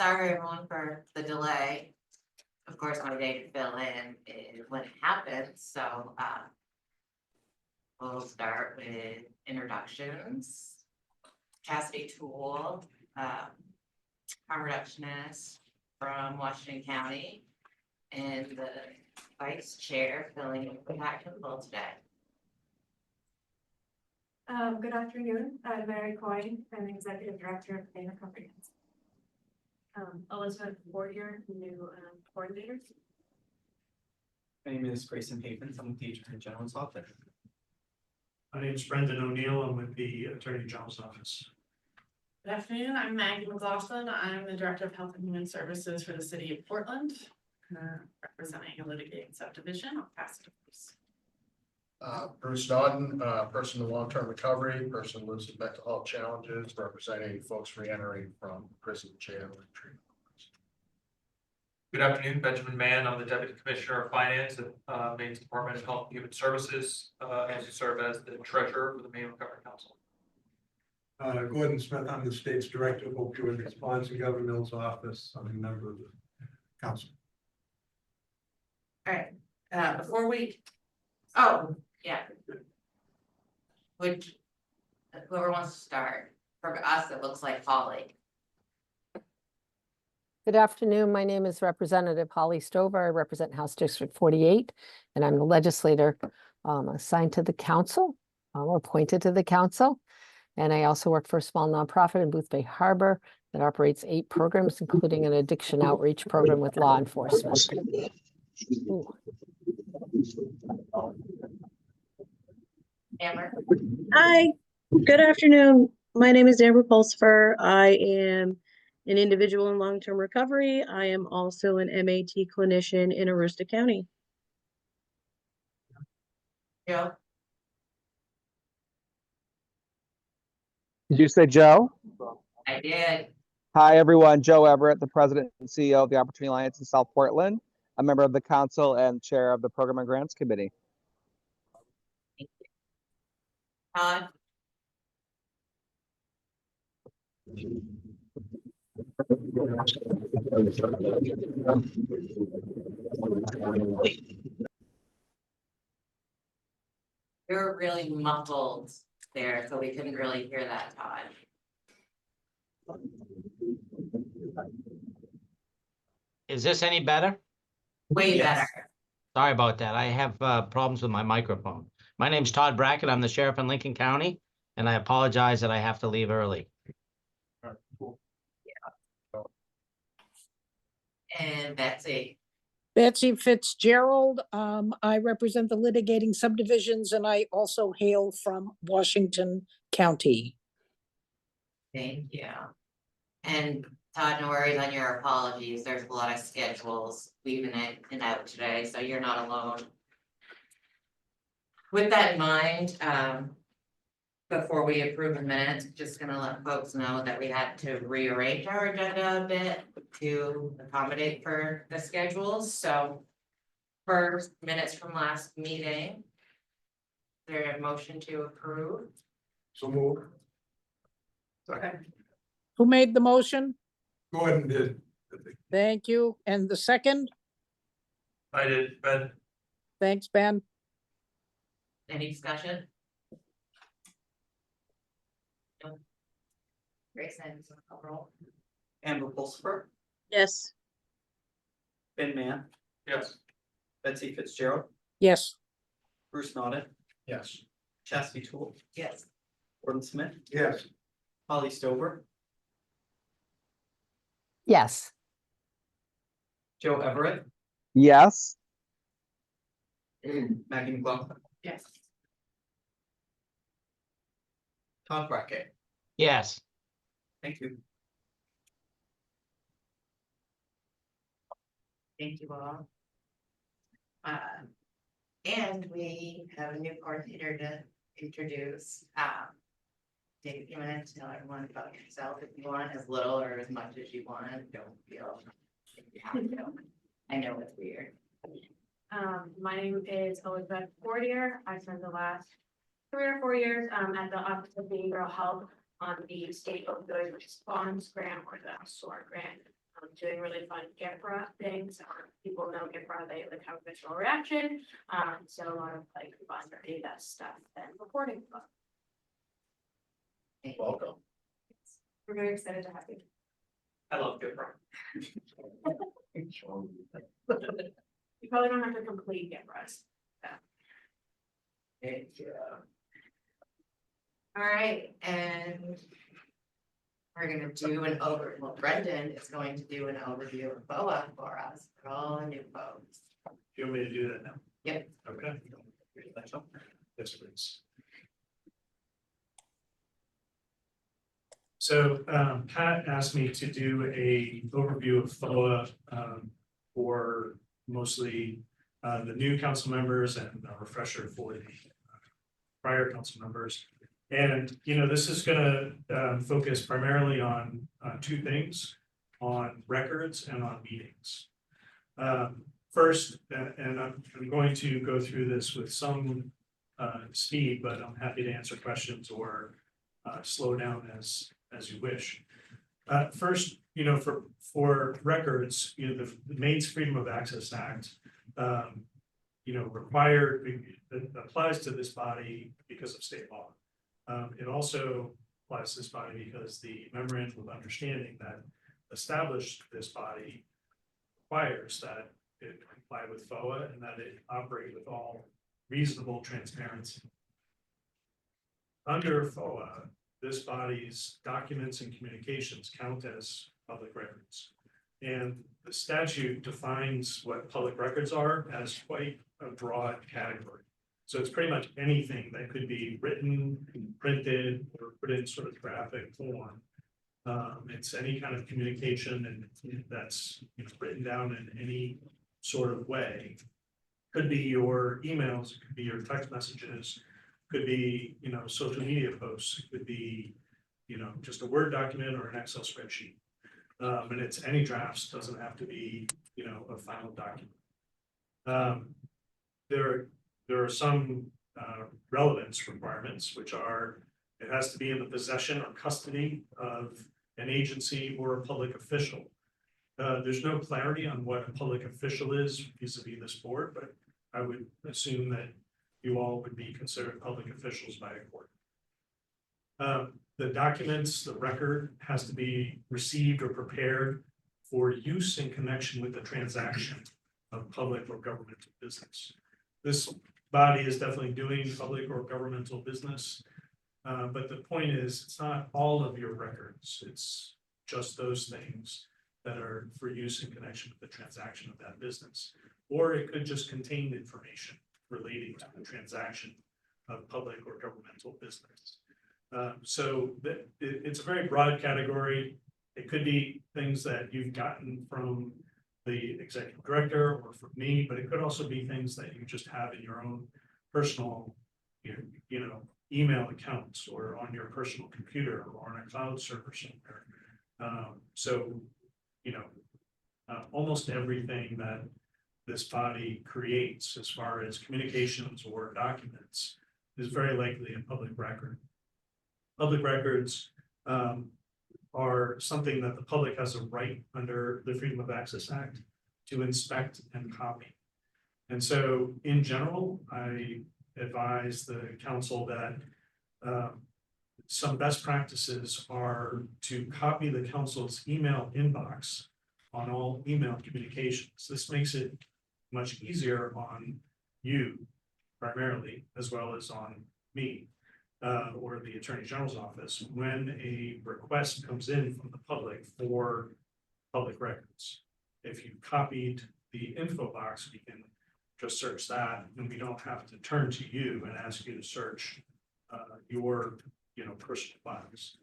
Sorry everyone for the delay. Of course, my day to fill in is when it happens, so we'll start with introductions. Chastity Toole, harm reductionist from Washington County, and the vice chair filling in for Pat Kimball today. Good afternoon. I'm Mary Coyne. I'm the executive director of Maine Comprehensive. Elizabeth Warrior, new coordinator. My name is Grayson Havens. I'm with the Attorney General's office. My name is Brendan O'Neill. I'm with the Attorney General's office. Good afternoon, I'm Maggie McLaughlin. I'm the Director of Health and Human Services for the City of Portland, representing a litigating subdivision. I'll pass it to Bruce. Bruce Naughton, person in long-term recovery, person who lives with mental health challenges, representing folks re-entering from prison, jail, and treatment. Good afternoon, Benjamin Mann. I'm the Deputy Commissioner of Finance at Maine's Department of Health and Human Services, and I serve as the Treasurer for the Maine Recovery Council. Gordon Smith, I'm the state's Director of Opioid Response in Governor Mills' office. I'm a member of the council. All right, before we, yeah. Whoever wants to start, for us, it looks like Holly. Good afternoon. My name is Representative Holly Stover. I represent House District 48, and I'm the legislator assigned to the council, or appointed to the council. And I also work for a small nonprofit in Booth Bay Harbor that operates 8 programs, including an addiction outreach program with law enforcement. Ooh. Amber. Hi, good afternoon. My name is Amber Pulsifer. I am an individual in long-term recovery. I am also an MAT clinician in Aroostook County. Joe. Did you say Joe? I did. Hi, everyone. Joe Everett, the President and CEO of the Opportunity Alliance in South Portland, a member of the council and chair of the Program and Grants Committee. Thank you. Todd. You're really muffled there, so we couldn't really hear that, Todd. Is this any better? Way better. Sorry about that. I have problems with my microphone. My name's Todd Brackett. I'm the sheriff in Lincoln County, and I apologize that I have to leave early. All right, cool. And Betsy. Betsy Fitzgerald. I represent the litigating subdivisions and I also hail from Washington County. Thank you. And Todd, no worries on your apologies. There's a lot of schedules weaving in and out today, so you're not alone. With that in mind, before we approve the minutes, just gonna let folks know that we had to rearrange our agenda a bit to accommodate for the schedules. So first, minutes from last meeting. Is there a motion to approve? So move. Second. Who made the motion? Gordon did. Thank you. And the second? I did, Ben. Thanks, Ben. Any discussion? No. Grayson, call roll. Amber Pulsifer, Yes. Ben Mann, Yes. Betsy Fitzgerald, Yes. Bruce Naughton, Yes. Chastity Toole, Yes. Gordon Smith, Yes. Holly Stover, Yes. Joe Everett, Yes. Maggie McLaughlin, Yes. Todd Brackett. Yes. Thank you. Thank you all. And we have a new coordinator to introduce. Take a few minutes to tell everyone about yourself if you want, as little or as much as you want. Don't feel like you have to. I know it's weird. My name is Elizabeth Warrior. I spent the last 3 or 4 years at the Office of Behavioral Health on the state opioid response grant or the SOAR grant. doing really fun GIFRA things. People know GIFRA, they like have a visual reaction. So a lot of like fun data stuff and reporting. Welcome. We're very excited to have you. I love good. You probably don't have to complete GIFRAs. All right, and we're gonna do well, Brendan is going to do an overview of BOA for us, for all the new folks. You want me to do that now? Yep. Okay. Yes, please. So Pat asked me to do a overview of FOA for mostly the new council members and a refresher for the prior council members. And, you know, this is gonna focus primarily on two things, on records and on meetings. First, and I'm going to go through this with some speed, but I'm happy to answer questions or slow down as you wish. First, you know, for records, you know, the Maine's Freedom of Access Act, you know, it applies to this body because of state law. It also applies to this body because the memorandum of understanding that established this body requires that it comply with FOA and that it operate with all reasonable transparency. Under FOA, this body's documents and communications count as public records. And the statute defines what public records are as quite a broad category. So it's pretty much anything that could be written, printed, or put in sort of graphic form. It's any kind of communication and that's, you know, written down in any sort of way. Could be your emails, it could be your text messages, could be, you know, social media posts, it could be, you know, just a Word document or an Excel spreadsheet. And it's any drafts, doesn't have to be, you know, a final document. There are some relevance requirements, which are, it has to be in the possession or custody of an agency or a public official. There's no clarity on what a public official is vis-a-vis this board, but I would assume that you all would be considered public officials by a court. The documents, the record has to be received or prepared for use in connection with the transaction of public or governmental business. This body is definitely doing public or governmental business. But the point is, it's not all of your records. It's just those things that are for use in connection with the transaction of that business. Or it could just contain information relating to the transaction of public or governmental business. So it's a very broad category. It could be things that you've gotten from the executive director or from me, but it could also be things that you just have in your own personal, you know, email accounts or on your personal computer or on a cloud server somewhere. So, you know, almost everything that this body creates as far as communications or documents is very likely a public record. Public records are something that the public has a right under the Freedom of Access Act to inspect and copy. And so in general, I advise the council that some best practices are to copy the council's email inbox on all email communications. This makes it much easier on you primarily, as well as on me or the Attorney General's office when a request comes in from the public for public records. If you copied the info box, we can just search that, and we don't have to turn to you and ask you to search your, you know, personal files.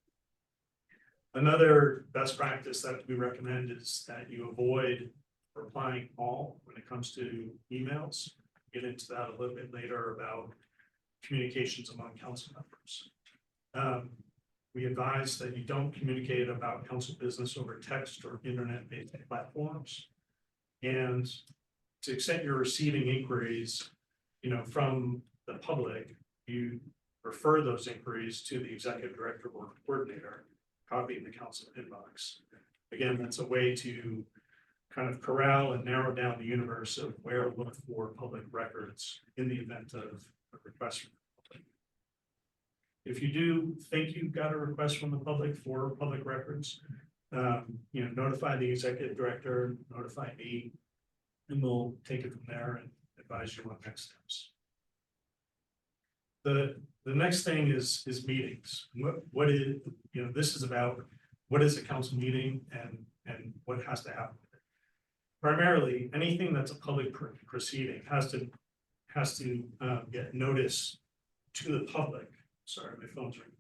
Another best practice that we recommend is that you avoid replying all when it comes to emails. Get into that a little bit later about communications among council members. We advise that you don't communicate about council business over text or internet-based platforms. And to the extent you're receiving inquiries, you know, from the public, you refer those inquiries to the executive director or coordinator, copying the council inbox. again, that's a way to kind of corral and narrow down the universe of where to look for public records in the event of a request from the public. If you do think you've got a request from the public for public records, notify the executive director, notify me, and we'll take it from there and advise you on next steps. The next thing is meetings. What is, this is about what is a council meeting and what has to happen. Primarily, anything that's a public proceeding has to get notice to the public. Sorry, my phone's ringing.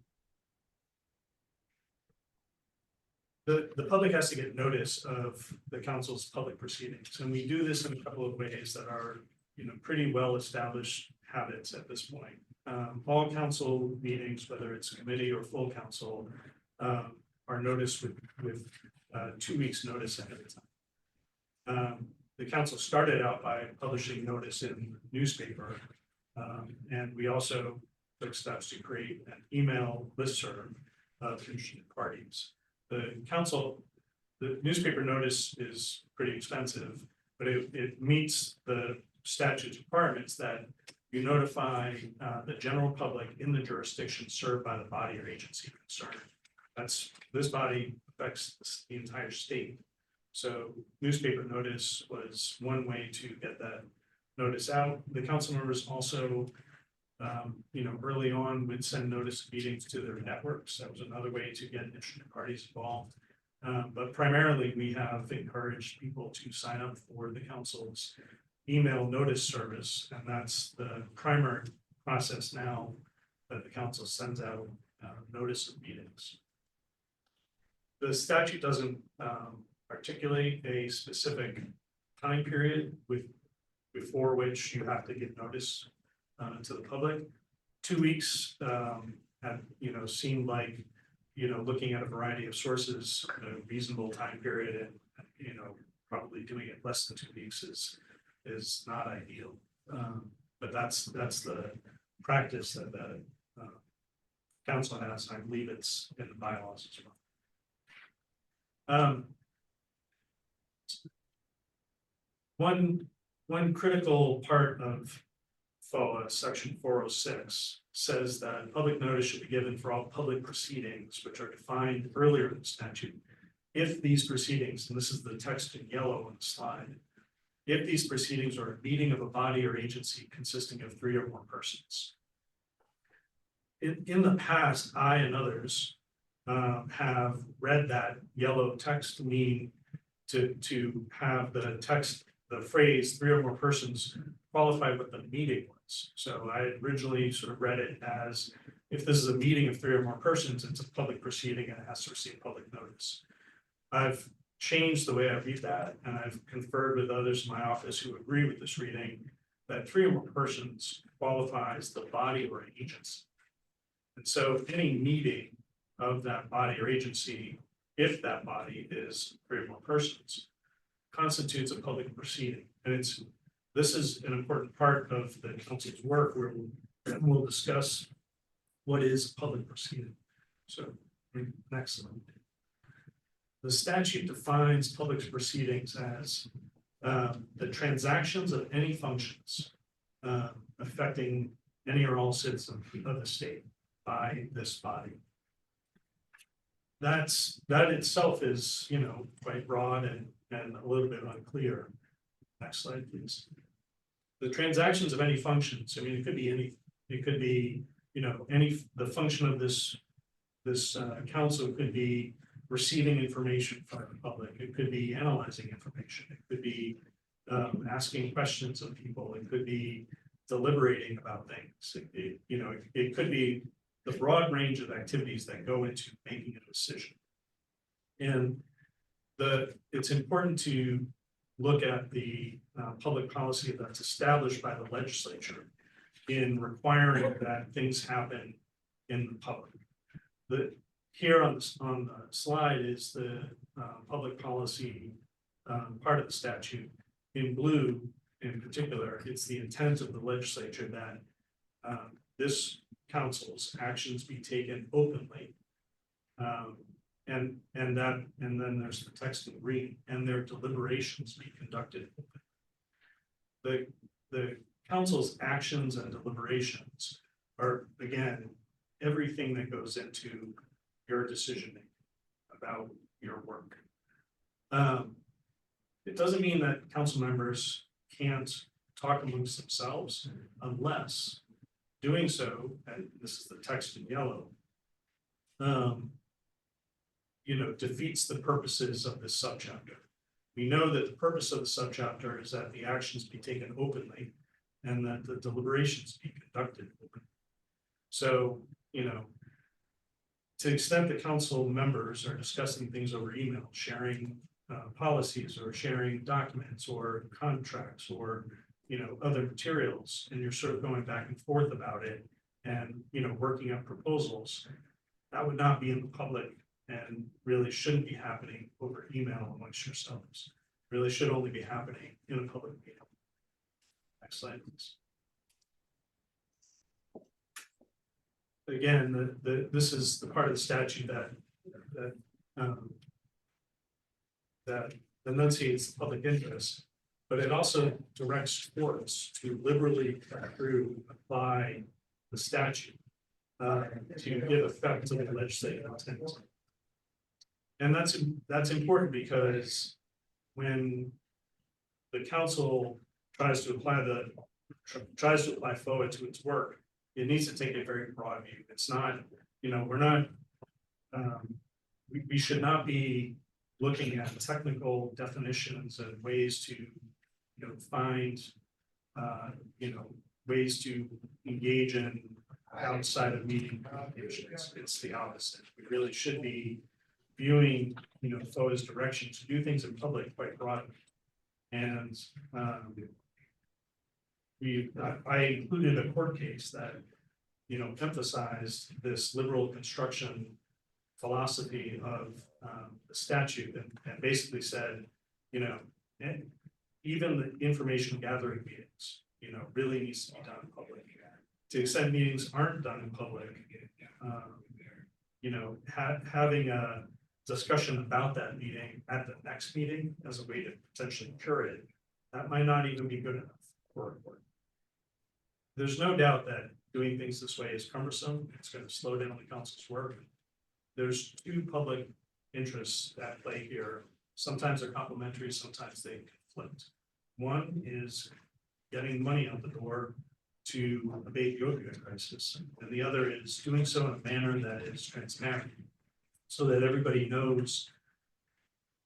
The public has to get notice of the council's public proceedings, and we do this in a couple of ways that are, pretty well established habits at this point. All council meetings, whether it's committee or full council, are noticed with 2 weeks notice ahead of time. The council started out by publishing notice in the newspaper, and we also took steps to create an email listserv of interested parties. The newspaper notice is pretty expensive, but it meets the statute requirements that you notify the general public in the jurisdiction served by the body or agency concerned. This body affects the entire state. So newspaper notice was one way to get that notice out. The council members also, early on would send notice of meetings to their networks. That was another way to get interested parties involved. But primarily, we have encouraged people to sign up for the council's email notice service, and that's the primary process now that the council sends out notice of meetings. The statute doesn't articulate a specific time period before which you have to give notice to the public. 2 weeks have seemed like looking at a variety of sources, a reasonable time period, and probably doing it less than 2 weeks is not ideal. But that's the practice that the council has. I believe it's in the bylaws as well. One critical part of FOA, section 406, says that public notice should be given for all public proceedings, which are defined earlier in the statute. If these proceedings, and this is the text in yellow on the slide, if these proceedings are a meeting of a body or agency consisting of 3 or more persons. In the past, I and others have read that yellow text mean to have the text, the phrase 3 or more persons qualify what the meeting was. So I originally sort of read it as, if this is a meeting of 3 or more persons, it's a public proceeding and it has to receive public notice. I've changed the way I read that, and I've conferred with others in my office who agree with this reading, that 3 or more persons qualifies the body or agency. And so any meeting of that body or agency, if that body is 3 or more persons, constitutes a public proceeding. And this is an important part of the council's work, where we'll discuss what is a public proceeding. So next slide. The statute defines public proceedings as the transactions of any functions affecting any or all citizens of the state by this body. That itself is, quite broad and a little bit unclear. Next slide, please. The transactions of any functions, it could be any, it could be, the function of this council could be receiving information from the public. It could be analyzing information. It could be asking questions of people. It could be deliberating about things. It could be the broad range of activities that go into making a decision. And it's important to look at the public policy that's established by the legislature in requiring that things happen in the public. Here on the slide is the public policy part of the statute. In blue, in particular, it's the intent of the legislature that this council's actions be taken openly and then there's the text in green, and their deliberations be conducted. The council's actions and deliberations are, again, everything that goes into your decision making about your work. It doesn't mean that council members can't talk amongst themselves unless doing so, and this is the text in yellow, defeats the purposes of this subchapter. We know that the purpose of the subchapter is that the actions be taken openly and that the deliberations be conducted openly. So, to the extent that council members are discussing things over email, sharing policies or sharing documents or contracts or, other materials, and you're sort of going back and forth about it and, working up proposals, that would not be in the public and really shouldn't be happening over email amongst yourselves. Really should only be happening in a public meeting. Next slide, please. Again, this is the part of the statute that enunciates the public interest, but it also directs courts to liberally apply the statute to give effect to the legislative intent. And that's important because when the council tries to apply FOA to its work, it needs to take a very broad view. It's not, we're not, we should not be looking at technical definitions and ways to, find, ways to engage in outside of meeting communications. It's the opposite. We really should be viewing, FOA's direction to do things in public quite broadly. And I included a court case that, emphasized this liberal construction philosophy of the statute and basically said, and even the information gathering meetings, really needs to be done in public. To the extent meetings aren't done in public, having a discussion about that meeting at the next meeting as a way to potentially cure it, that might not even be good enough for a court. There's no doubt that doing things this way is cumbersome. It's going to slow down the council's work. There's two public interests at play here. Sometimes they're complementary, sometimes they conflict. One is getting money out the door to abate the opioid crisis, and the other is doing so in a manner that is transparent, so that everybody knows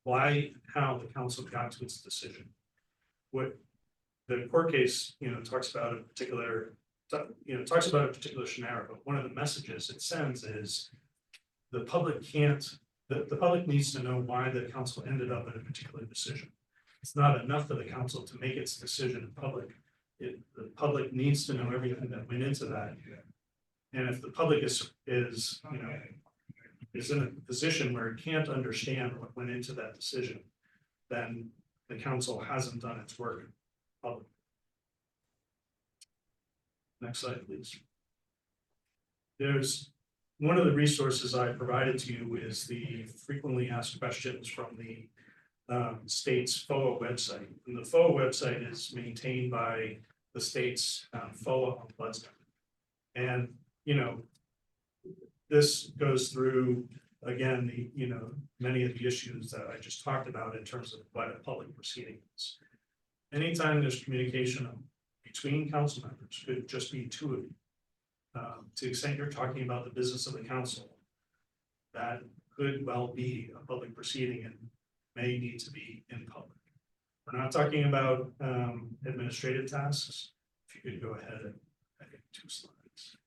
why, how the council got to its decision. What the court case, talks about a particular, scenario, but one of the messages it sends is the public the public needs to know why the council ended up in a particular decision. It's not enough for the council to make its decision in public. The public needs to know everything that went into that. And if the public is in a position where it can't understand what went into that decision, then the council hasn't done its work in public. Next slide, please. There's one of the resources I provided to you is the frequently asked questions from the state's FOA website. And the FOA website is maintained by the state's FOA ombudsman. And, this goes through, again, many of the issues that I just talked about in terms of what a public proceeding is. Anytime there's communication between council members, could just be two of you. To the extent you're talking about the business of the council, that could well be a public proceeding and may need to be in public. We're not talking about administrative tasks. If you could go ahead and I think 2 slides.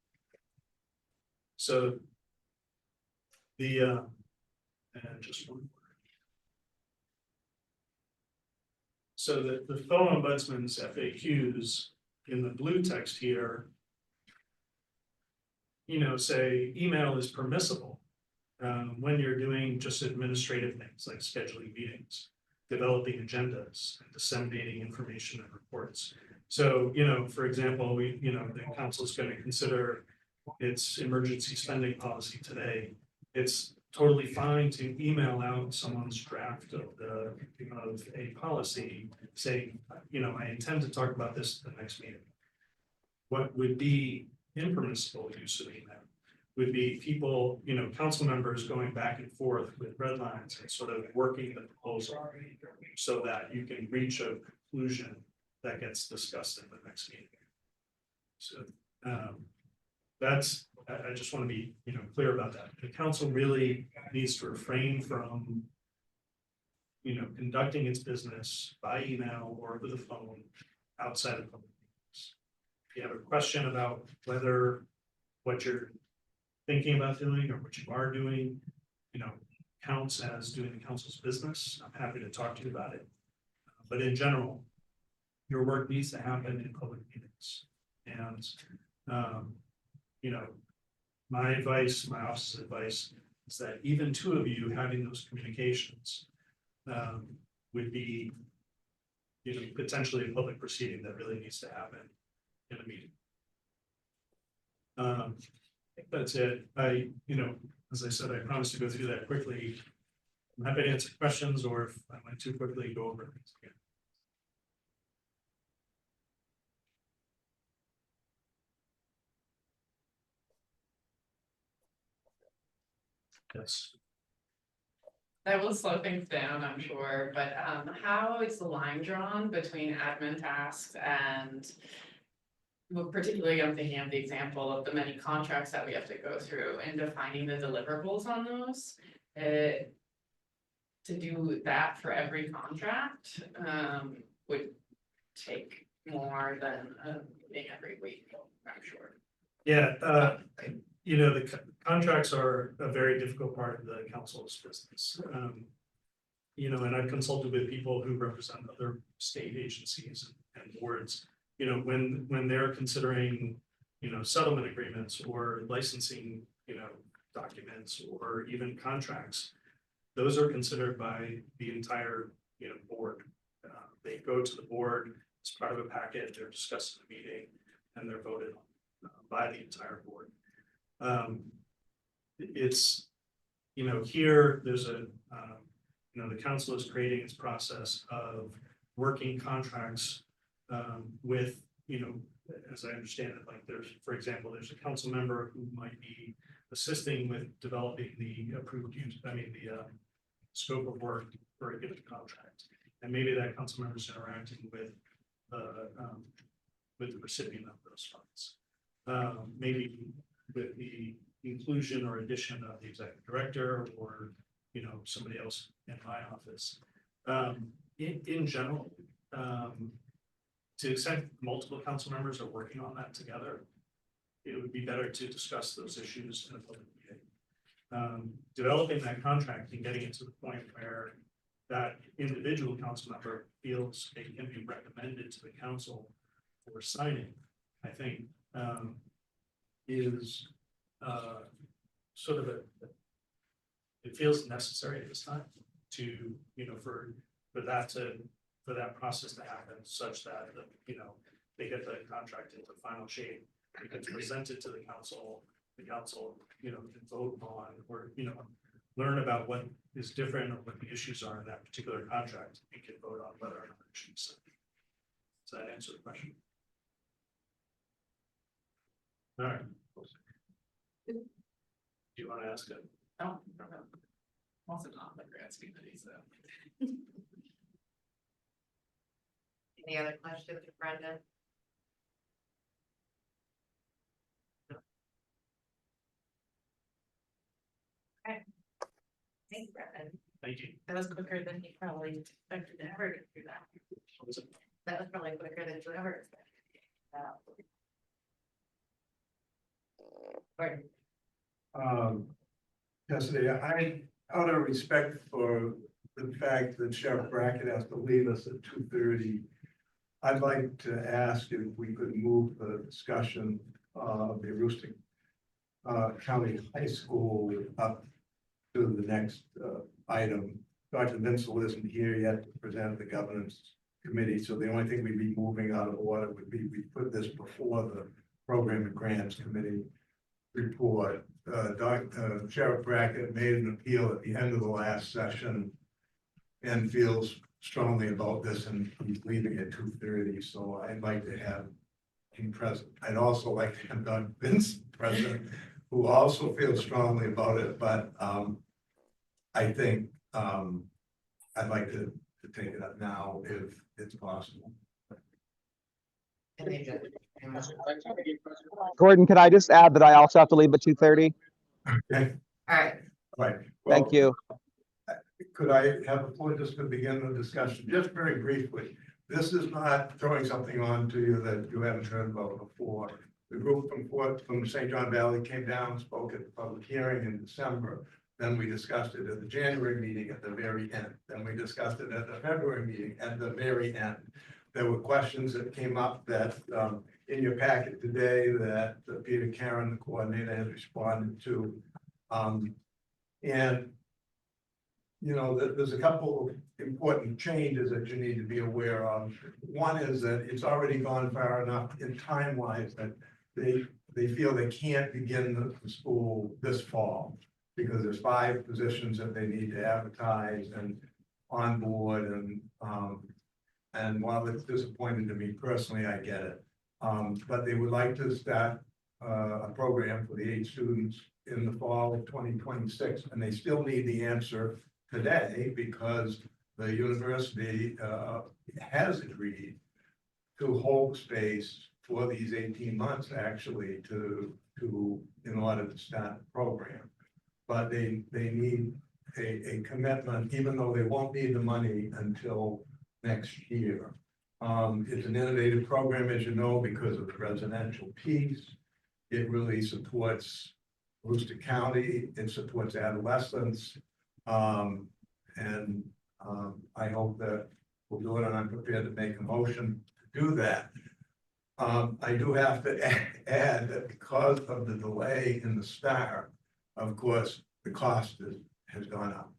So and just one more. So the FOA ombudsman's FAQs in the blue text here, say email is permissible when you're doing just administrative things like scheduling meetings, developing agendas, and disseminating information and reports. So, for example, the council is going to consider its emergency spending policy today. It's totally fine to email out someone's draft of a policy saying, I intend to talk about this at the next meeting. What would be impermissible use of email would be people, council members going back and forth with red lines and sort of working the proposal so that you can reach a conclusion that gets discussed in the next meeting. So, I just want to be, clear about that. The council really needs to refrain from, conducting its business by email or over the phone outside of public meetings. If you have a question about whether what you're thinking about doing or what you are doing, counts as doing the council's business, I'm happy to talk to you about it. But in general, your work needs to happen in public meetings. And, my advice, my office's advice is that even two of you having those communications would be, potentially a public proceeding that really needs to happen in a meeting. I think that's it. As I said, I promised to go through that quickly. I'm happy to answer questions, or if I went too quickly, go over things again. Yes. That will slow things down, I'm sure, but how is the line drawn between admin tasks and well, particularly I'm thinking of the example of the many contracts that we have to go through and defining the deliverables on those. To do that for every contract would take more than a meeting every week, I'm sure. Yeah, the contracts are a very difficult part of the council's business. And I've consulted with people who represent other state agencies and boards. When they're considering, settlement agreements or licensing, documents or even contracts, those are considered by the entire, board. They go to the board as part of a packet, they're discussed in a meeting, and they're voted on by the entire board. It's, here, there's a, the council is creating its process of working contracts with, as I understand it, like there's, for example, there's a council member who might be assisting with developing the approved use, the scope of work for a given contract. And maybe that council member is interacting with the recipient of those funds. Maybe with the inclusion or addition of the executive director or, somebody else in my office. In general, to the extent multiple council members are working on that together, it would be better to discuss those issues in a public meeting. Developing that contract and getting it to the point where that individual council member feels it can be recommended to the council for signing, I think, is sort of it feels necessary at this time to, for that process to happen such that, they get the contract into final shape. It gets presented to the council can vote on, or, learn about what is different or what the issues are in that particular contract and can vote on whether or not it should be signed. Does that answer the question? All right. Do you want to ask it? Oh, no. Also not the grant scheme that he's Any other questions for Brendan? Okay. Thanks, Brendan. Thank you. That was quicker than he probably expected to ever get through that. What was it? That was probably quicker than you ever expected. Gordon. Cassidy, out of respect for the fact that Sheriff Brackett has to leave us at 2:30, I'd like to ask if we could move the discussion of the Aroostook County High School up to the next item. Dr. Vinsel isn't here yet to present the governance committee, so the only thing we'd be moving out of order would be we put this before the program and grants committee. report. Sheriff Brackett made an appeal at the end of the last session and feels strongly about this, and he's leaving at 2:30, so I'd like to have him present. I'd also like to have Doug Vince present, who also feels strongly about it, but I think I'd like to take it up now if it's possible. And they just- Gordon, can I just add that I also have to leave at 2:30? Okay, All right, right. Thank you. Could I have the floor just to begin the discussion, just very briefly? This is not throwing something on to you that you haven't heard about before. The group from St. John Valley came down, spoke at the public hearing in December. Then we discussed it at the January meeting at the very end. Then we discussed it at the February meeting at the very end. There were questions that came up that in your packet today that Peter Karen, the coordinator, has responded to. And you know, there's a couple of important changes that you need to be aware of. One is that it's already gone far enough in time-wise that they feel they can't begin the school this fall because there's 5 positions that they need to advertise and onboard, and while it's disappointing to me personally, I get it. But they would like to start a program for the 8 students in the fall of 2026, and they still need the answer today because the university has agreed to hold space for these 18 months actually to in order to start the program. But they need a commitment, even though they won't need the money until next year. It's an innovative program, as you know, because of the residential piece. It really supports Worcester County, it supports adolescents. I hope that we'll do it, and I'm prepared to make a motion to do that. I do have to add that because of the delay in the start, of course, the cost has gone up.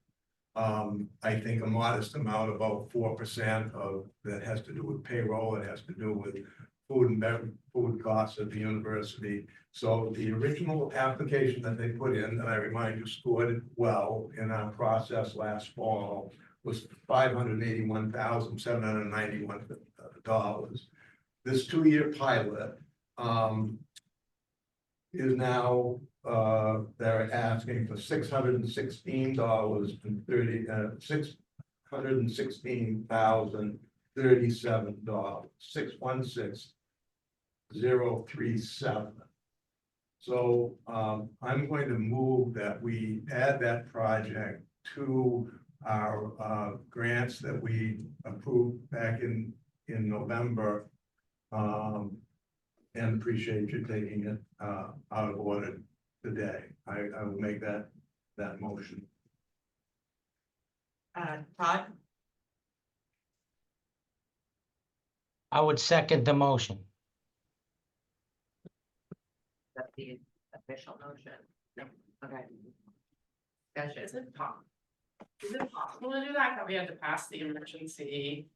I think a modest amount, about 4% of that has to do with payroll, it has to do with food and beverage, food costs at the university. So the original application that they put in, and I remind you, scored it well in our process last fall, was $581,791. This 2-year pilot is now they're asking for $616,037, 616,037. So I'm going to move that we add that project to our grants that we approved back in November. And appreciate you taking it out of order today. I will make that motion. Todd, I would second the motion. that's the official motion. Okay. Discussion. Is it possible to do that? That we had to pass the emergency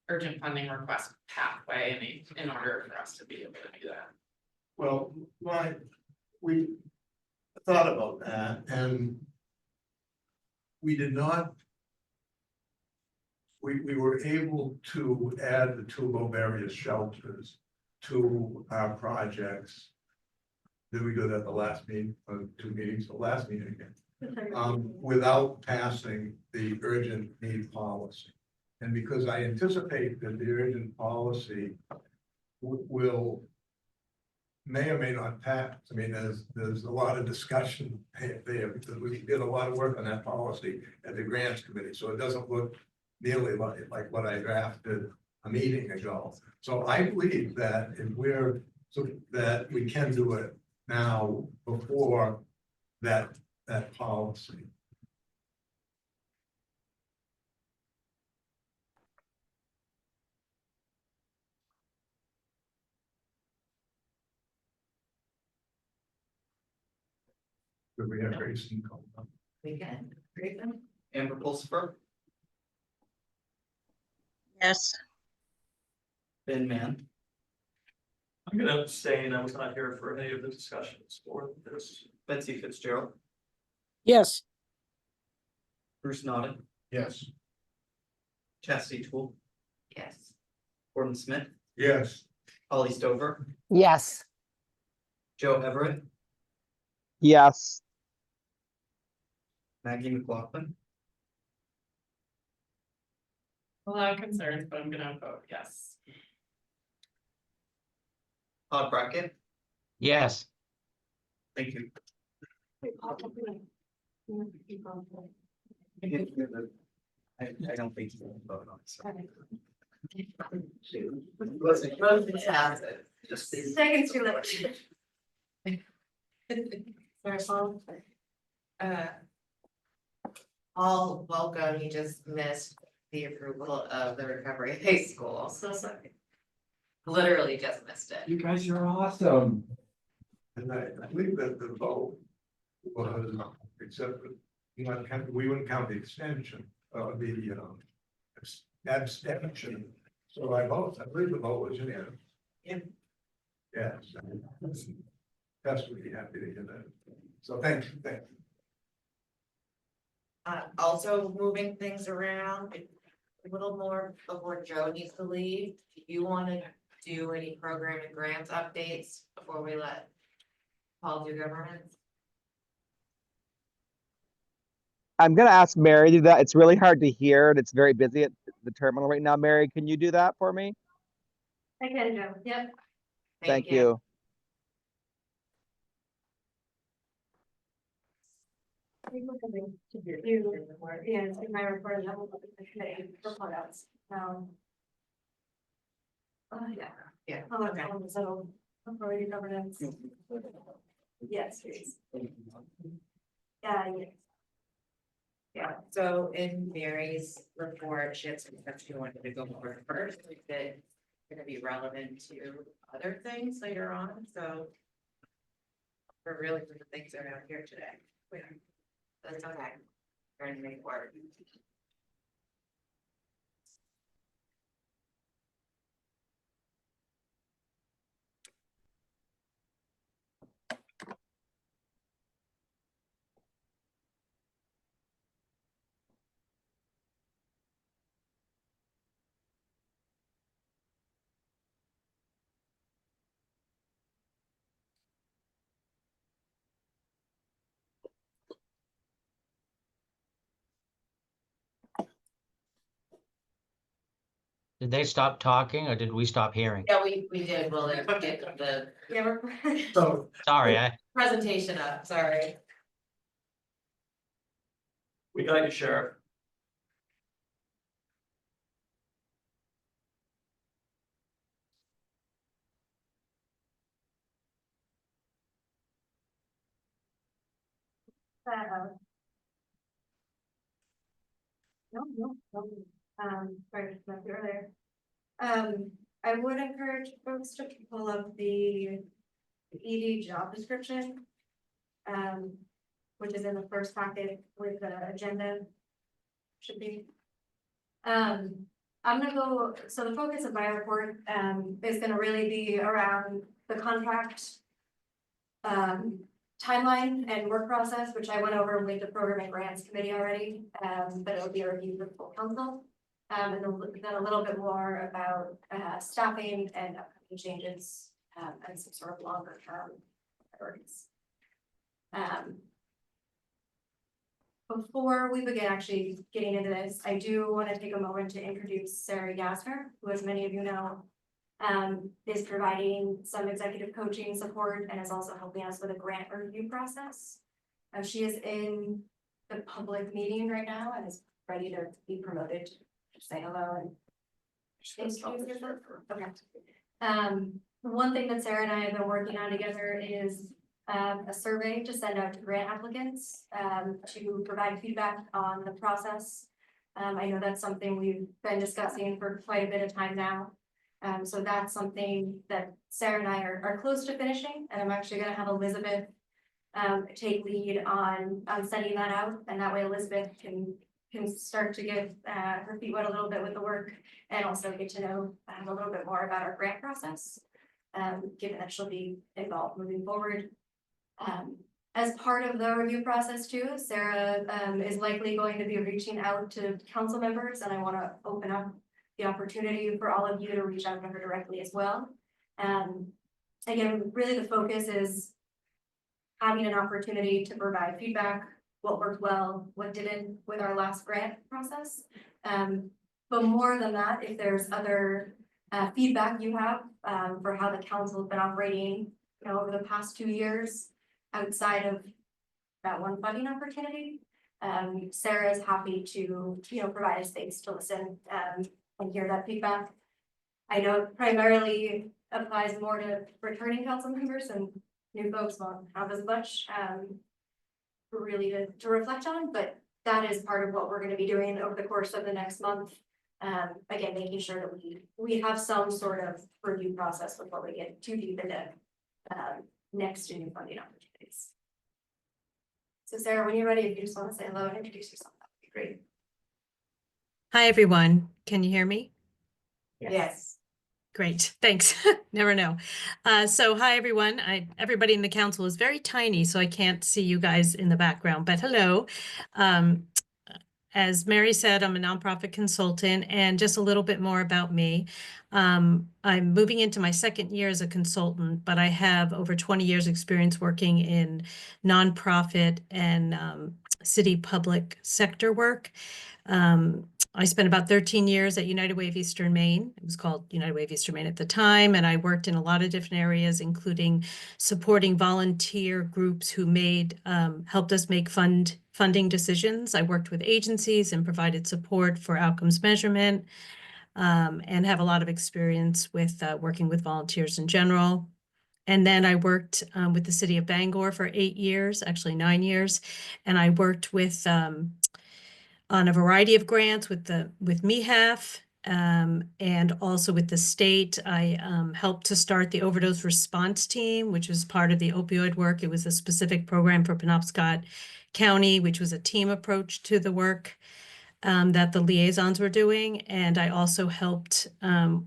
urgent funding request pathway in order for us to be able to do that? Well, we thought about that, and we did not. We were able to add the 2 Bovarious shelters to our projects. Did we do that the last meeting, 2 meetings, the last meeting again? Without passing the urgent need policy. And because I anticipate that the urgent policy may or may not pass. I mean, there's a lot of discussion there because we did a lot of work on that policy at the grants committee, so it doesn't look nearly like what I drafted a meeting ago. So I believe that that we can do it now before that policy. Could we have Grayson call up? we can, Grayson? Amber Pulsifer, Yes. Ben Mann, I'm gonna abstain. I was not here for any of the discussions for this. Betsy Fitzgerald, Yes, Bruce Naughton, Yes. Chastity Tool, Yes. Gordon Smith, Yes. Holly Stover, Yes, Joe Everett, Yes, Maggie McLaughlin, A lot of concerns, but I'm gonna vote yes. Todd Brackett. Yes, Thank you. I don't think you can vote on it. Motion passes. Just Seconds too late. Sorry, Paul. Paul, welcome, you just missed the approval of the recovery high school. So sorry. Literally just missed it. You guys are awesome. And I believe that the vote was, except for, we wouldn't count the extension, the abstention. So I believe the vote was unanimous. Yeah. Yes. That's would be happy to hear that. So thank you. Also moving things around, a little more before Joe needs to leave. Do you want to do any program and grants updates before we let Paul do governance? I'm gonna ask Mary to do that. It's really hard to hear and it's very busy at the terminal right now. Mary, can you do that for me? I can, Joe. Yep. Thank you. Yeah, it's in my report, I will look at the committee report outs. Yeah. Yeah, Okay. So, authority governance. Yes, please. Yeah. Yeah, so in Mary's report, she had some stuff she wanted to go over first, that gonna be relevant to other things later on, so. We're really for the things that are out here today. That's okay. Trying to make work. did they stop talking or did we stop hearing? Yeah, we did, well, let's get the Yeah, we're. So Sorry, presentation up, sorry. We got you, Sheriff. No. Sorry, just left it earlier. I would encourage folks to pull up the ED job description. Which is in the first packet with the agenda. Should be. I'm gonna go, so the focus of my report, is gonna really be around the contract. Timeline and work process, which I went over with the program and grants committee already, but it'll be a review with full council. And then a little bit more about, staffing and upcoming changes, and some sort of longer term priorities. Before we begin actually getting into this, I do want to take a moment to introduce Sarah Gassner, who, as many of you know, is providing some executive coaching support and is also helping us with a grant review process. She is in the public meeting right now and is ready to be promoted. Just say hello and introduce yourself. Okay. One thing that Sarah and I have been working on together is a survey to send out to grant applicants to provide feedback on the process. I know that's something we've been discussing for quite a bit of time now. So that's something that Sarah and I are close to finishing, and I'm actually gonna have Elizabeth take lead on sending that out, and that way Elizabeth can start to get her feet wet a little bit with the work and also get to know a little bit more about our grant process. given that she'll be involved moving forward. As part of the review process too, Sarah is likely going to be reaching out to council members, and I want to open up the opportunity for all of you to reach out to her directly as well. Again, really the focus is having an opportunity to provide feedback, what worked well, what didn't with our last grant process. But more than that, if there's other feedback you have for how the council has been operating, you know, over the past 2 years outside of that one funding opportunity, Sarah is happy to, you know, provide a space to listen and hear that feedback. I know it primarily applies more to returning council members, and new folks won't have as much really to reflect on, but that is part of what we're going to be doing over the course of the next month. Again, making sure that we have some sort of review process before we get too deep into next to new funding opportunities. So Sarah, when you're ready, if you just want to say hello and introduce yourself, that would be great. Hi, everyone. Can you hear me? Yes. Great, thanks. Never know. So hi, everyone. Everybody in the council is very tiny, so I can't see you guys in the background, but hello. As Mary said, I'm a nonprofit consultant, and just a little bit more about me. I'm moving into my 2nd year as a consultant, but I have over 20 years experience working in nonprofit and city public sector work. I spent about 13 years at United Way of Eastern Maine. It was called United Way of Eastern Maine at the time, and I worked in a lot of different areas, including supporting volunteer groups who helped us make funding decisions. I worked with agencies and provided support for outcomes measurement, and have a lot of experience with working with volunteers in general. And then I worked with the city of Bangor for 8 years, actually 9 years, and I worked with on a variety of grants with MEHAF, and also with the state. I helped to start the overdose response team, which was part of the opioid work. It was a specific program for Penobscot County, which was a team approach to the work that the liaisons were doing. And I also helped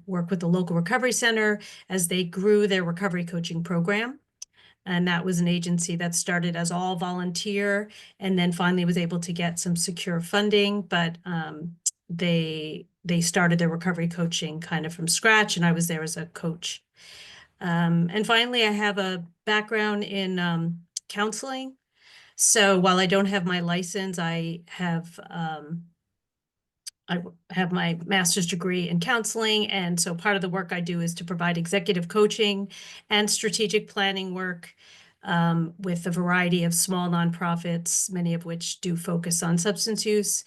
work with the local recovery center as they grew their recovery coaching program. And that was an agency that started as all volunteer and then finally was able to get some secure funding. But they started their recovery coaching kind of from scratch, and I was there as a coach. And finally, I have a background in counseling. So while I don't have my license, I have my master's degree in counseling. And so part of the work I do is to provide executive coaching and strategic planning work with a variety of small nonprofits, many of which do focus on substance use.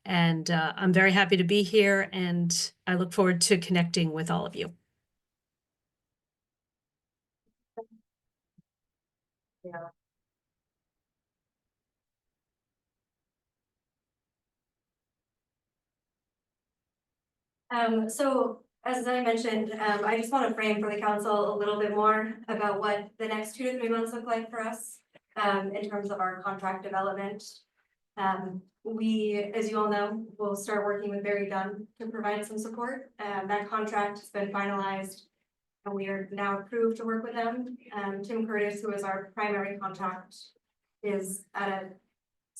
And I'm very happy to be here, and I look forward to connecting with all of you. Yeah. So as I mentioned, I just want to frame for the council a little bit more about what the next 2 to 3 months look like for us in terms of our contract development. We, as you all know, will start working with Barry Dunn to provide some support. That contract has been finalized, and we are now approved to work with them. Tim Curtis, who is our primary contact, is at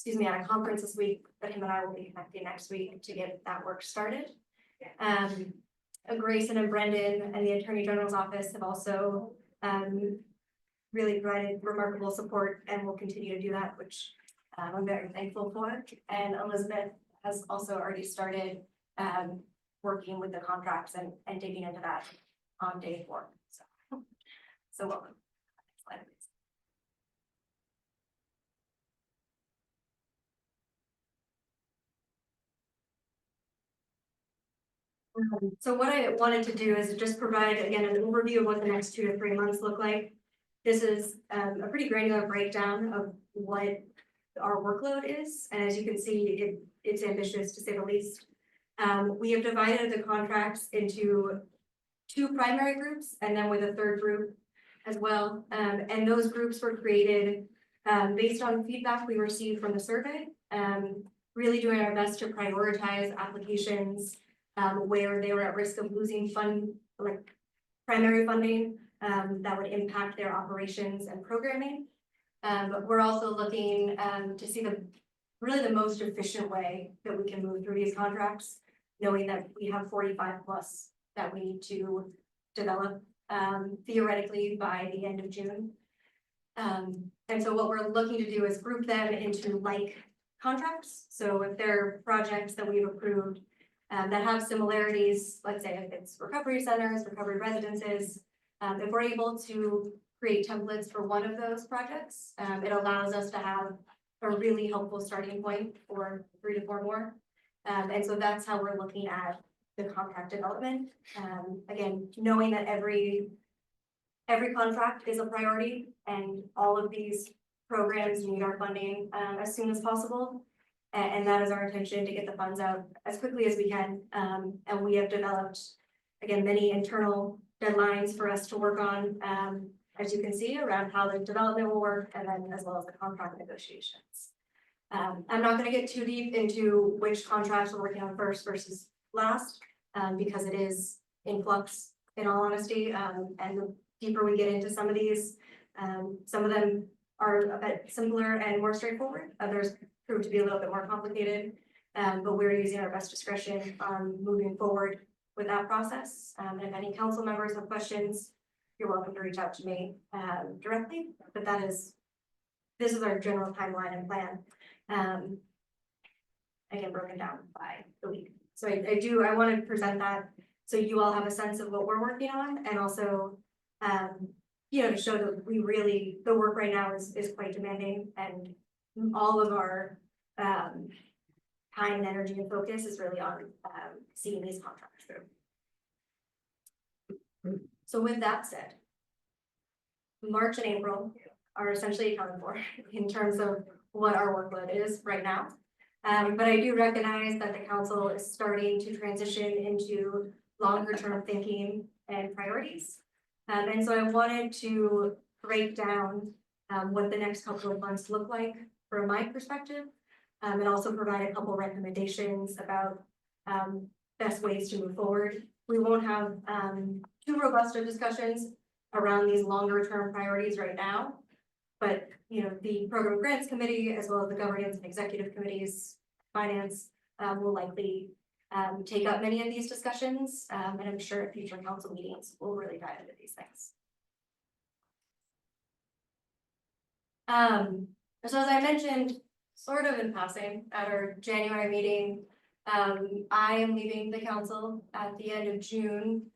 a conference this week, but him and I will be connecting next week to get that work started. Grayson and Brendan and the Attorney General's office have also really provided remarkable support and will continue to do that, which I'm very thankful for. And Elizabeth has also already started working with the contracts and digging into that on day 4. So welcome. Next slide, please. So what I wanted to do is just provide, again, an overview of what the next 2 to 3 months look like. This is a pretty granular breakdown of what our workload is. And as you can see, it's ambitious to say the least. We have divided the contracts into 2 primary groups and then with a 3rd group as well. And those groups were created based on feedback we received from the survey, really doing our best to prioritize applications where they were at risk of losing primary funding that would impact their operations and programming. But we're also looking to see really the most efficient way that we can move through these contracts, knowing that we have 45 plus that we need to develop theoretically by the end of June. And so what we're looking to do is group them into like contracts. So if there are projects that we've approved that have similarities, let's say if it's recovery centers, recovery residences, if we're able to create templates for one of those projects, it allows us to have a really helpful starting point for 3 to 4 more. And so that's how we're looking at the contract development. Again, knowing that every contract is a priority and all of these programs need our funding as soon as possible. And that is our intention, to get the funds out as quickly as we can. And we have developed, again, many internal deadlines for us to work on, as you can see, around how the development will work, and then as well as the contract negotiations. I'm not gonna get too deep into which contracts we're working on first versus last, because it is in flux, in all honesty. And the deeper we get into some of these, some of them are a bit simpler and more straightforward. Others prove to be a little bit more complicated. But we're using our best discretion on moving forward with that process. And if any council members have questions, you're welcome to reach out to me directly. But this is our general timeline and plan. Again, broken down by the week. So I want to present that so you all have a sense of what we're working on, and also, you know, to show that the work right now is quite demanding, and all of our time and energy and focus is really on seeing these contracts through. So with that said, March and April are essentially accounted for in terms of what our workload is right now. But I do recognize that the council is starting to transition into longer term thinking and priorities. And so I wanted to break down what the next couple of months look like from my perspective, and also provide a couple recommendations about best ways to move forward. We won't have too robust of discussions around these longer term priorities right now, but you know, the program grants committee, as well as the governance and executive committees, finance, will likely take up many of these discussions, and I'm sure at future council meetings we'll really dive into these things. So as I mentioned, sort of in passing at our January meeting, I am leaving the council at the end of June,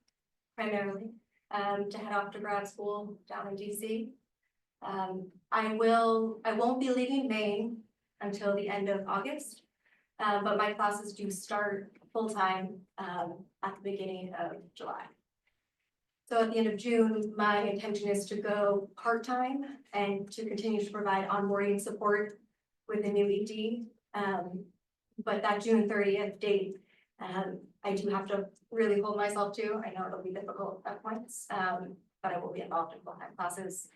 primarily, to head off to grad school down in DC. I won't be leaving Maine until the end of August, but my classes do start full-time at the beginning of July. So at the end of June, my intention is to go part-time and to continue to provide onboarding support with the new ED. But that June 30th date, I do have to really hold myself to. I know it'll be difficult at points, but I will be involved in full-time classes.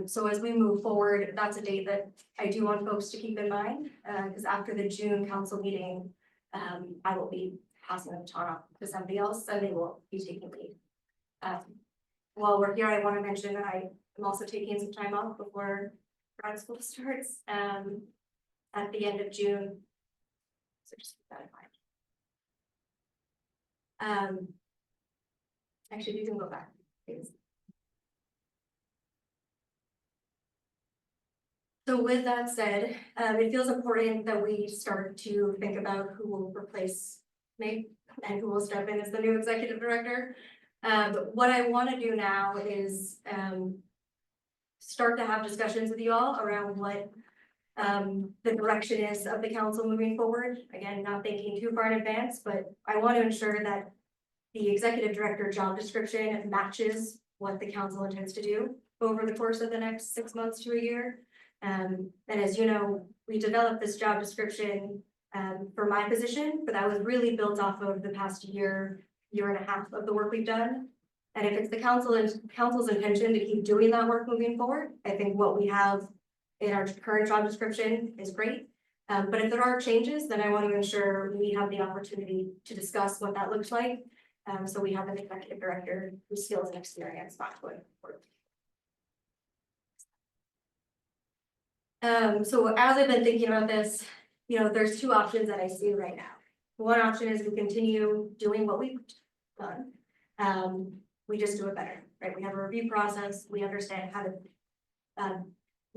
So as we move forward, that's a date that I do want folks to keep in mind, because after the June council meeting, I will be passing the baton off to somebody else, and they will be taking lead. While we're here, I want to mention that I am also taking some time off before grad school starts at the end of June. So just keep that in mind. Actually, you can go back, please. So with that said, it feels important that we start to think about who will replace me and who will step in as the new executive director. But what I want to do now is start to have discussions with you all around what the direction is of the council moving forward. Again, not thinking too far in advance, but I want to ensure that the executive director job description matches what the council intends to do over the course of the next 6 months to a year. And as you know, we developed this job description for my position, but that was really built off of the past year and a half of the work we've done. And if it's the council's intention to keep doing that work moving forward, I think what we have in our current job description is great. But if there are changes, then I want to ensure we have the opportunity to discuss what that looks like So we have an executive director whose skills and experience match what we're. So as I've been thinking about this, there's two options that I see right now. One option is we continue doing what we've done. We just do it better, right? We have a review process, we understand how to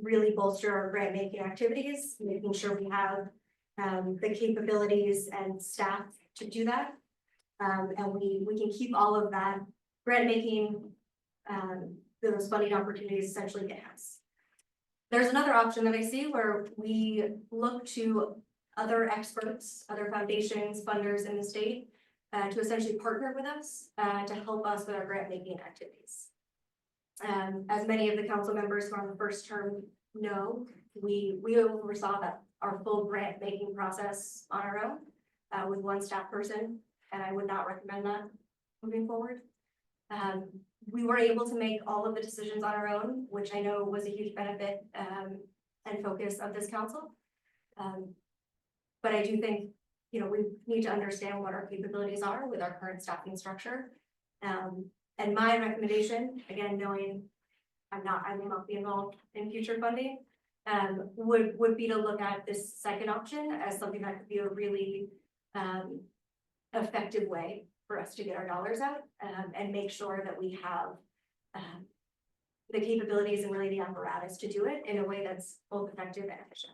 really bolster our grant making activities, making sure we have the capabilities and staff to do that. And we can keep all of that grant making, those funding opportunities essentially in-house. There's another option that I see where we look to other experts, other foundations, funders in the state, to essentially partner with us, to help us with our grant making activities. As many of the council members who are on the first term know, we oversaw that our full grant making process on our own, with one staff person, and I would not recommend that moving forward. We were able to make all of the decisions on our own, which I know was a huge benefit, and focus of this council. But I do think, we need to understand what our capabilities are with our current staffing structure. And my recommendation, again, knowing I will not be involved in future funding, would be to look at this second option as something that could be a really effective way for us to get our dollars out, and make sure that we have the capabilities and really the apparatus to do it in a way that's both effective and efficient.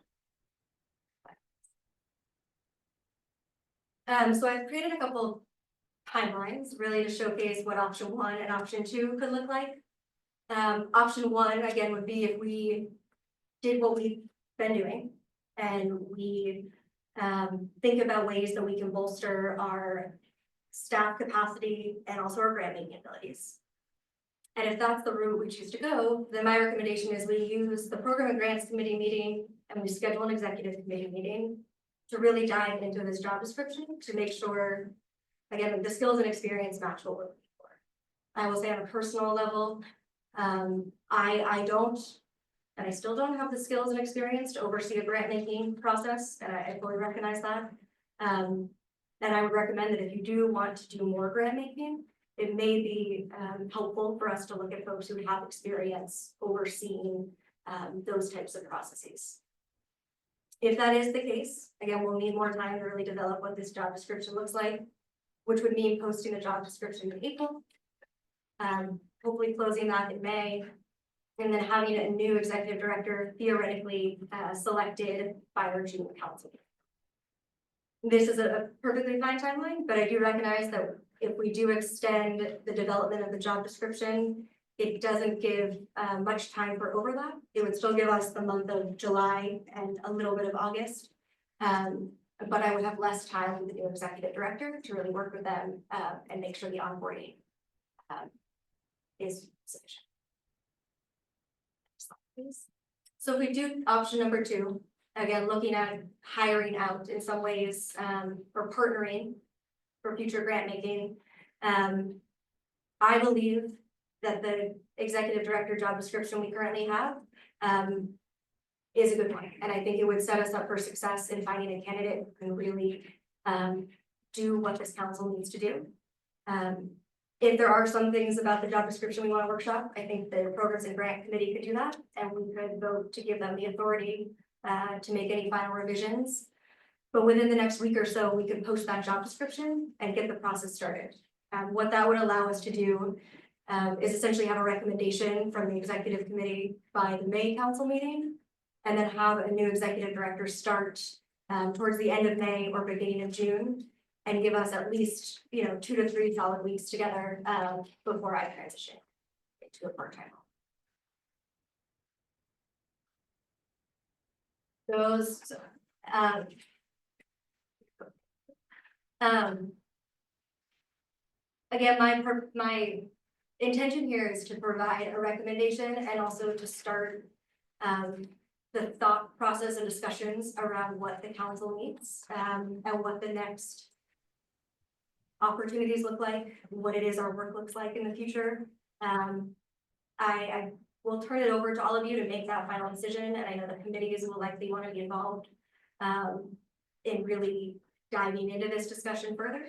So I've created a couple timelines really to showcase what option 1 and option 2 could look like. Option 1, again, would be if we did what we've been doing and we think about ways that we can bolster our staff capacity and also our grant making abilities. And if that's the route we choose to go, then my recommendation is we use the program and grants committee meeting and we schedule an executive committee meeting to really dive into this job description to make sure, again, the skills and experience match what we're looking for. I will say on a personal level, I don't, and I still don't have the skills and experience to oversee a grant making process, and I fully recognize that. And I would recommend that if you do want to do more grant making, it may be helpful for us to look at folks who have experience overseeing those types of processes. If that is the case, again, we'll need more time to really develop what this job description looks like, which would mean posting the job description in April, hopefully closing that in May, and then having a new executive director theoretically selected by our June council. This is a perfectly fine timeline, but I do recognize that if we do extend the development of the job description, it doesn't give much time for overlap. It would still give us the month of July and a little bit of August. But I would have less time with the new executive director to really work with them and make sure the onboarding is sufficient. So if we do option number 2, again, looking at hiring out in some ways, or partnering for future grant making, I believe that the executive director job description we currently have is a good one. And I think it would set us up for success in finding a candidate who can really do what this council needs to do. If there are some things about the job description we want to workshop, I think the programs and grant committee could do that, and we could vote to give them the authority to make any final revisions. But within the next week or so, we could post that job description and get the process started. What that would allow us to do is essentially have a recommendation from the executive committee by the May council meeting, and then have a new executive director start towards the end of May or beginning of June, and give us at least 2 to 3 solid weeks together before I transition to a part-time role. Those again, my intention here is to provide a recommendation and also to start the thought process and discussions around what the council needs and what the next opportunities look like, what it is our work looks like in the future. I will turn it over to all of you to make that final decision, and I know the committees will likely want to be involved in really diving into this discussion further.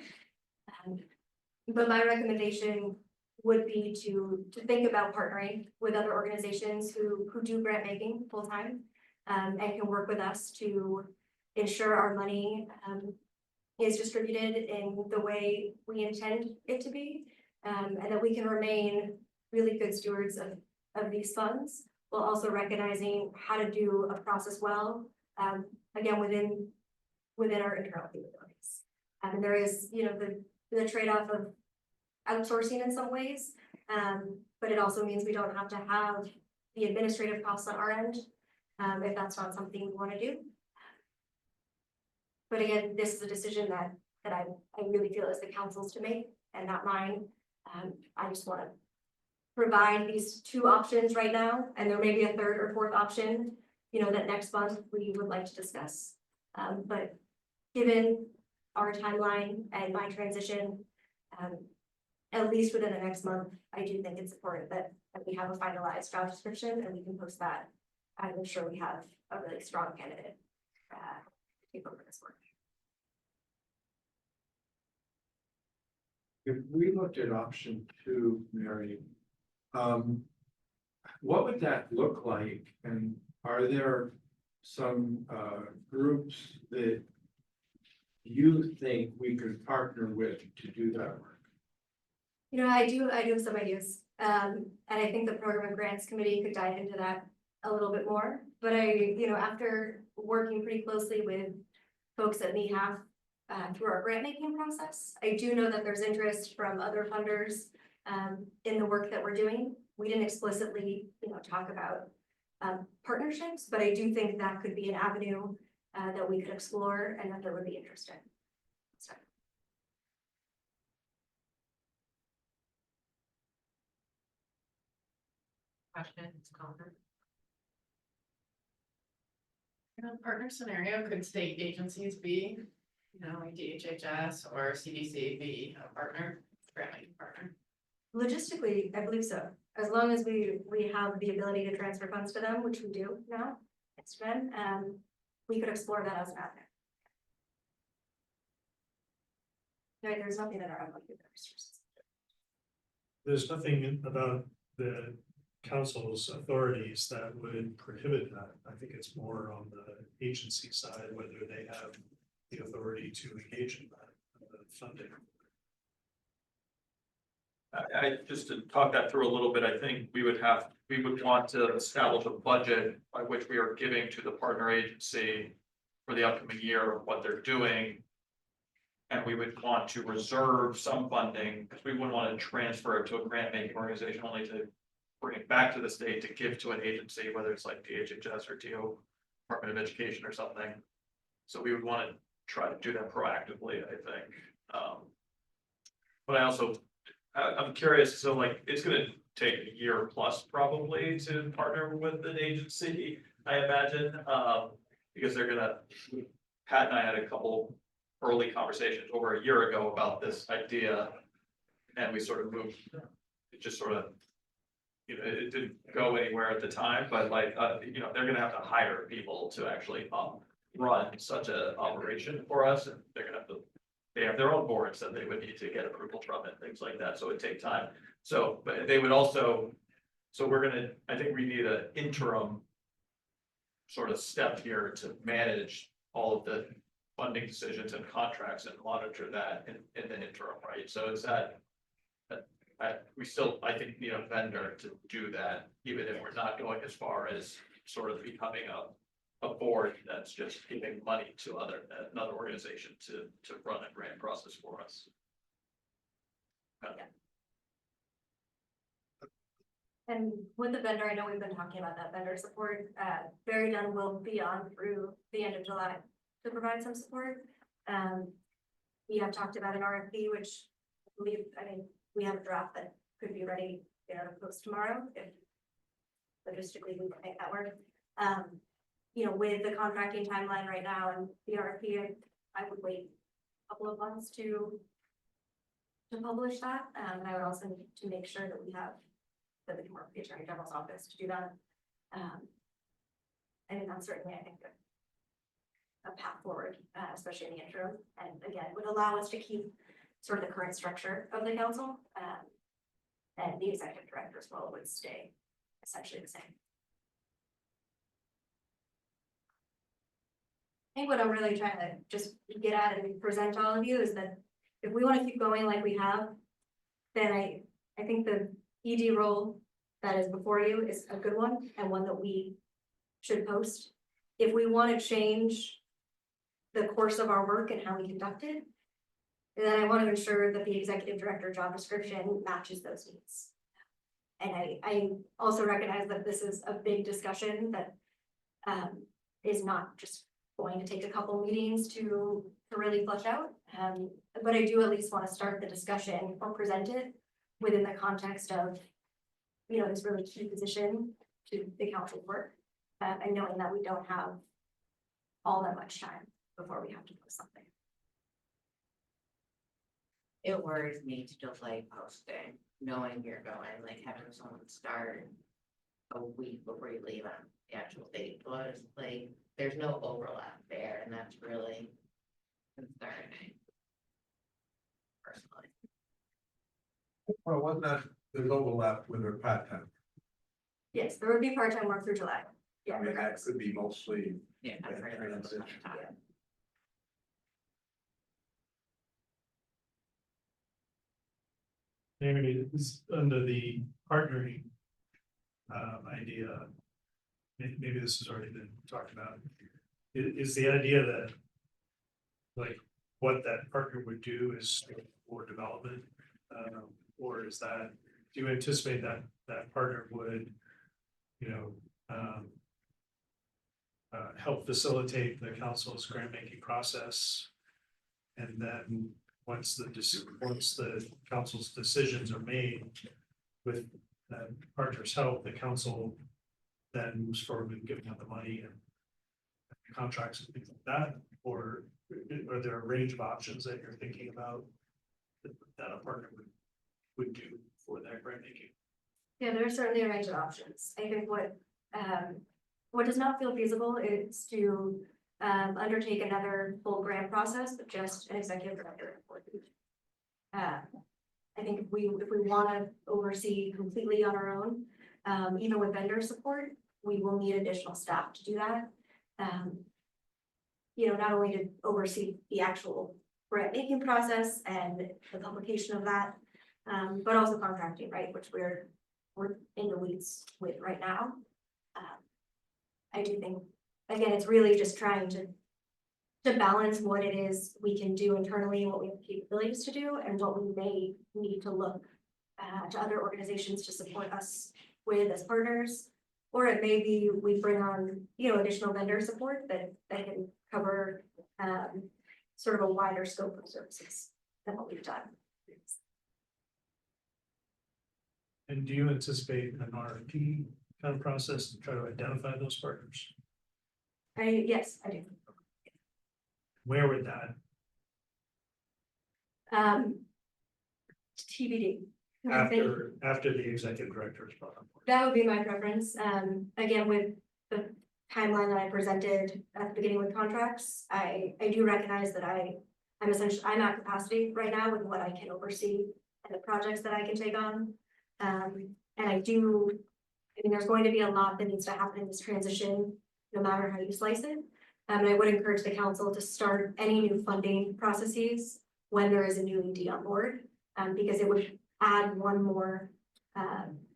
But my recommendation would be to think about partnering with other organizations who do grant making full-time. And can work with us to ensure our money, is distributed in the way we intend it to be. And that we can remain really good stewards of these funds, while also recognizing how to do a process well, again, within our internal capabilities. And there is, you know, the trade-off of outsourcing in some ways, but it also means we don't have to have the administrative costs on our end, if that's not something we want to do. But again, this is a decision that I really feel is the council's to make and not mine. I just want to provide these two options right now, and there may be a third or fourth option, you know, that next month we would like to discuss. But given our timeline and my transition, at least within the next month, I do think it's important that we have a finalized job description and we can post that. I'm sure we have a really strong candidate to take over this work. If we looked at option 2, Mary, what would that look like? And are there some groups that you think we could partner with to do that work? You know, I do have some ideas. And I think the Program and Grants Committee could dive into that a little bit more. But you know, after working pretty closely with folks at NEHAF through our grant making process, I do know that there's interest from other funders in the work that we're doing. We didn't explicitly, you know, talk about partnerships, but I do think that could be an avenue that we could explore and that there would be interest in. So. Questions, comments? In a partner scenario, could state agencies be, you know, like DHHS or CDC be a partner, grant making partner? Logistically, I believe so. As long as we have the ability to transfer funds to them, which we do now, it's been, we could explore that as an avenue. Right, there's nothing in our unlikely resources. There's nothing about the council's authorities that would prohibit that. I think it's more on the agency side, whether they have the authority to engage in that funding. I just to talk that through a little bit, I think we would want to establish a budget by which we are giving to the partner agency for the upcoming year of what they're doing. And we would want to reserve some funding, because we wouldn't want to transfer it to a grant making organization, only to bring it back to the state to give to an agency, whether it's like DHHS or DO, Department of Education or something. So we would want to try to do that proactively, I think. But I'm curious, so like, it's gonna take a year plus probably to partner with an agency, I imagine, because they're gonna, Pat and I had a couple early conversations over a year ago about this idea. And we sort of moved, it just sort of, you know, it didn't go anywhere at the time, but like, you know, they're gonna have to hire people to actually run such a operation for us, and they're gonna have to, they have their own boards that they would need to get approval from and things like that, so it'd take time. So, but they would also, so I think we need an interim sort of step here to manage all of the funding decisions and contracts and monitor that in the interim, right? So is that, we still, I think, need a vendor to do that, even if we're not going as far as sort of becoming a board that's just giving money to another organization to run a grant process for us. And with the vendor, I know we've been talking about that vendor support. Barry Dunn will be on through the end of July to provide some support. We have talked about an RFP, which I believe, we have a draft that could be ready, you know, to post tomorrow if logistically we can make that work. You know, with the contracting timeline right now and the RFP, I would wait a couple of months to publish that. And I would also need to make sure that we have, that we can work with the Attorney General's office to do that. And that's certainly, I think, a path forward, especially in the interim. And again, would allow us to keep sort of the current structure of the council. And the executive director's role would stay essentially the same. I think what I'm really trying to just get at and present to all of you is that if we want to keep going like we have, then I think the ED role that is before you is a good one and one that we should post. If we want to change the course of our work and how we conduct it, then I want to ensure that the executive director job description matches those needs. And I also recognize that this is a big discussion that is not just going to take a couple meetings to really flush out. But I do at least want to start the discussion or present it within the context of, you know, this really key position to the council work. And knowing that we don't have all that much time before we have to post something. It worries me to delay posting, knowing you're going, like having someone start a week before you leave on the actual date was like, there's no overlap there, and that's really concerning. Personally. Well, wasn't that, there's overlap with her part-time? Yes, there would be part-time work through July. Yeah, I mean, that regardless. could be mostly. Yeah, I've heard of those transition. sometimes. Maybe it's under the partnering idea. Maybe this has already been talked about. Is the idea that like what that partner would do is for development? Or is that, do you anticipate that that partner would, you know, help facilitate the council's grant making process? And then once the council's decisions are made with that partner's help, the council then moves forward with giving out the money and contracts and things like that? Or are there a range of options that you're thinking about that a partner would do for that grant making? Yeah, there's certainly a range of options. I think what does not feel feasible is to undertake another full grant process with just an executive director. I think if we want to oversee completely on our own, even with vendor support, we will need additional staff to do that. You know, not only to oversee the actual grant making process and the publication of that, but also contracting, right, which we're in the weeds with right now. I do think, again, it's really just trying to balance what it is we can do internally and what we have capabilities to do and what we may need to look to other organizations to support us with as partners. Or it may be we bring on, you know, additional vendor support that can cover sort of a wider scope of services than what we've done. And do you anticipate an RFP kind of process to try to identify those partners? Yes, I do. Where would that, TBD. I think after the executive director is brought on board? that would be my preference. Again, with the timeline that I presented at the beginning with contracts, I do recognize that I'm at capacity right now with what I can oversee and the projects that I can take on. And I mean, there's going to be a lot that needs to happen in this transition, no matter how you slice it. And I would encourage the council to start any new funding processes when there is a new ED on board, because it would add one more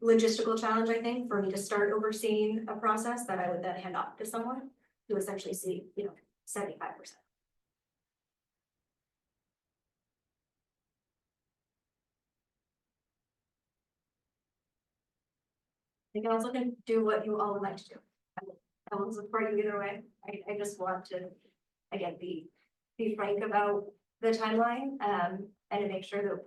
logistical challenge, I think, for me to start overseeing a process that I would then hand off to someone to essentially see, you know, 75%. The council can do what you all would like to do. I will support you either way. I just want to, again, be frank about the timeline, and to make sure that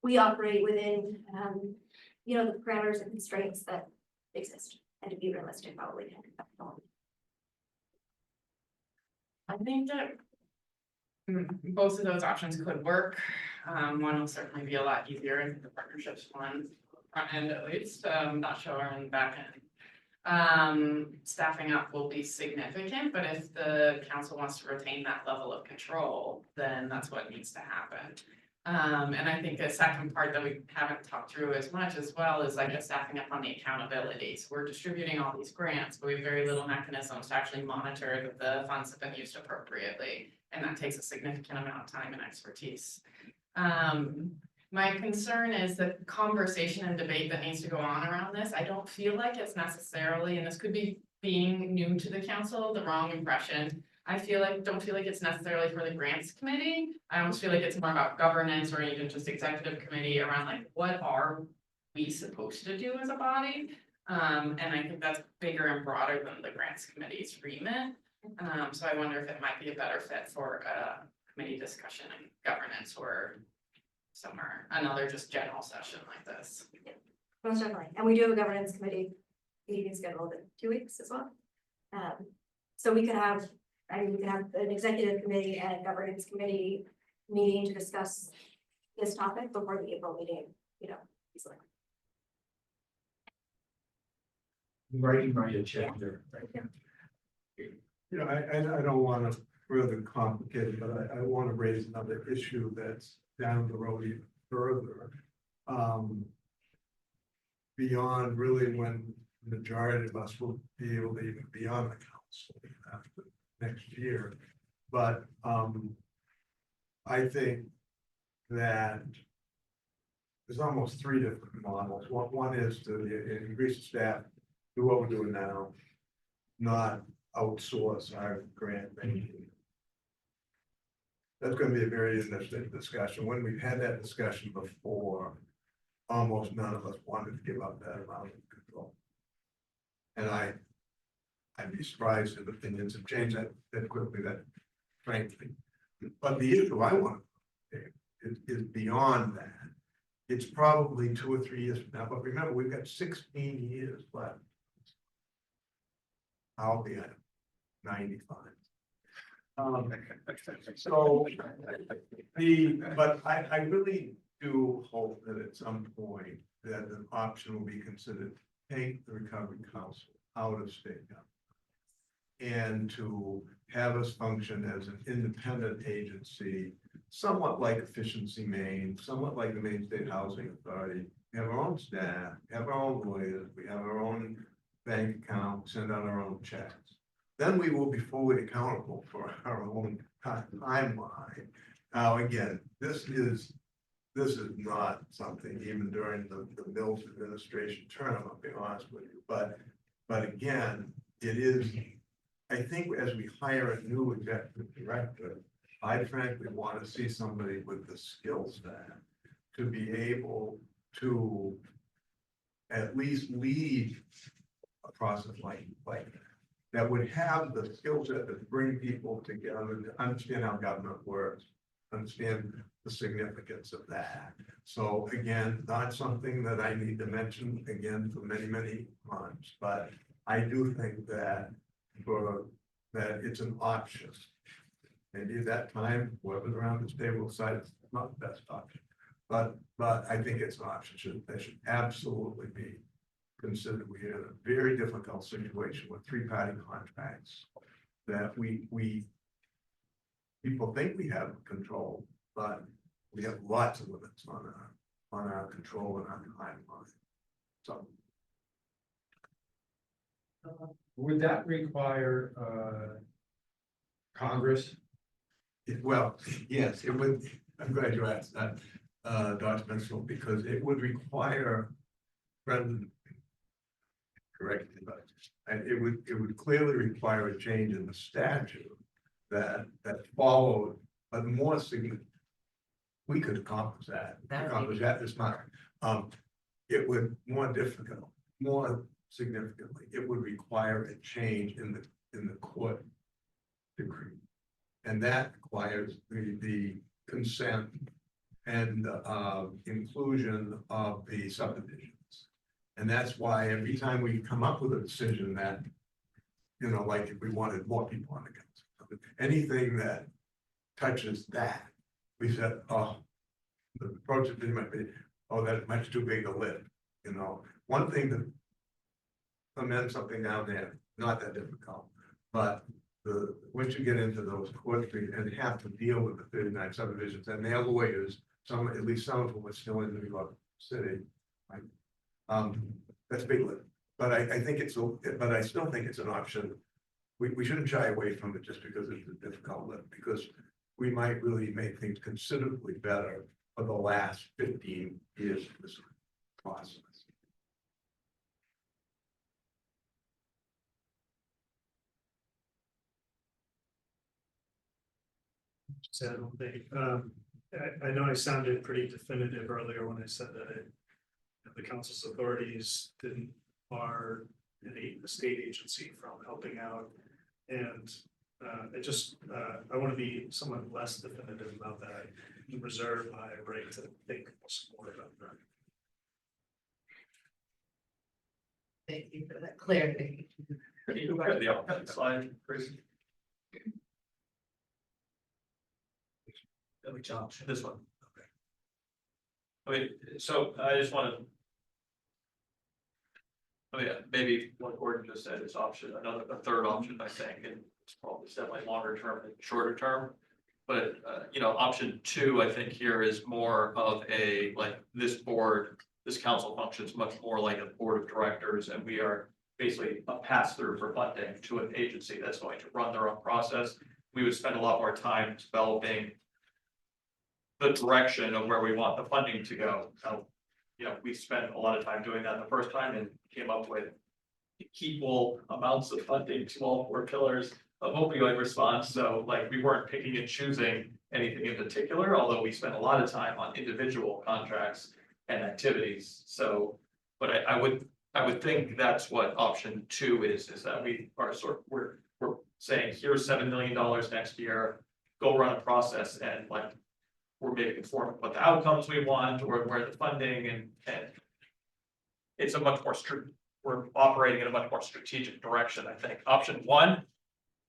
we operate within, you know, the parameters and constraints that exist, and to be realistic about what we can expect. I think that both of those options could work. One will certainly be a lot easier in the partnerships one, front end at least, not sure on the back end. Staffing up will be significant, but if the council wants to retain that level of control, then that's what needs to happen. And I think the second part that we haven't talked through as much as well is like the staffing up on the accountability. So we're distributing all these grants, but we have very little mechanisms to actually monitor that the funds have been used appropriately. And that takes a significant amount of time and expertise. My concern is the conversation and debate that needs to go on around this. I don't feel like it's necessarily, and this could be being new to the council, the wrong impression. I don't feel like it's necessarily for the grants committee. I almost feel like it's more about governance or even just executive committee around like, what are we supposed to do as a body? And I think that's bigger and broader than the grants committee's remit. So I wonder if it might be a better fit for a committee discussion and governance or somewhere, another just general session like this. Most definitely, and we do have a governance committee meeting scheduled in 2 weeks as well. So we could have, we could have an executive committee and a governance committee meeting to discuss this topic before the April meeting, easily. Writing a chapter. I don't want to further complicate it, but I want to raise another issue that's down the road even further. Beyond really when the majority of us will be able to even be on the council after next year. But I think that there's almost 3 different models. One is to increase the staff, do what we're doing now, not outsource our grant making. That's going to be a very interesting discussion. When we've had that discussion before, almost none of us wanted to give up that amount of control. And I'd be surprised if opinions have changed that quickly, that frankly. But the issue I want is beyond that. It's probably 2 or 3 years from now, but remember, we've got 16 years left. I'll be at 95. But I really do hope that at some point that an option will be considered to take the Recovery Council out of state government and to have us function as an independent agency, somewhat like Efficiency Maine, somewhat like the Maine State Housing Authority. We have our own staff, we have our own lawyers, we have our own bank account, send out our own checks. Then we will be fully accountable for our own timeline. Now, again, this is not something even during the Mills administration term, I'll be honest with you, but again, it is, I think as we hire a new executive director, I frankly want to see somebody with the skill set to be able to at least lead a process like that would have the skill set to bring people together to understand how government works, understand the significance of that. So again, not something that I need to mention again for many, many months, but I do think that that it's an option. Maybe at that time, whoever's around this table decides it's not the best option. But I think it's an option. That should absolutely be considered. We are in a very difficult situation with 3-party contracts that we people think we have control, but we have lots of limits on our control and our timeline. So would that require Congress? Well, yes, it would. I'm glad you asked that, Dr. Benson, because it would require President correctly, but it would clearly require a change in the statute that followed, but more significant. We could accomplish that. This month. It would more significantly, it would require a change in the court decree. And that requires the consent and inclusion of the subdivisions. And that's why every time we come up with a decision that, like if we wanted more people on the council, anything that touches that, we said, oh, the approach might be, oh, that's much too big a lift. One thing that amend something down there, not that difficult. But once you get into those court street and have to deal with the 39 subdivisions and their lawyers, at least some of whom are still in New York City. Right? That's a big lift, but I think but I still think it's an option. We shouldn't shy away from it just because it's a difficult lift, because we might really make things considerably better for the last 15 years of this process. So I don't think, I know I sounded pretty definitive earlier when I said that the council's authorities didn't bar a state agency from helping out. And I want to be somewhat less definitive about that and reserve my right to think some more about that. Thank you for that clarity. Can you go back to the opposite slide, Chris? Which option? This one. Okay. I mean, so I just want to. I mean, maybe what Gordon just said is a third option, I think, and it's probably definitely longer term and shorter term. But, option 2, I think here is more of this board, this council functions much more like a board of directors, and we are basically a pass-through for funding to an agency that's going to run their own process. We would spend a lot more time developing the direction of where we want the funding to go. We spent a lot of time doing that the first time and came up with equal amounts of funding to all 4 pillars of opioid response. So we weren't picking and choosing anything in particular, although we spent a lot of time on individual contracts and activities. So, but I would think that's what option 2 is that we are we're saying here's $7 million next year, go run a process and we're maybe informed what the outcomes we want or where the funding and it's a much more we're operating in a much more strategic direction, I think. Option 1,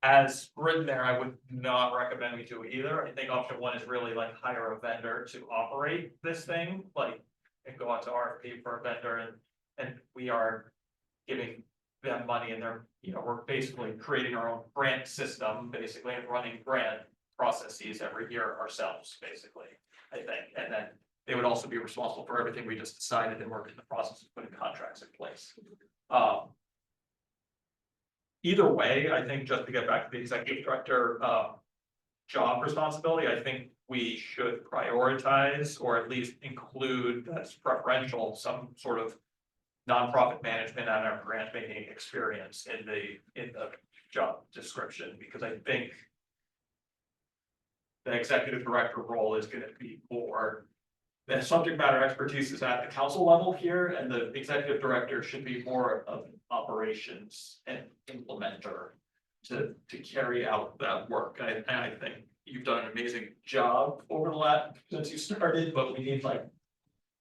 as written there, I would not recommend we do either. I think option 1 is really hire a vendor to operate this thing, and go out to RFP for a vendor and we are giving them money and we're basically creating our own grant system, basically, and running grant processes every year ourselves, basically, I think. And then they would also be responsible for everything we just decided and work in the process of putting contracts in place. Either way, I think just to get back to the executive director job responsibility, I think we should prioritize or at least include that's preferential some sort of nonprofit management and our grant making experience in the job description, because I think the executive director role is going to be more, the subject matter expertise is at the council level here, and the executive director should be more of an operations and implementer to carry out that work. And I think you've done an amazing job over the last, since you started, but we need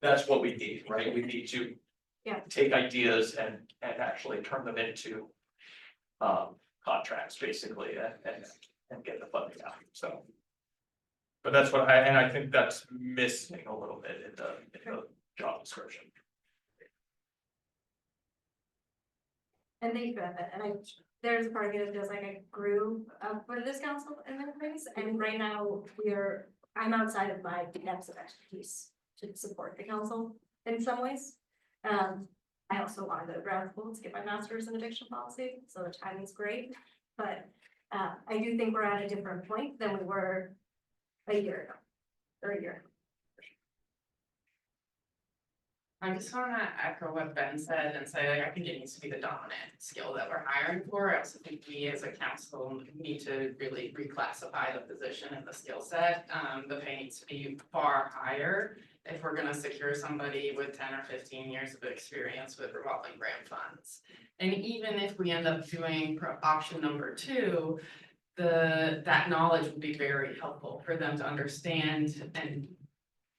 that's what we need, right? We need to take ideas and actually turn them into contracts, basically, and get the funding out, so. But that's what I think that's missing a little bit in the job description. And thank you for that, and there's a part of me that feels like I grew up with this council in many ways, and right now I'm outside of my depths of expertise to support the council in some ways. I also wanted to go to grad school to get my master's in addiction policy, so the timing's great, but I do think we're at a different point than we were a year ago. I just want to echo what Ben said and say, I think it needs to be the dominant skill that we're hiring for. I also think we as a council need to really reclassify the position and the skill set. The pay needs to be far higher if we're going to secure somebody with 10 or 15 years of experience with revolving grant funds. And even if we end up doing option number 2, that knowledge would be very helpful for them to understand and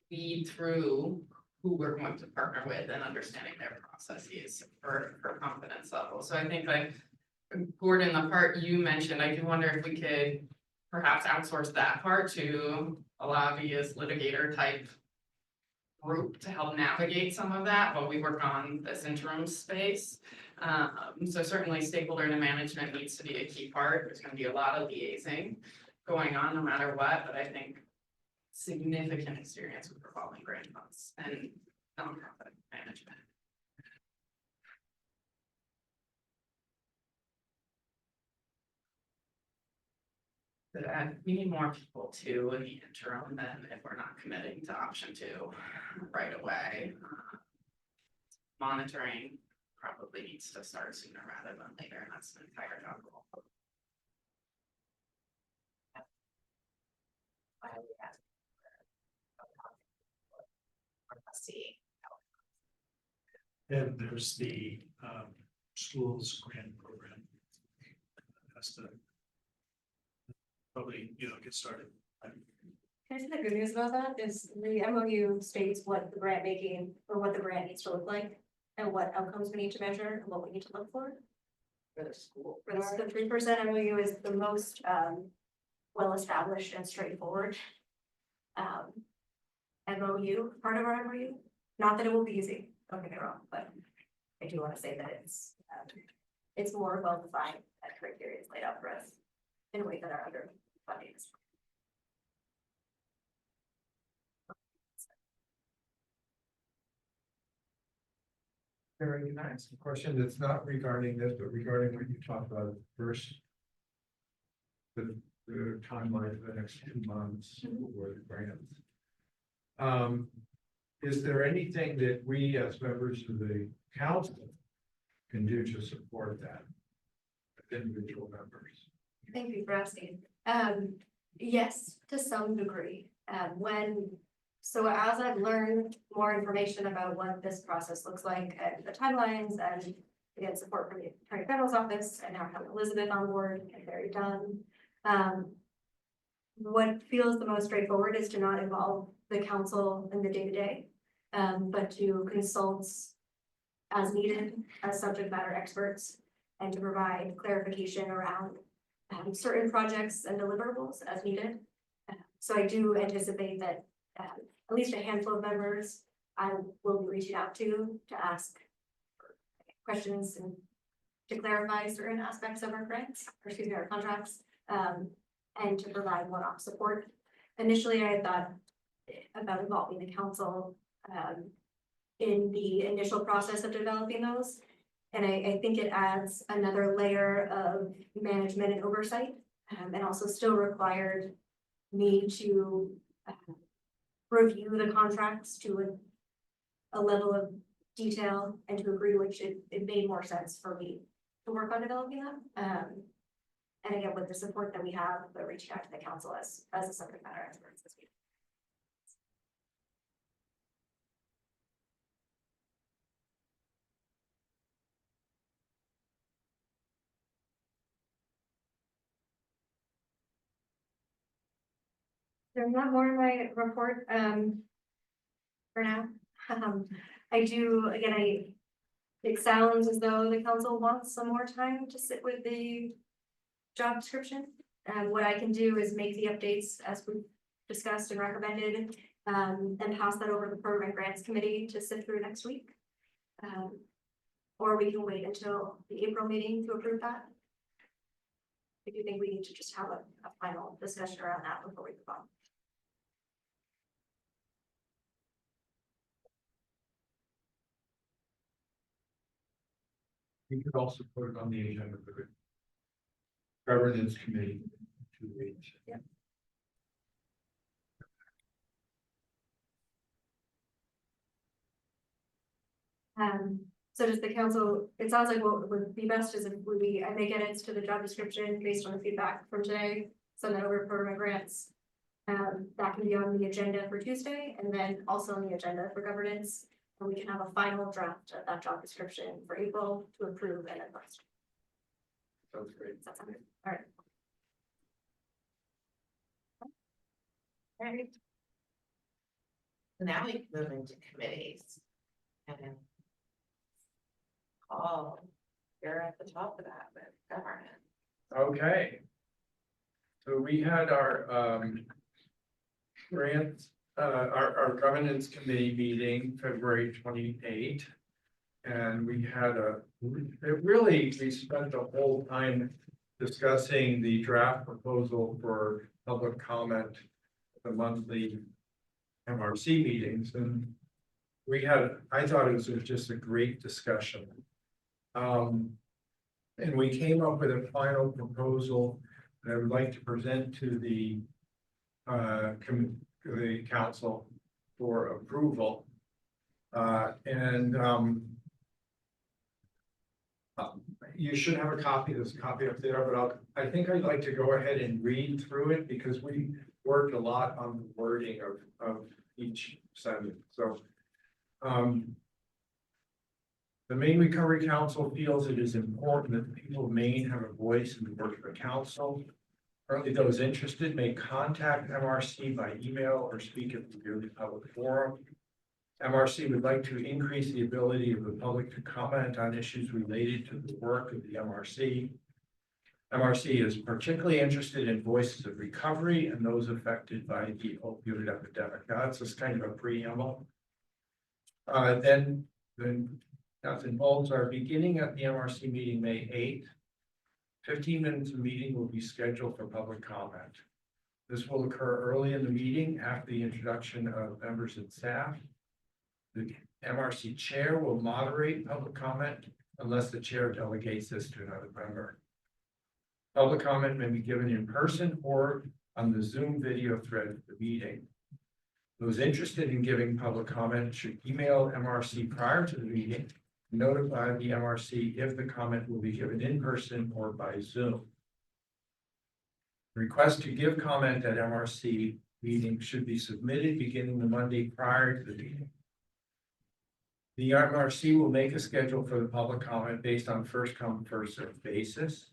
lead through who we're going to partner with and understanding their processes for confidence level. So I think Gordon, the part you mentioned, I do wonder if we could perhaps outsource that part to a lobbyist litigator type group to help navigate some of that while we work on this interim space. So certainly stakeholder and management needs to be a key part. There's gonna be a lot of liaising going on no matter what, but I think significant experience with revolving grant funds and nonprofit management. But we need more people too in the interim than if we're not committing to option 2 right away. Monitoring probably needs to start sooner rather than later, and that's an entire job role. See. And there's the schools grant program. Has to probably, get started. Can I say the good news about that is the MOU states what the grant making or what the grant needs to look like and what outcomes we need to measure and what we need to look for. For the school. For the 3% MOU is the most well-established and straightforward MOU, part of our MOU. Not that it will be easy, don't get me wrong, but I do want to say that it's more well-defined, that criteria is laid out for us in a way that our other funding is. Karen, can I ask a question that's not regarding this, but regarding what you talked about first? The timeline for the next 2 months for the grants. Is there anything that we as members of the council can do to support that? As individual members? Thank you for asking. Yes, to some degree. So as I've learned more information about what this process looks like and the timelines and again, support from the Attorney General's office and now having Elizabeth on board and Barry Dunn. What feels the most straightforward is to not involve the council in the day-to-day, but to consult as needed as subject matter experts and to provide clarification around certain projects and deliverables as needed. So I do anticipate that at least a handful of members I will be reaching out to ask questions and to clarify certain aspects of our grants, or excuse me, our contracts, and to provide one-off support. Initially, I had thought about involving the council in the initial process of developing those. And I think it adds another layer of management and oversight, and also still required me to review the contracts to a level of detail and to agree which it made more sense for me to work on developing them. And again, with the support that we have, but reaching out to the council as a subject matter experts this week. There's not more in my report, for now. I do, again, it sounds as though the council wants some more time to sit with the job description. What I can do is make the updates as we discussed and recommended, and pass that over to the program grants committee to sit through next week. Or we can wait until the April meeting to approve that. I do think we need to just have a final discussion around that before we move on. We could also put it on the agenda for the governance committee in 2 weeks. Yeah. So does the council, it sounds like what would be best is if I make edits to the job description based on the feedback from today, send that over to program grants. That can be on the agenda for Tuesday and then also on the agenda for governance. And we can have a final draft of that job description for April to approve and then post. Sounds great. Does that sound good? All right. All right. So now we can move into committees. And then Paul, you're at the top of that with governance. Okay. So we had our grant our governance committee meeting, February 28th. And we had we spent the whole time discussing the draft proposal for public comment, the monthly MRC meetings, and I thought it was just a great discussion. And we came up with a final proposal that I would like to present to the council for approval. You should have a copy, there's a copy up there, but I think I'd like to go ahead and read through it because we worked a lot on the wording of each sentence, so. The Maine Recovery Council feels it is important that the people of Maine have a voice in the work of the council. Currently, those interested may contact MRC by email or speak at the yearly public forum. MRC would like to increase the ability of the public to comment on issues related to the work of the MRC. MRC is particularly interested in voices of recovery and those affected by the opioid epidemic. Now, that's just kind of a preamble. Then nuts and bolts are beginning at the MRC meeting May 8th. 15 minutes of meeting will be scheduled for public comment. This will occur early in the meeting after the introduction of members and staff. The MRC chair will moderate public comment unless the chair delegates this to another member. Public comment may be given in person or on the Zoom video thread of the meeting. Those interested in giving public comment should email MRC prior to the meeting, notify the MRC if the comment will be given in person or by Zoom. Request to give comment at MRC meeting should be submitted beginning the Monday prior to the meeting. The MRC will make a schedule for the public comment based on first come, first served basis.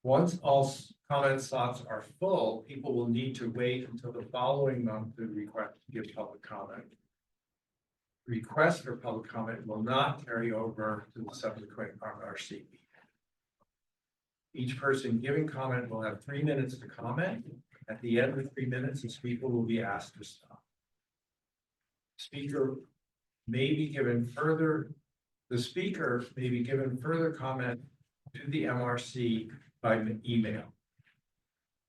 Once all comment slots are full, people will need to wait until the following month to request to give public comment. Requests for public comment will not carry over to the subsequent MRC meeting. Each person giving comment will have 3 minutes to comment. At the end of 3 minutes, the speaker will be asked to stop. The speaker may be given further comment to the MRC by email.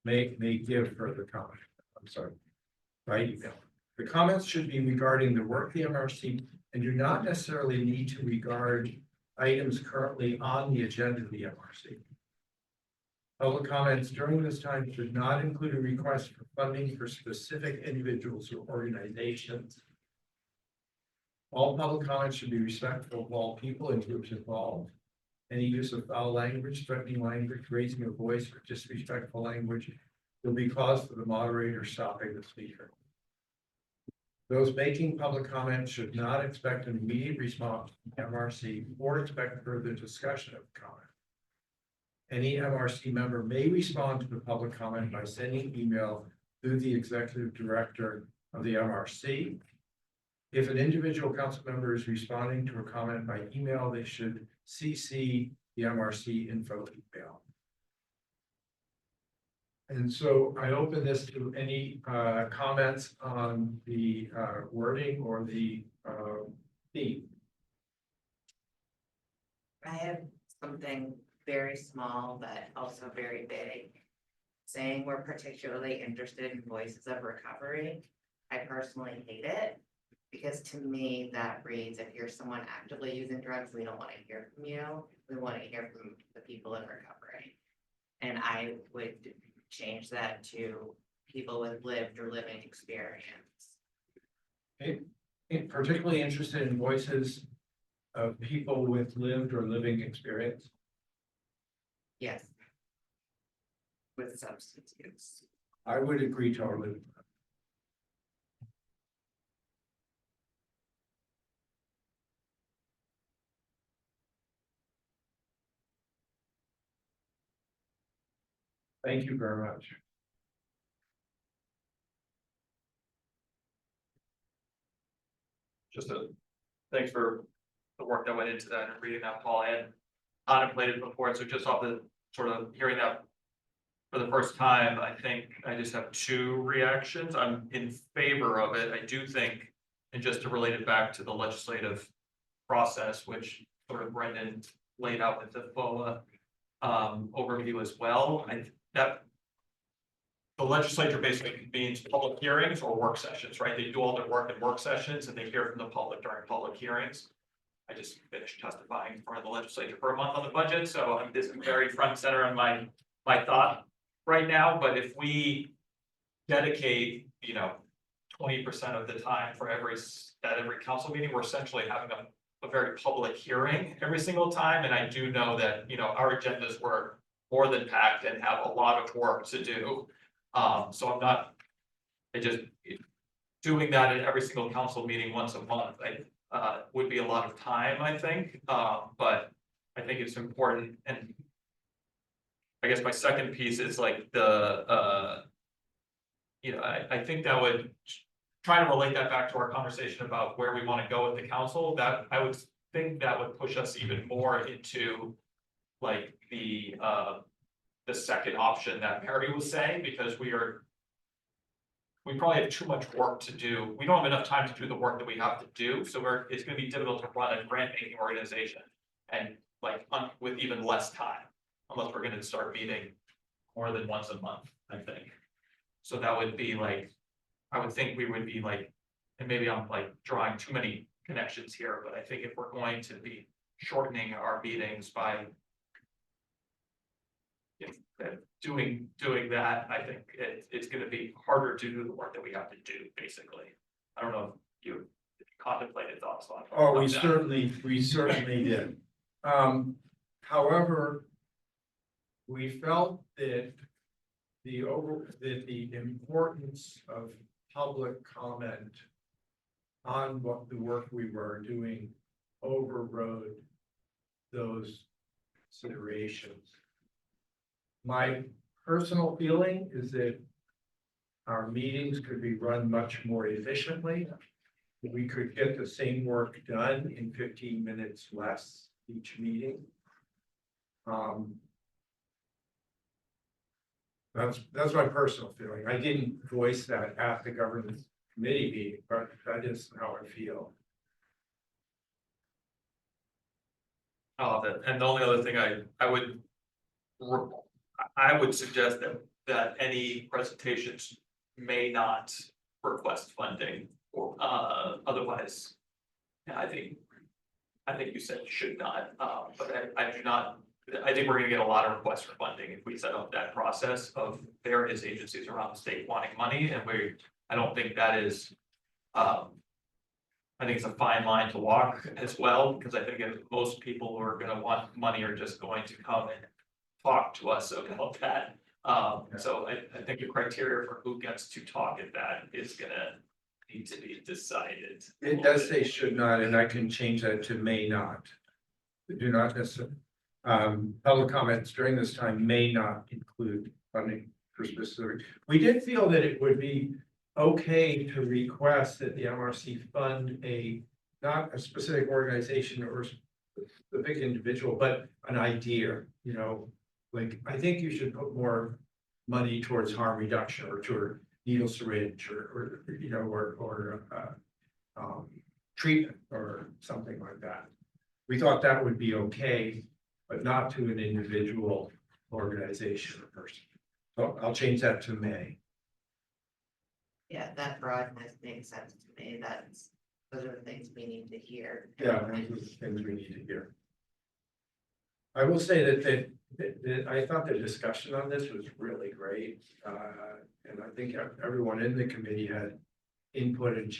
May give further comment. I'm sorry, by email. The comments should be regarding the work of the MRC and do not necessarily need to regard items currently on the agenda of the MRC. Public comments during this time should not include a request for funding for specific individuals or organizations. All public comments should be respectful of all people and groups involved. Any use of foul language, threatening language, raising a voice, or disrespectful language will be cause for the moderator stopping the speaker. Those making public comment should not expect an immediate response from MRC or expect further discussion of the comment. Any MRC member may respond to the public comment by sending email through the executive director of the MRC. If an individual council member is responding to a comment by email, they should CC the MRC info email. And so I open this to any comments on the wording or the theme. I have something very small, but also very big. Saying we're particularly interested in voices of recovery. I personally hate it. Because to me, that reads, if you're someone actively using drugs, we don't want to hear from you. We want to hear from the people in recovery. And I would change that to people with lived or living experience. Particularly interested in voices of people with lived or living experience. Yes. With substance use. I would agree totally. Thank you very much. Thanks for the work that went into that and reading that, Paul. I had contemplated before, so just off the sort of hearing that for the first time, I think I just have two reactions. I'm in favor of it. I do think, and just to relate it back to the legislative process, which sort of Brendan laid out with the FOA overview as well, that the legislature basically convenes public hearings or work sessions, right? They do all their work in work sessions and they hear from the public during public hearings. I just finished testifying in front of the legislature for a month on the budget, so I'm this very front and center on my thought right now. But if we dedicate, 20% of the time for every council meeting, we're essentially having a very public hearing every single time. And I do know that, our agendas were more than packed and have a lot of work to do. So doing that at every single council meeting once a month, would be a lot of time, I think, but I think it's important. And I guess my second piece is like I think that would try to relate that back to our conversation about where we want to go with the council, that I would think that would push us even more into like the second option that Mary was saying, because we probably have too much work to do. We don't have enough time to do the work that we have to do. So it's going to be difficult to run a grant making organization and with even less time, unless we're going to start meeting more than once a month, I think. So that would be I would think we would be and maybe I'm drawing too many connections here, but I think if we're going to be shortening our meetings by doing that, I think it's gonna be harder to do the work that we have to do, basically. I don't know if you contemplated thoughts on. Oh, we that. certainly did. However, we felt that the importance of public comment on what the work we were doing overrode those considerations. My personal feeling is that our meetings could be run much more efficiently. We could get the same work done in 15 minutes less each meeting. That's my personal feeling. I didn't voice that at the governance committee meeting, but that is how I feel. And the only other thing I would suggest that any presentations may not request funding or otherwise. I think you said should not, but I do not. I think we're gonna get a lot of requests for funding if we set up that process of various agencies around the state wanting money, and I don't think that is. I think it's a fine line to walk as well, because I think if most people who are gonna want money are just going to come and talk to us about that. So I think the criteria for who gets to talk at that is gonna need to be decided. It does say should not, and I can change that to may not. Do not necessarily. Public comments during this time may not include funding for specific. We did feel that it would be okay to request that the MRC fund not a specific organization or specific individual, but an idea, I think you should put more money towards harm reduction or toward needle syringe or treatment or something like that. We thought that would be okay, but not to an individual organization or person. So I'll change that to may. Yeah, that broadness makes sense to me. Those are the things we need to hear. Yeah, those are the things we need to hear. I will say that I thought the discussion on this was really great. And I think everyone in the committee had input and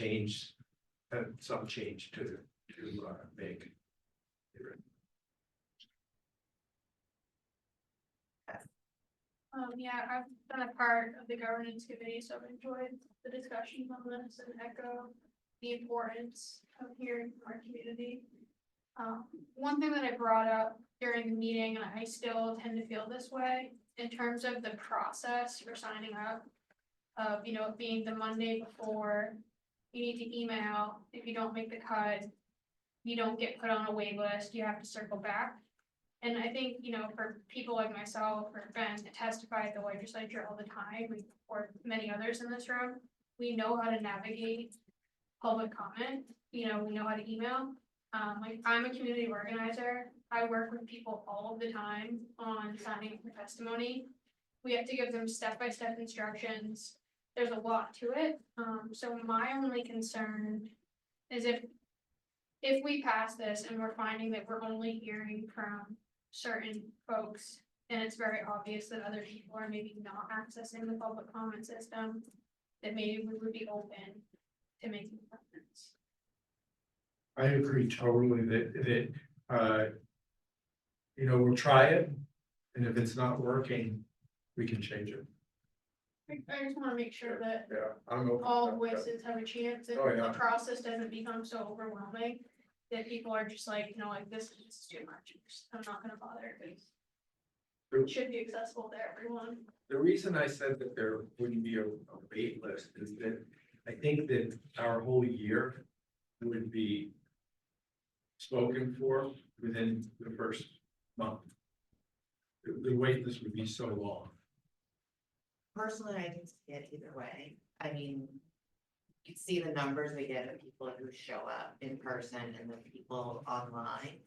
had some change to make. Yeah, I've been a part of the governance committee, so I've enjoyed the discussions on this and echo the importance of hearing from our community. One thing that I brought up during the meeting, and I still tend to feel this way, in terms of the process for signing up, of, it being the Monday before, you need to email. If you don't make the cut, you don't get put on a wait list, you have to circle back. And I think, you know, for people like myself or Ben that testify at the legislature all the time, or many others in this room, we know how to navigate public comment, you know, we know how to email. Like, I'm a community organizer, I work with people all of the time on signing for testimony. We have to give them step-by-step instructions, there's a lot to it, so my only concern is if we pass this and we're finding that we're only hearing from certain folks, and it's very obvious that other people are maybe not accessing the public comment system, that maybe we would be open to making amendments. I agree totally you know, we'll try it, and if it's not working, we can change it. I just wanna make sure that Yeah, I'm open. all voices have a chance, and Oh, yeah. the process doesn't become so overwhelming that people are just like, you know, like, this is too much, I'm not gonna bother, because it should be accessible to everyone. The reason I said that there wouldn't be a wait list is that I think that our whole year would be spoken for within the first month. The wait list would be so long. Personally, I can see it either way. I mean, you see the numbers we get of people who show up in person and the people online.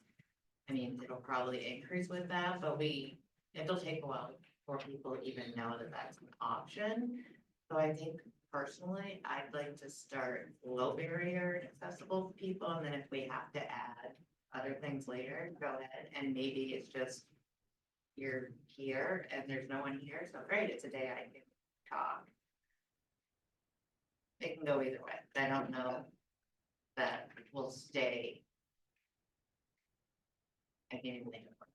I mean, it'll probably increase with that, but it'll take a while for people to even know that that's an option. So I think personally, I'd like to start low barrier and accessible to people, and then if we have to add other things later, go ahead, and maybe it's just you're here and there's no one here, so great, it's a day I can talk. It can go either way. I don't know that will stay. I can't even think of one.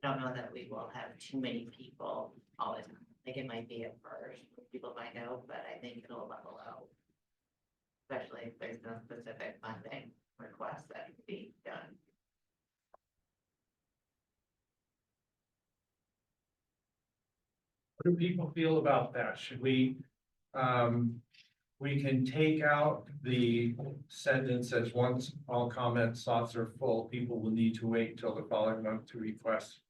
I don't know that we will have too many people all the time. Like, it might be at first, people might know, but I think it'll level out. Especially if there's no specific funding request that can be done. What do people feel about that? Should we can take out the sentence as once all comment slots are full, people will need to wait until the following month to request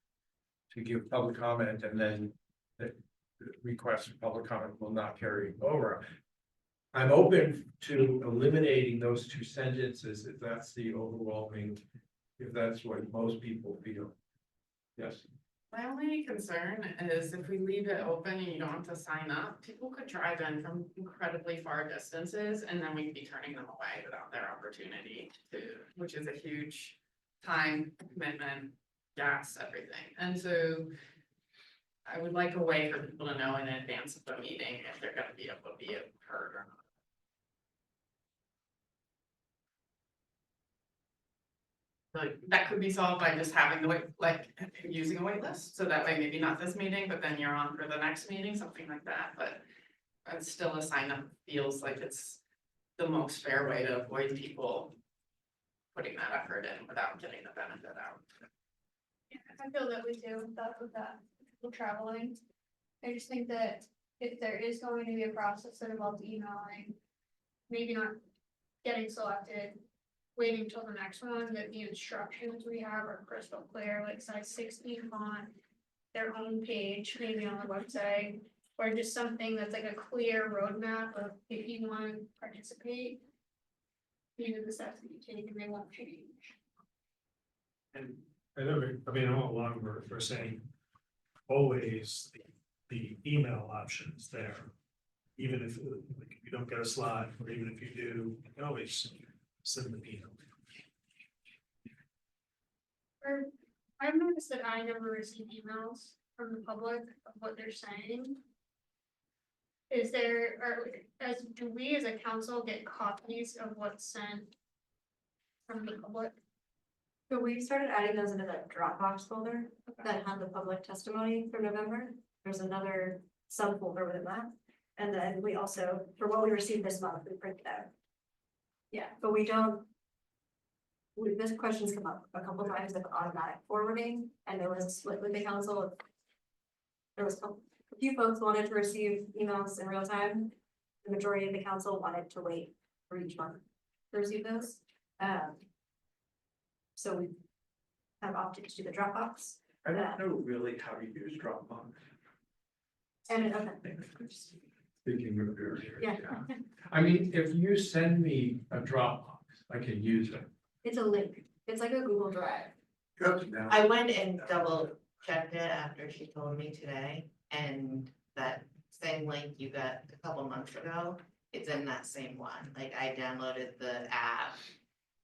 to give public comment, and then the request for public comment will not carry over. I'm open to eliminating those two sentences if that's the overwhelming, if that's what most people feel. Yes. My only concern is if we leave it open and you don't have to sign up, people could drive in from incredibly far distances and then we'd be turning them away without their opportunity to, which is a huge time commitment, gas, everything. And so I would like a way for people to know in advance of the meeting if they're gonna be able to be heard or not. Like, that could be solved by just having the wait, like, using a wait list, so that way maybe not this meeting, but then you're on for the next meeting, something like that, but. It's still a sign up feels like it's the most fair way to avoid people. Putting that effort in without getting the benefit out. Yeah, I feel that we do with that, people traveling. I just think that if there is going to be a process that involves emailing, maybe not getting selected, waiting till the next one, that the instructions we have are crystal clear, like size 16 font, their own page, maybe on the website, or just something that's like a clear roadmap of if you want to participate, these are the steps that you take and they won't change. And I mean, all along, we're saying always the email option is there. Even if, like, if you don't get a slot, or even if you do, you can always send an email. Or I've noticed that I never receive emails from the public of what they're saying. Is there, or do we as a council get copies of what's sent from the public? So we started adding those into that Dropbox folder that had the public testimony from November. There's another subfolder within that. And then we also, for what we received this month, we printed out. Yeah, but we don't. This question's come up a couple times of automatic forwarding, and there was a split with the council. There was a few folks wanted to receive emails in real time. The majority of the council wanted to wait for each month to receive those. So have opted to do the Dropbox. I don't know really how to use Dropbox. And, okay, Speaking of barriers, yeah, I mean, if you send me a Dropbox, I can use it. it's a link, it's like a Google Drive. Good now. I went and double checked it after she told me today, and that same link you got a couple months ago, it's in that same one, like I downloaded the app.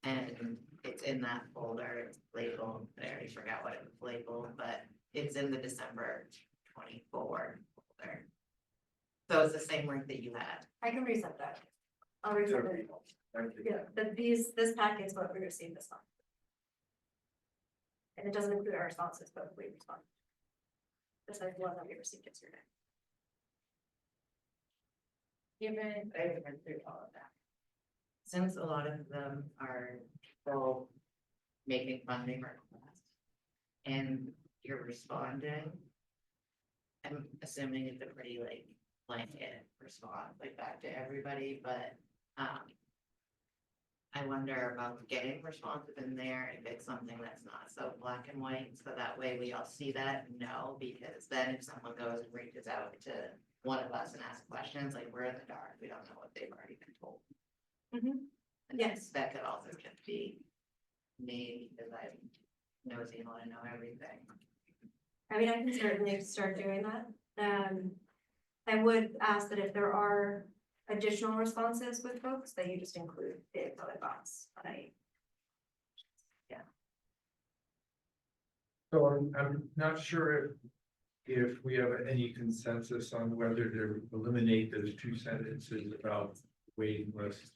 And it's in that folder, it's labeled, I already forgot what it was labeled, but it's in the December 24 folder. So it's the same link that you had. I can reset that. I'll reset it. Yeah, but this packet is what we received this month. And it doesn't include our responses, but we respond. Just like the one that we received yesterday. Given, I went through all of that. Since a lot of them are still making funding requests and you're responding, I'm assuming it's a pretty like blanket response like back to everybody, but I wonder about getting responses in there if it's something that's not so black and white, so that way we all see that and know, because then if someone goes and reaches out to one of us and asks questions, like we're in the dark, we don't know what they've already been told. And Yes. that could also just be me, because I'm nosy and want to know everything. I mean, I can certainly start doing that. I would ask that if there are additional responses with folks, that you just include the bullet box. So I'm not sure if we have any consensus on whether to eliminate those two sentences about waiting lists.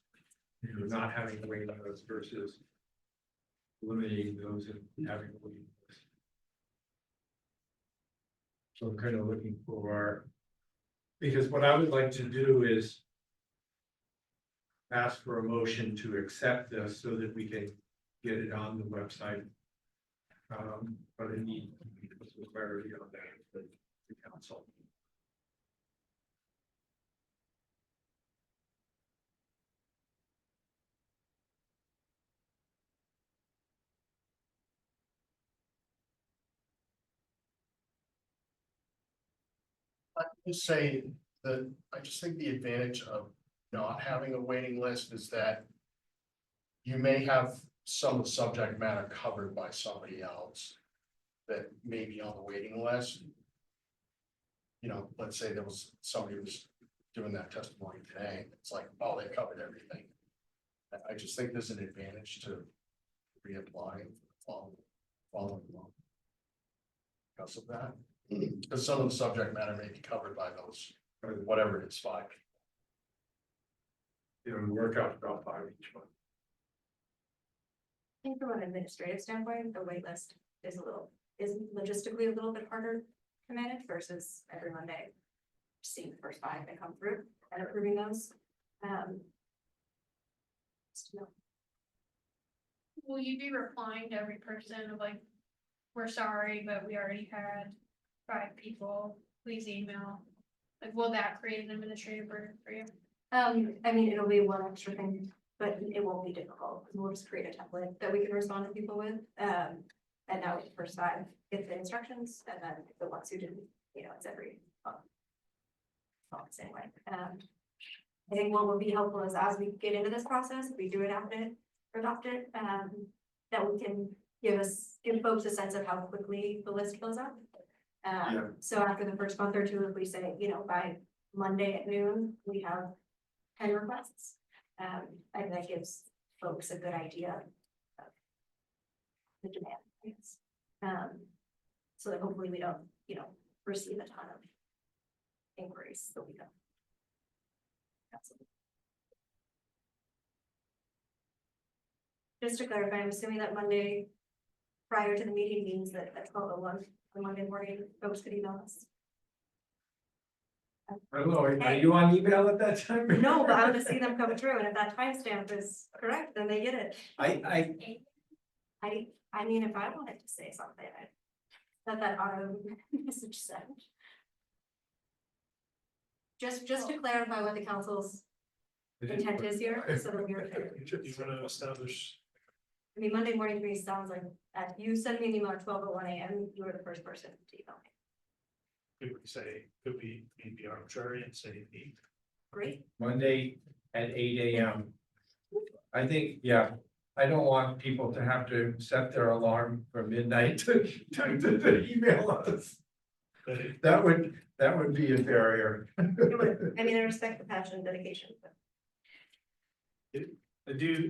You know, not having a waiting list versus eliminating those and having a waiting list. So I'm kind of looking for, because what I would like to do is ask for a motion to accept this so that we can get it on the website. But I need some clarity on that for the council. I just say that, I just think the advantage of not having a waiting list is that you may have some of the subject matter covered by somebody else that may be on the waiting list. You know, let's say there was somebody who was doing that testimony today, it's like, oh, they covered everything. I just think there's an advantage to reapplying, following along. Because of that, because some of the subject matter may be covered by those, or whatever it is, 5. You know, work out about 5 each month. I think from an administrative standpoint, the wait list is logistically a little bit harder to manage versus every Monday. Seeing the first 5 that come through and approving those. Will you be replying to every person of like, we're sorry, but we already had 5 people, please email? Like, will that create an administrative burden for you? I mean, it'll be one extra thing, but it won't be difficult, because we'll just create a template that we can respond to people with. And now the first 5 get the instructions, and then the ones who didn't, you know, it's every month. Not the same way. I think what would be helpful is as we get into this process, if we do adopt it, that we can give folks a sense of how quickly the list fills up. So after the first month or two, if we say, you know, by Monday at noon, we have 10 requests. And that gives folks a good idea of the demand, I guess. So that hopefully we don't, you know, receive a ton of inquiries that we don't. Absolutely. Just to clarify, I'm assuming that Monday prior to the meeting means that at 12:01 on Monday morning, folks could email us. I don't know, are you on email at that time? No, but I want to see them come through, and if that timestamp is correct, then they get it. I mean, if I wanted to say something, I'd let that auto message send. Just to clarify what the council's intent is here, so that we're. You wanna establish I mean, Monday morning to me sounds like, you send me an email at 12:01 a.m., you were the first person to email me. Could we be arbitrary and say eight? Great. Monday at 8 a.m. I think, yeah, I don't want people to have to set their alarm for midnight to email us. That would be a barrier. I mean, I respect the passion and dedication, but.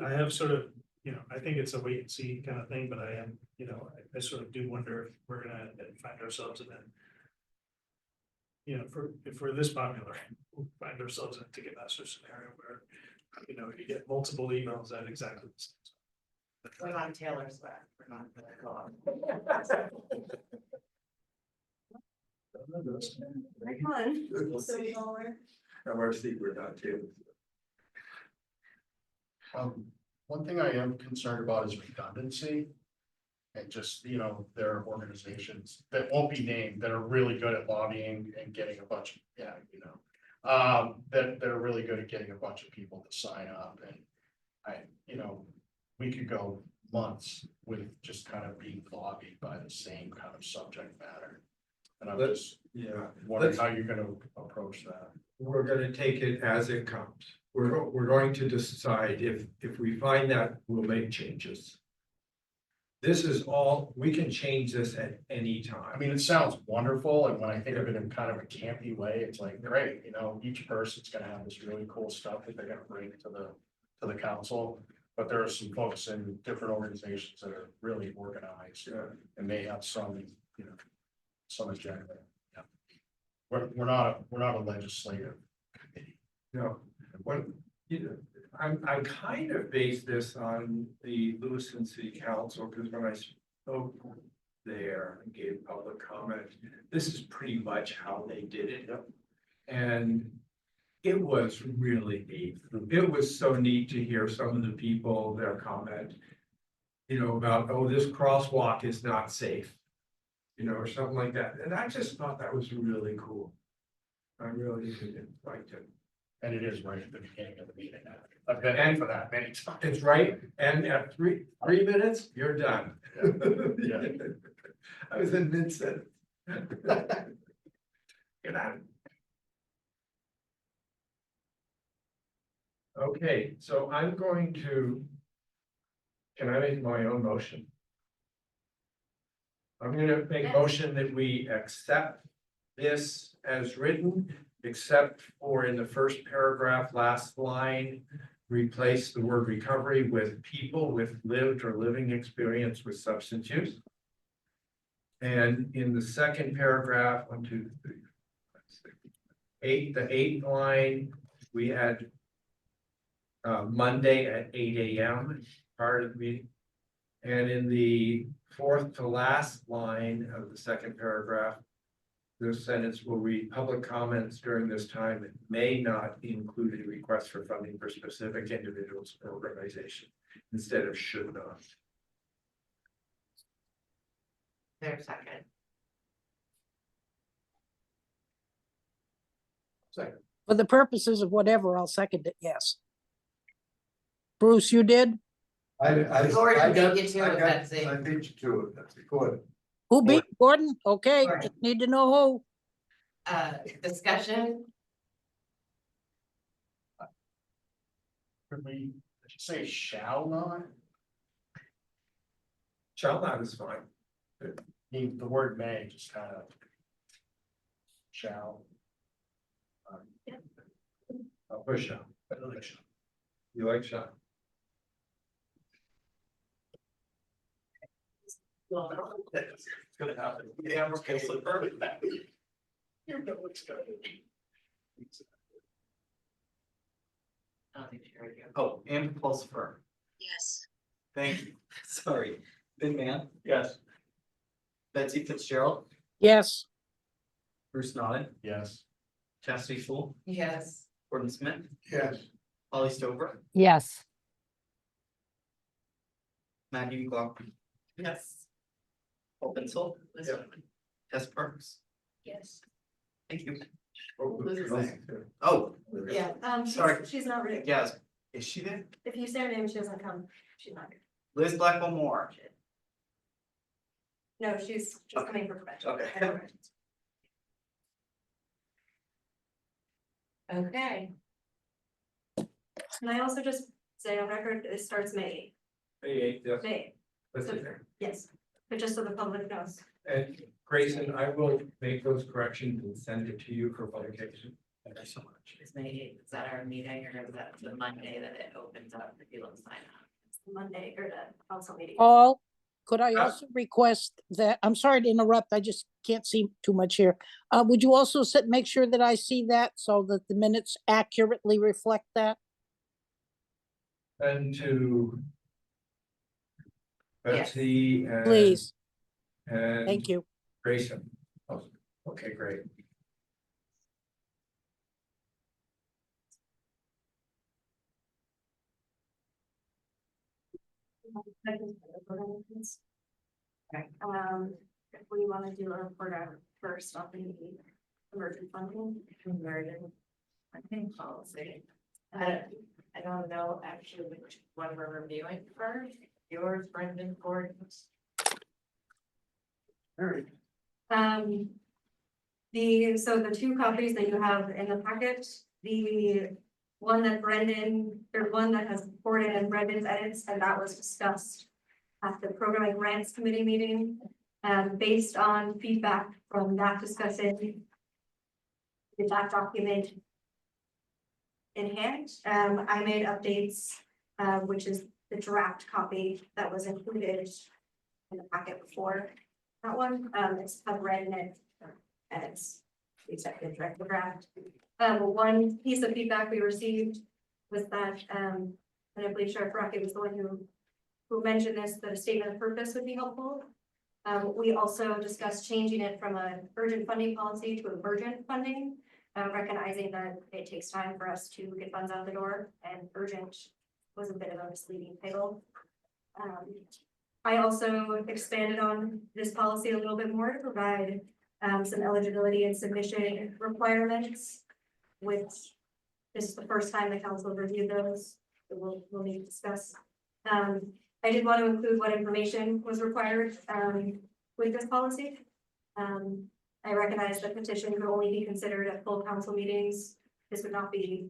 I have sort of, I think it's a wait and see kind of thing, but I am, I sort of do wonder if we're gonna find ourselves in that. If we're this popular, we'll find ourselves in a Ticketmaster scenario where, you get multiple emails at exactly the same time. We're not Taylor Swift, we're not gonna go on. Come on. So we all were. Our secret, not too. One thing I am concerned about is redundancy. And just, there are organizations that won't be named that are really good at lobbying and getting a bunch of, that are really good at getting a bunch of people to sign up and we could go months with just kind of being lobbied by the same kind of subject matter. And I'm just wondering how you're gonna approach that. We're gonna take it as it comes. We're going to decide if we find that, we'll make changes. This is all, we can change this at any time. I mean, it sounds wonderful, and when I think of it in kind of a campy way, it's like, great, each person's gonna have this really cool stuff that they're gonna bring to the council. But there are some folks in different organizations that are really organized, and they have some, some agenda. Yeah. We're not a legislative committee. No, I kind of base this on the Lewiston City Council, because when I spoke there and gave public comment, this is pretty much how they did it. And it was really neat. It was so neat to hear some of the people, their comment, about, oh, this crosswalk is not safe, or something like that. And I just thought that was really cool. I really liked it. And it is right at the beginning of the meeting. I've been in for that many times. It's right, and at three minutes, you're done. Yeah. I was in mid-sentence. Get out. Okay, so I'm going to. Can I make my own motion? I'm gonna make a motion that we accept this as written, except for in the first paragraph, last line, replace the word recovery with people with lived or living experience with substance use. And in the second paragraph, 1, 2, 3, 4, 5, 6, the 8th line, we had Monday at 8 a.m. part of the meeting. And in the 4th to last line of the second paragraph, this sentence will read, public comments during this time may not include a request for funding for specific individuals or organization, instead of should not. Their second. Second. For the purposes of whatever, I'll second it, yes. Bruce, you did? Gordon beat you to it, Betsy. I beat you to it, Betsy, good. Who beat Gordon? Okay, just need to know who. Discussion, Could we say shall not? Shall not is fine. The word may just kind of. Shall. I'll push shall. I like shall. You like shall? It's gonna happen. Yeah, we're gonna slip perfect back. You know it's going. I don't think she heard you. Oh, and Pulsifer. Yes. Thank you. Sorry. Bin Man, Yes. Betsy Fitzgerald, Yes, Bruce Naughton, Yes. Chastity Fool, Yes. Gordon Smith, Yes. Holly Stover, Yes. Maggie McLaughlin, Yes. Paul Pencil, Tess Parks. Yes. Thank you. Liz is there. Oh, Yeah, Sorry. she's not ready. yes. Is she there? If you say her name, she doesn't come. She's not here. Liz Blackwell Moore. No, she's just coming for prevention. Okay. Okay, And I also just say on record, it starts May, Hey, yes, May, that's so, it. yes, but just so the public knows. And Grayson, I will make those corrections and send it to you for publication. Thank you so much. it's May 8th. Is that our meeting or is that the Monday that it opens up for people to sign up? It's the Monday or the council meeting. Paul, could I also request that, I'm sorry to interrupt, I just can't see too much here. Would you also make sure that I see that so that the minutes accurately reflect that? And to Betsy and. Please, And thank you. Grayson. Oh, okay, great. If we want to do a report out first on the emergent funding. Converted. I think policy. I don't know actually which one we're reviewing first, yours, Brendan, Gordon's. So the two copies that you have in the packet, the one that Brendan, or one that has Gordon and Brendan's edits, and that was discussed at the Programming Grants Committee meeting. Based on feedback from that discussion, with that document in hand, I made updates, which is the draft copy that was included in the packet before that one. It's I've read it, and it's the executive director draft. One piece of feedback we received was that, and I believe Sheriff Rocket was the one who mentioned this, that a statement of purpose would be helpful. We also discussed changing it from an urgent funding policy to emergent funding, recognizing that it takes time for us to get funds out the door, and urgent was a bit of a misleading title. I also expanded on this policy a little bit more to provide some eligibility and submission requirements, which this is the first time the council reviewed those, so we'll need to discuss. I did want to include what information was required with this policy. I recognize that petition could only be considered at full council meetings. This would not be,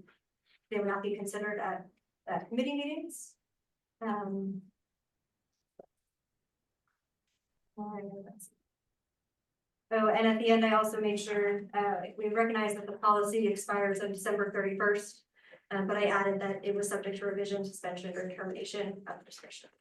they would not be considered at committee meetings. Oh, and at the end, I also made sure, we recognize that the policy expires on December 31st. But I added that it was subject to revision, suspension, or termination at the discretion of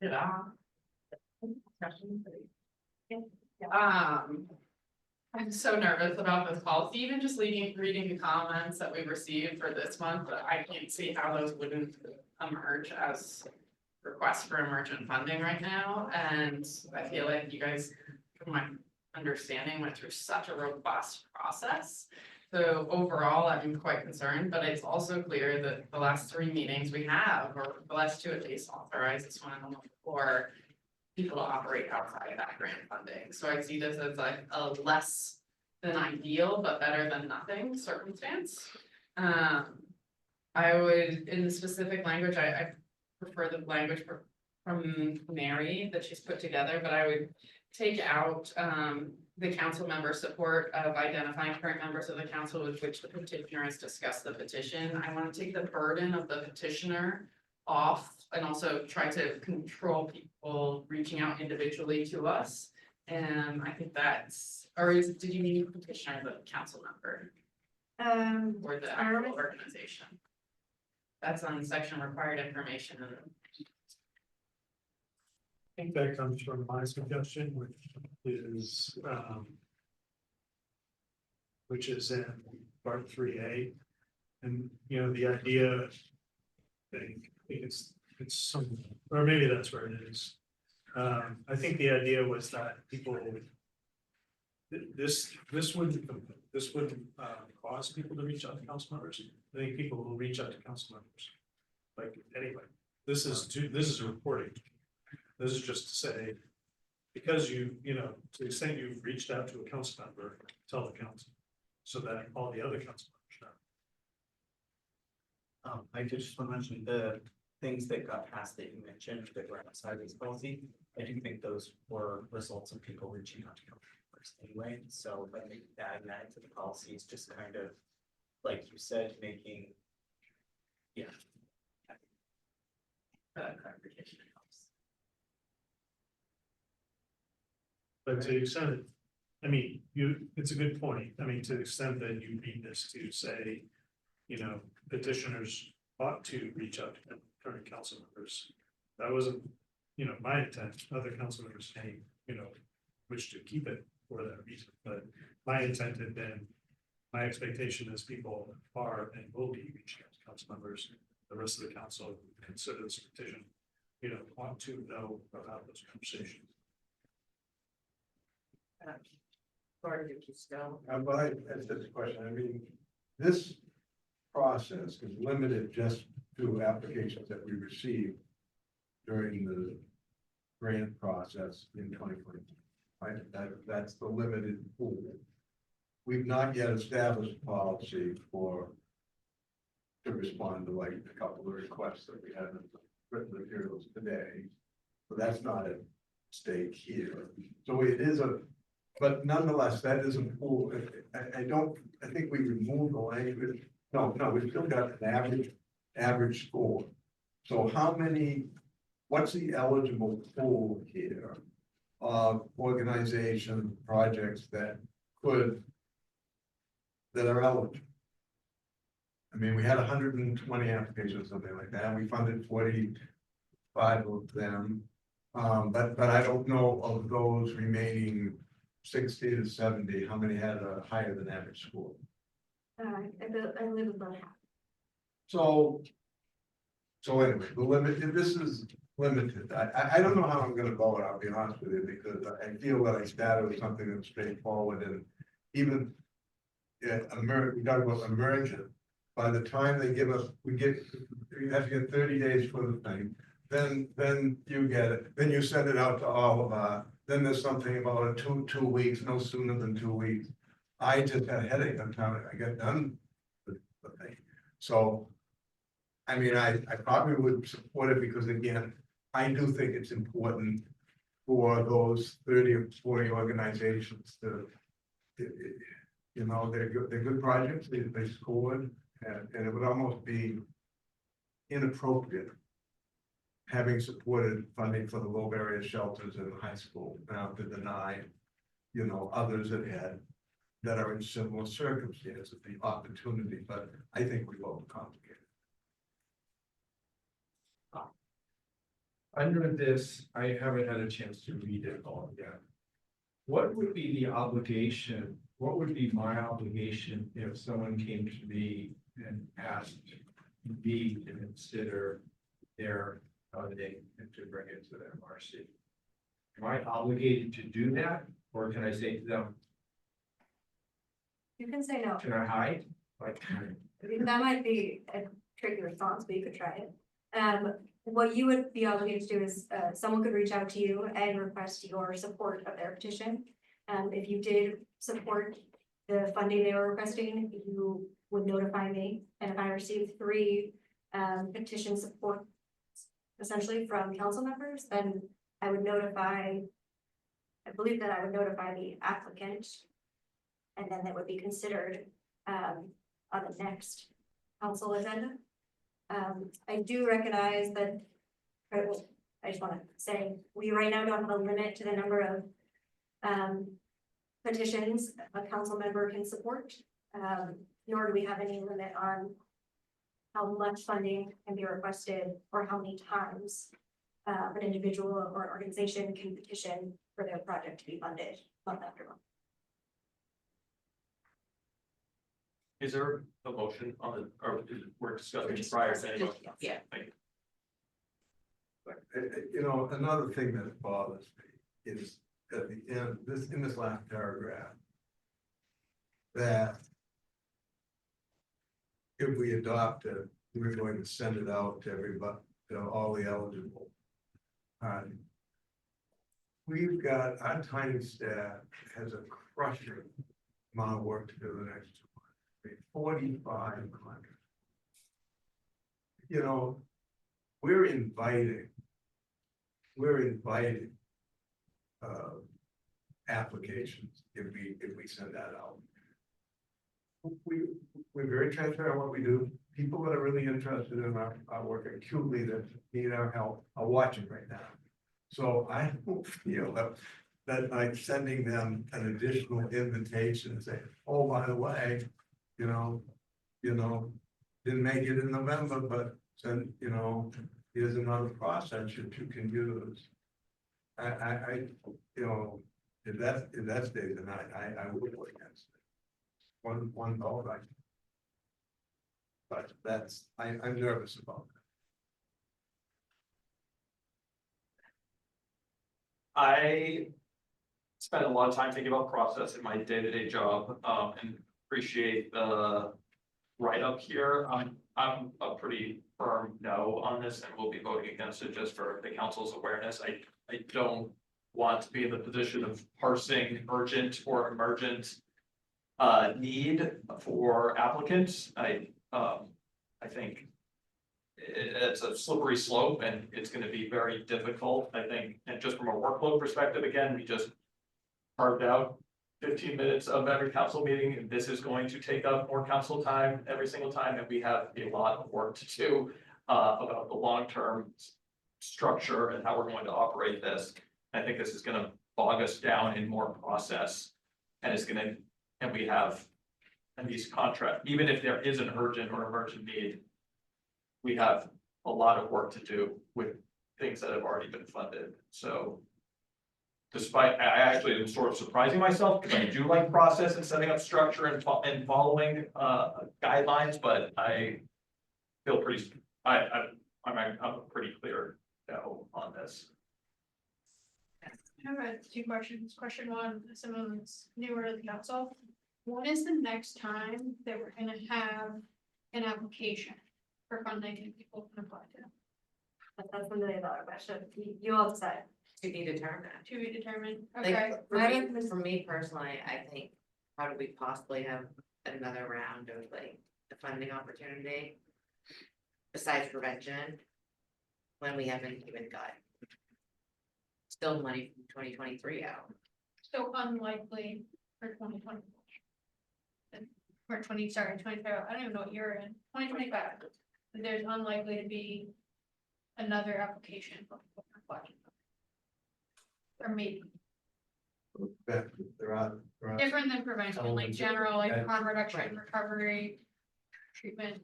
the council. I'm so nervous about this policy, even just reading the comments that we received for this month, I can't see how those wouldn't emerge as requests for emergent funding right now, and I feel like you guys, from my understanding, went through such a robust process. So overall, I'm quite concerned, but it's also clear that the last 3 meetings we have, or the last 2 at least, authorized this one for people to operate outside of that grant funding. So I see this as like a less than ideal, but better than nothing circumstance. I would, in the specific language, I prefer the language from Mary that she's put together, but I would take out the council member support of identifying current members of the council with which the petitioner has discussed the petition. I want to take the burden of the petitioner off and also try to control people reaching out individually to us. And I think that's, or did you mean petitioner, the council member? Or the actual organization? That's on section required information. I think that comes from my suggestion, which is in part 3A. And, you know, the idea, I think it's some, or maybe that's where it is. I think the idea was that people, this wouldn't cause people to reach out to council members. I think people will reach out to council members. Like, anyway, this is reporting. This is just to say, because you know, to the extent you've reached out to a council member, tell the council. So that all the other council members know. I did just want to mention the things that got passed that you mentioned that were outside of this policy. I do think those were results of people reaching out to council members anyway. So I think adding that into the policy is just kind of, like you said, making, yeah. Clarification helps. But to the extent, I mean, it's a good point. I mean, to the extent that you read this to say, you know, petitioners ought to reach out to current council members. That wasn't, you know, my intent. Other council members may, you know, wish to keep it for that reason, but my intent had been, my expectation is people are and will be reaching out to council members. The rest of the council who consider this petition, you know, want to know about those conversations. Or did you still? But that's the question. I mean, this process is limited just to applications that we received during the grant process in 2020. Right, that's the limited pool. We've not yet established a policy to respond to like a couple of requests that we had in the written materials today. So that's not at stake here. So it is but nonetheless, that isn't pool. I think we removed the language. No, we've still got an average score. So what's the eligible pool here of organization projects that are eligible? I mean, we had 120 applications, something like that. We funded 45 of them. But I don't know of those remaining 60 to 70, how many had a higher than average score? I live about half. So anyway, this is limited. I don't know how I'm gonna vote, I'll be honest with you, because I feel that I started with something that's straightforward and even we talk about emergent. By the time they give us, we have to get 30 days for the thing. Then you get it, then you send it out to all of our, then there's something about two weeks, no sooner than 2 weeks. I just had a headache on time, I got done with the thing. So, I mean, I probably would support it because again, I do think it's important for those 30 or 40 organizations to, you know, they're good projects, they scored, and it would almost be inappropriate having supported funding for the low barrier shelters in the high school now to deny, you know, others that are in similar circumstances, the opportunity, but I think we've overcomplicated. Under this, I haven't had a chance to read it all yet. What would be the obligation? What would be my obligation if someone came to me and asked me to consider their funding and to bring it to the MRC? Am I obligated to do that, or can I say to them, You can say no. can I hide? Like, I mean, that might be a tricky response, but you could try it. What you would be obligated to do is, someone could reach out to you and request your support of their petition. If you did support the funding they were requesting, you would notify me, and if I received 3 petition support essentially from council members, then I believe that I would notify the applicant. And then that would be considered on the next council agenda. I do recognize that, I just want to say, we right now don't have a limit to the number of petitions a council member can support, nor do we have any limit on how much funding can be requested or how many times an individual or organization can petition for their project to be funded month after month. Is there a motion on the, or we're discussing prior to any motion? Yeah. Thank you. You know, another thing that bothers me is at the end, in this last paragraph, that if we adopt it, we're going to send it out to everybody, to all the eligible. we've got, our tiny staff has a crushing amount of work to do the next 2 months. I mean, 45 contracts. You know, we're inviting applications if we send that out. We're very transparent what we do. People that are really interested in our work acutely that need our help are watching right now. So I don't feel that like sending them an additional invitation and say, oh, by the way, you know, didn't make it in November, but send, here's another process that you can use. I if that's Dave, then I would go against it. One vote, but that's, I'm nervous about that. I spend a lot of time thinking about process in my day-to-day job, and appreciate the write-up here. I'm a pretty firm no on this and will be voting against it just for the council's awareness. I don't want to be in the position of parsing urgent or emergent need for applicants. I think it's a slippery slope and it's gonna be very difficult, I think, and just from a workload perspective, again, we just carved out 15 minutes of every council meeting, and this is going to take up more council time every single time, and we have a lot of work to do about the long-term structure and how we're going to operate this. I think this is gonna bog us down in more process, and it's gonna, and we have, and these contract, even if there is an urgent or emergent need, we have a lot of work to do with things that have already been funded, so. Despite, I actually am sort of surprising myself, because I do like process and setting up structure and following guidelines, but I feel pretty, I'm pretty clear no on this. I have two questions. Question one, someone that's newer to the council. When is the next time that we're gonna have an application for funding and people can apply to? That's $1 million question. You all decide. To be determined. To be determined, okay. Like, for me personally, I think, how do we possibly have another round of like the funding opportunity? Besides prevention, when we haven't even got still money from 2023 out. So unlikely for 2020. Or 2025, I don't even know what year in, 2025. There's unlikely to be another application for budget. Or maybe But there are different than prevention, like general, like harm reduction, recovery, treatment.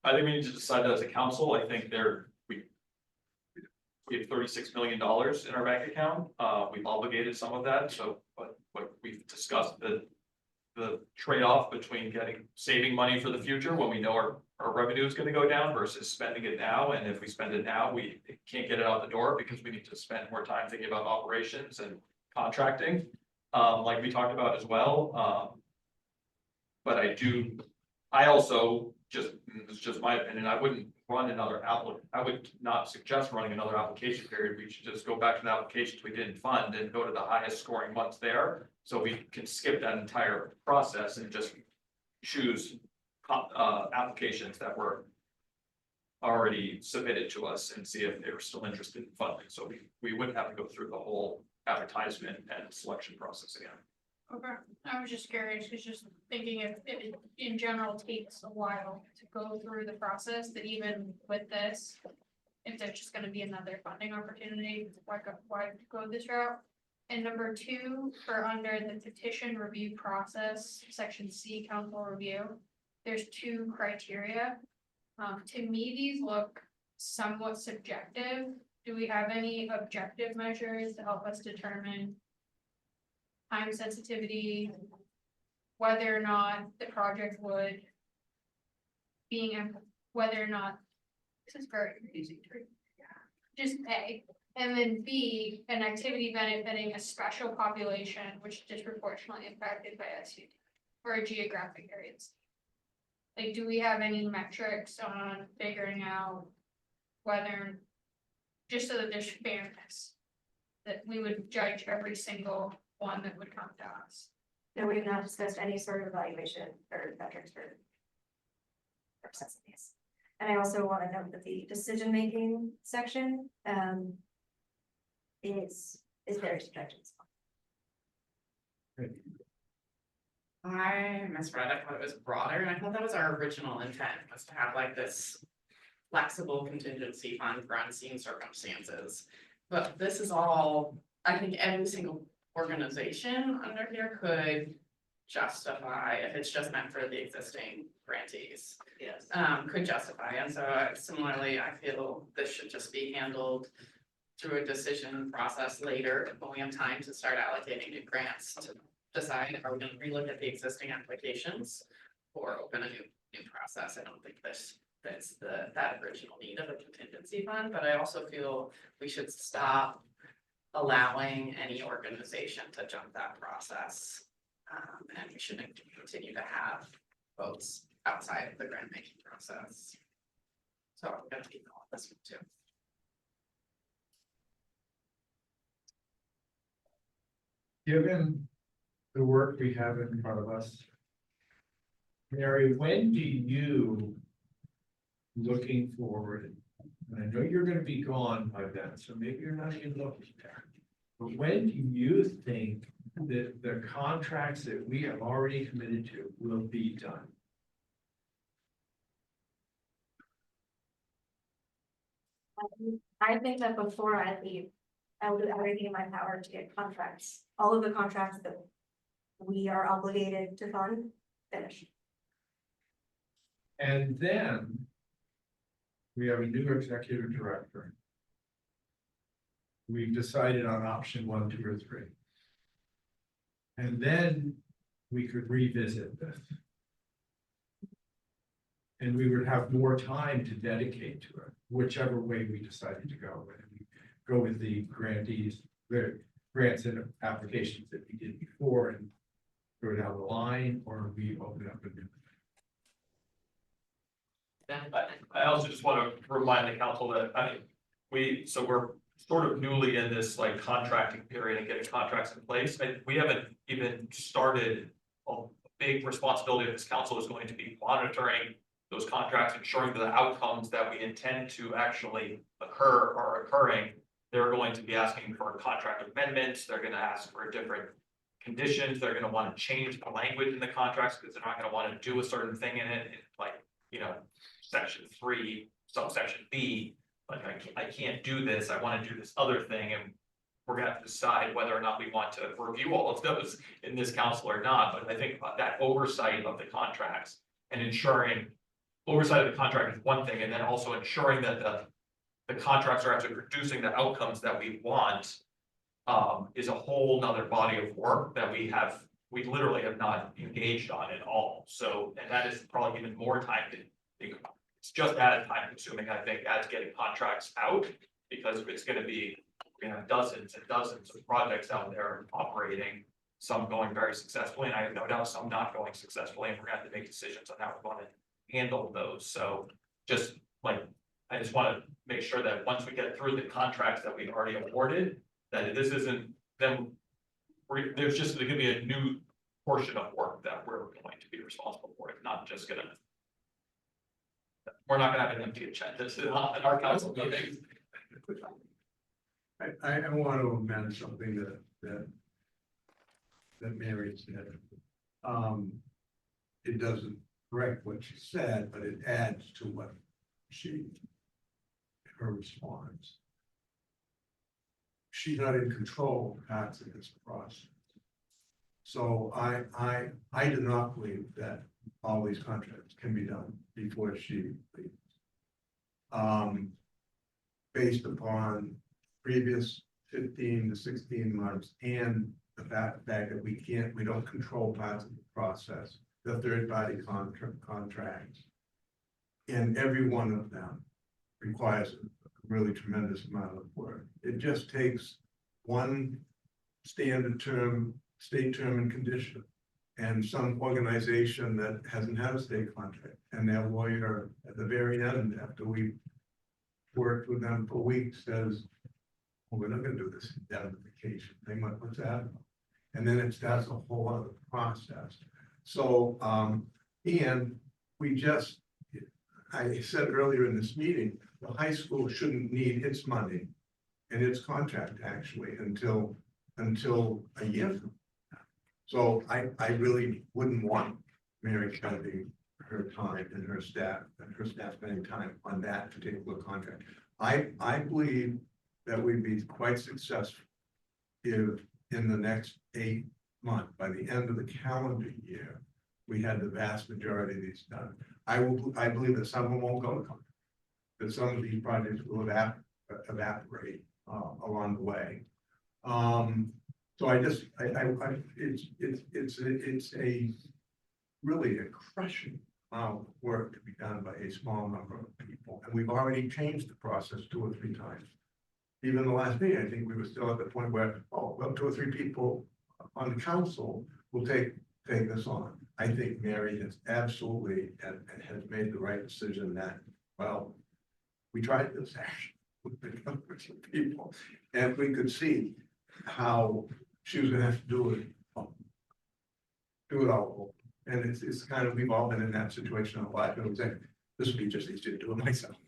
I think we need to decide that as a council. I think we have $36 million in our bank account. We've obligated some of that, so what we've discussed, the trade-off between saving money for the future when we know our revenue is gonna go down versus spending it now, and if we spend it now, we can't get it out the door because we need to spend more time thinking about operations and contracting, like we talked about as well. But I also it's just my opinion, I wouldn't run another I would not suggest running another application period. We should just go back to the applications we didn't fund and go to the highest scoring months there. So we can skip that entire process and just choose applications that were already submitted to us and see if they were still interested in funding. So we wouldn't have to go through the whole advertisement and selection process again. Okay, I was just curious, it's just thinking if it in general takes a while to go through the process, that even with this, if there's just gonna be another funding opportunity, why go this route? And number two, for under the petition review process, section C, council review, there's 2 criteria. To me, these look somewhat subjective. Do we have any objective measures to help us determine time sensitivity, whether or not the project would whether or not, this is very confusing to read. Just A, and then B, an activity benefiting a special population which is disproportionately impacted by SUD or geographic areas. Like, do we have any metrics on figuring out whether, just so that there's fairness, that we would judge every single one that would come to us. No, we've not discussed any sort of evaluation or metrics for purposes of these. And I also want to note that the decision-making section, is very subjective. I misread, I thought it was broader, and I thought that was our original intent, was to have like this flexible contingency fund for unseen circumstances. But this is all, I think every single organization under here could justify, if it's just meant for the existing grantees, Yes. could justify, and so similarly, I feel this should just be handled through a decision process later, when we have time to start allocating new grants to decide, are we gonna relook at the existing applications or open a new process? I don't think this fits that original need of a contingency fund, but I also feel we should stop allowing any organization to jump that process. And we shouldn't continue to have votes outside of the grant making process. So I'm gonna keep going this one too. Given the work we have in front of us, Mary, when do you, looking forward, and I know you're gonna be gone by then, so maybe you're not even looking there. But when do you think that the contracts that we have already committed to will be done? I think that before I leave, I will do everything in my power to get contracts, all of the contracts that we are obligated to fund, finished. And then we have a new executive director. We've decided on option 1, 2, or 3. And then we could revisit this. And we would have more time to dedicate to it, whichever way we decided to go. Whether we go with the grantees, the grants and applications that we did before and go down the line, or we open up a new. I also just want to remind the council that, we're sort of newly in this like contracting period and getting contracts in place. We haven't even started, a big responsibility of this council is going to be monitoring those contracts, ensuring that the outcomes that we intend to actually occur are occurring. They're going to be asking for contract amendments, they're gonna ask for different conditions, they're gonna want to change the language in the contracts because they're not gonna want to do a certain thing in it, like, section 3, subsection B, like I can't do this, I want to do this other thing, and we're gonna have to decide whether or not we want to review all of those in this council or not. But I think that oversight of the contracts and ensuring oversight of the contract is one thing, and then also ensuring that the contracts are actually producing the outcomes that we want is a whole nother body of work that we literally have not engaged on at all. So, and that is probably even more time to think about. It's just as time consuming, I think, as getting contracts out, because it's gonna be, we're gonna have dozens and dozens of projects out there operating, some going very successfully, and I have no doubt some not going successfully, and we're gonna have to make decisions on how we want to handle those. So just like, I just want to make sure that once we get through the contracts that we've already awarded, that this isn't them. There's just going to be a new portion of work that we're going to be responsible for. It's not just gonna. We're not gonna have an empty agenda in our council meetings. I want to amend something that Mary said. It doesn't correct what she said, but it adds to what her response. She's not in control of parts of this process. So I do not believe that all these contracts can be done before she leaves. Based upon previous 15 to 16 months and the fact that we don't control parts of the process, the third-party contracts. And every one of them requires a really tremendous amount of work. It just takes one standard term, state term and condition, and some organization that hasn't had a state contract, and their lawyer at the very end, after we worked with them for weeks, says, well, we're not gonna do this indemnification thing, what's that? And then it starts a whole other process. So, and we just, I said earlier in this meeting, the high school shouldn't need its money and its contract actually until a year from now. So I really wouldn't want Mary spending her time and her staff spending time on that particular contract. I believe that we'd be quite successful if in the next 8 months, by the end of the calendar year, we had the vast majority of these done. I believe that some of them won't go to contract, that some of these projects will evaporate along the way. So it's a really a crushing amount of work to be done by a small number of people, and we've already changed the process 2 or 3 times. Even the last meeting, I think we were still at the point where, oh, well, 2 or 3 people on the council will take this on. I think Mary has absolutely and has made the right decision that, well, we tried this actually with the numbers of people, and we could see how she was gonna have to do it all over. And it's kind of, we've all been in that situation in life, and we say, this would be just easier to do it myself.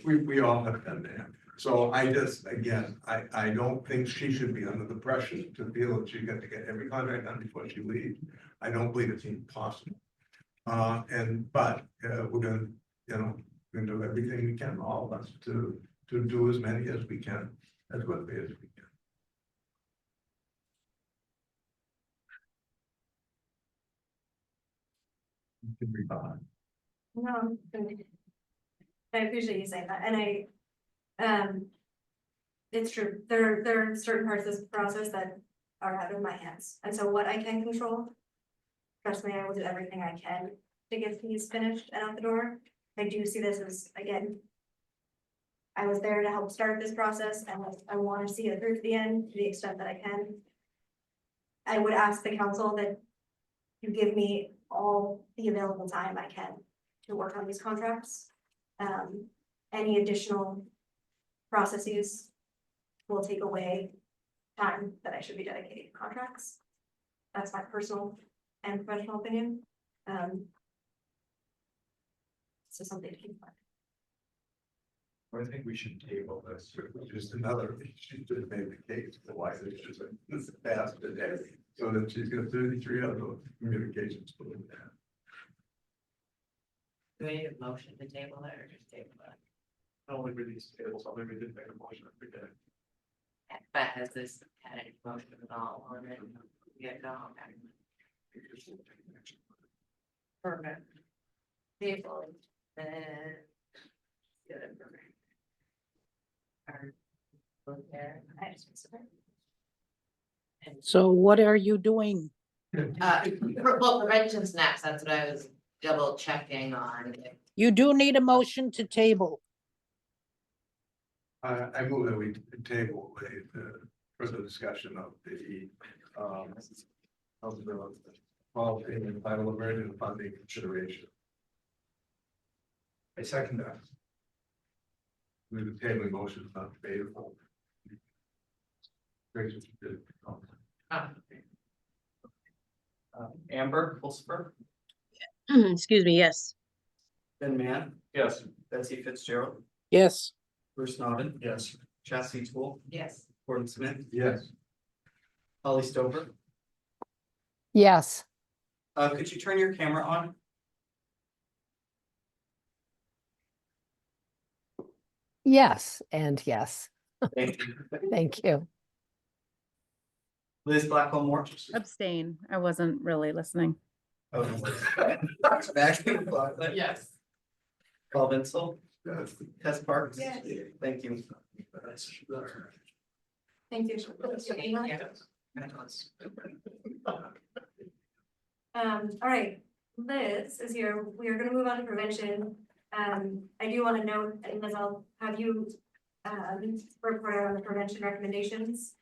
We all have been there. So I just, again, I don't think she should be under the pressure to feel that she got to get every contract done before she leaves. I don't believe it's even possible. But we're gonna, we're gonna do everything we can, all of us, to do as many as we can, as quickly as we can. You can revive. No, I appreciate you saying that, and it's true, there are certain parts of this process that are out of my hands, and so what I can control, trust me, I will do everything I can to get these finished and out the door. I do see this as, again, I was there to help start this process, and I want to see it through to the end, to the extent that I can. I would ask the council that you give me all the available time I can to work on these contracts. Any additional processes will take away time that I should be dedicating to contracts. That's my personal and professional opinion. So something to keep in mind. I think we should table this, just another, she just made the case for why this is fast today. So that she's got 33 other communications to look at. Do we need a motion to table it or just table it? I only read these tables, I'll maybe didn't make a motion every day. But has this had any motion at all on it? Yeah, no, okay. Perfect. Table, then. Good. Look there. I just. So what are you doing? Well, prevention's next, that's what I was double checking on. You do need a motion to table. I move that we table further discussion of the policy and final emergency funding consideration. I second that. The tabling motion is not debatable. Amber Pulsifer, Excuse me, yes. Ben Mann. Yes. Betsy Fitzgerald, Yes. Bruce Nodden. Yes. Chastity Tool, Yes. Gordon Smith, Yes. Holly Stover. Yes. Could you turn your camera on? Yes, and yes. Thank you. Thank you. Liz Blackwell Moore. Abstain. I wasn't really listening. Yes. Paul Vinsel, Yes. Tess Parks. Yes. Thank you. Thank you. All right, Liz is here. We are gonna move on to prevention. I do want to note, and Liz, I'll have you report on the prevention recommendations.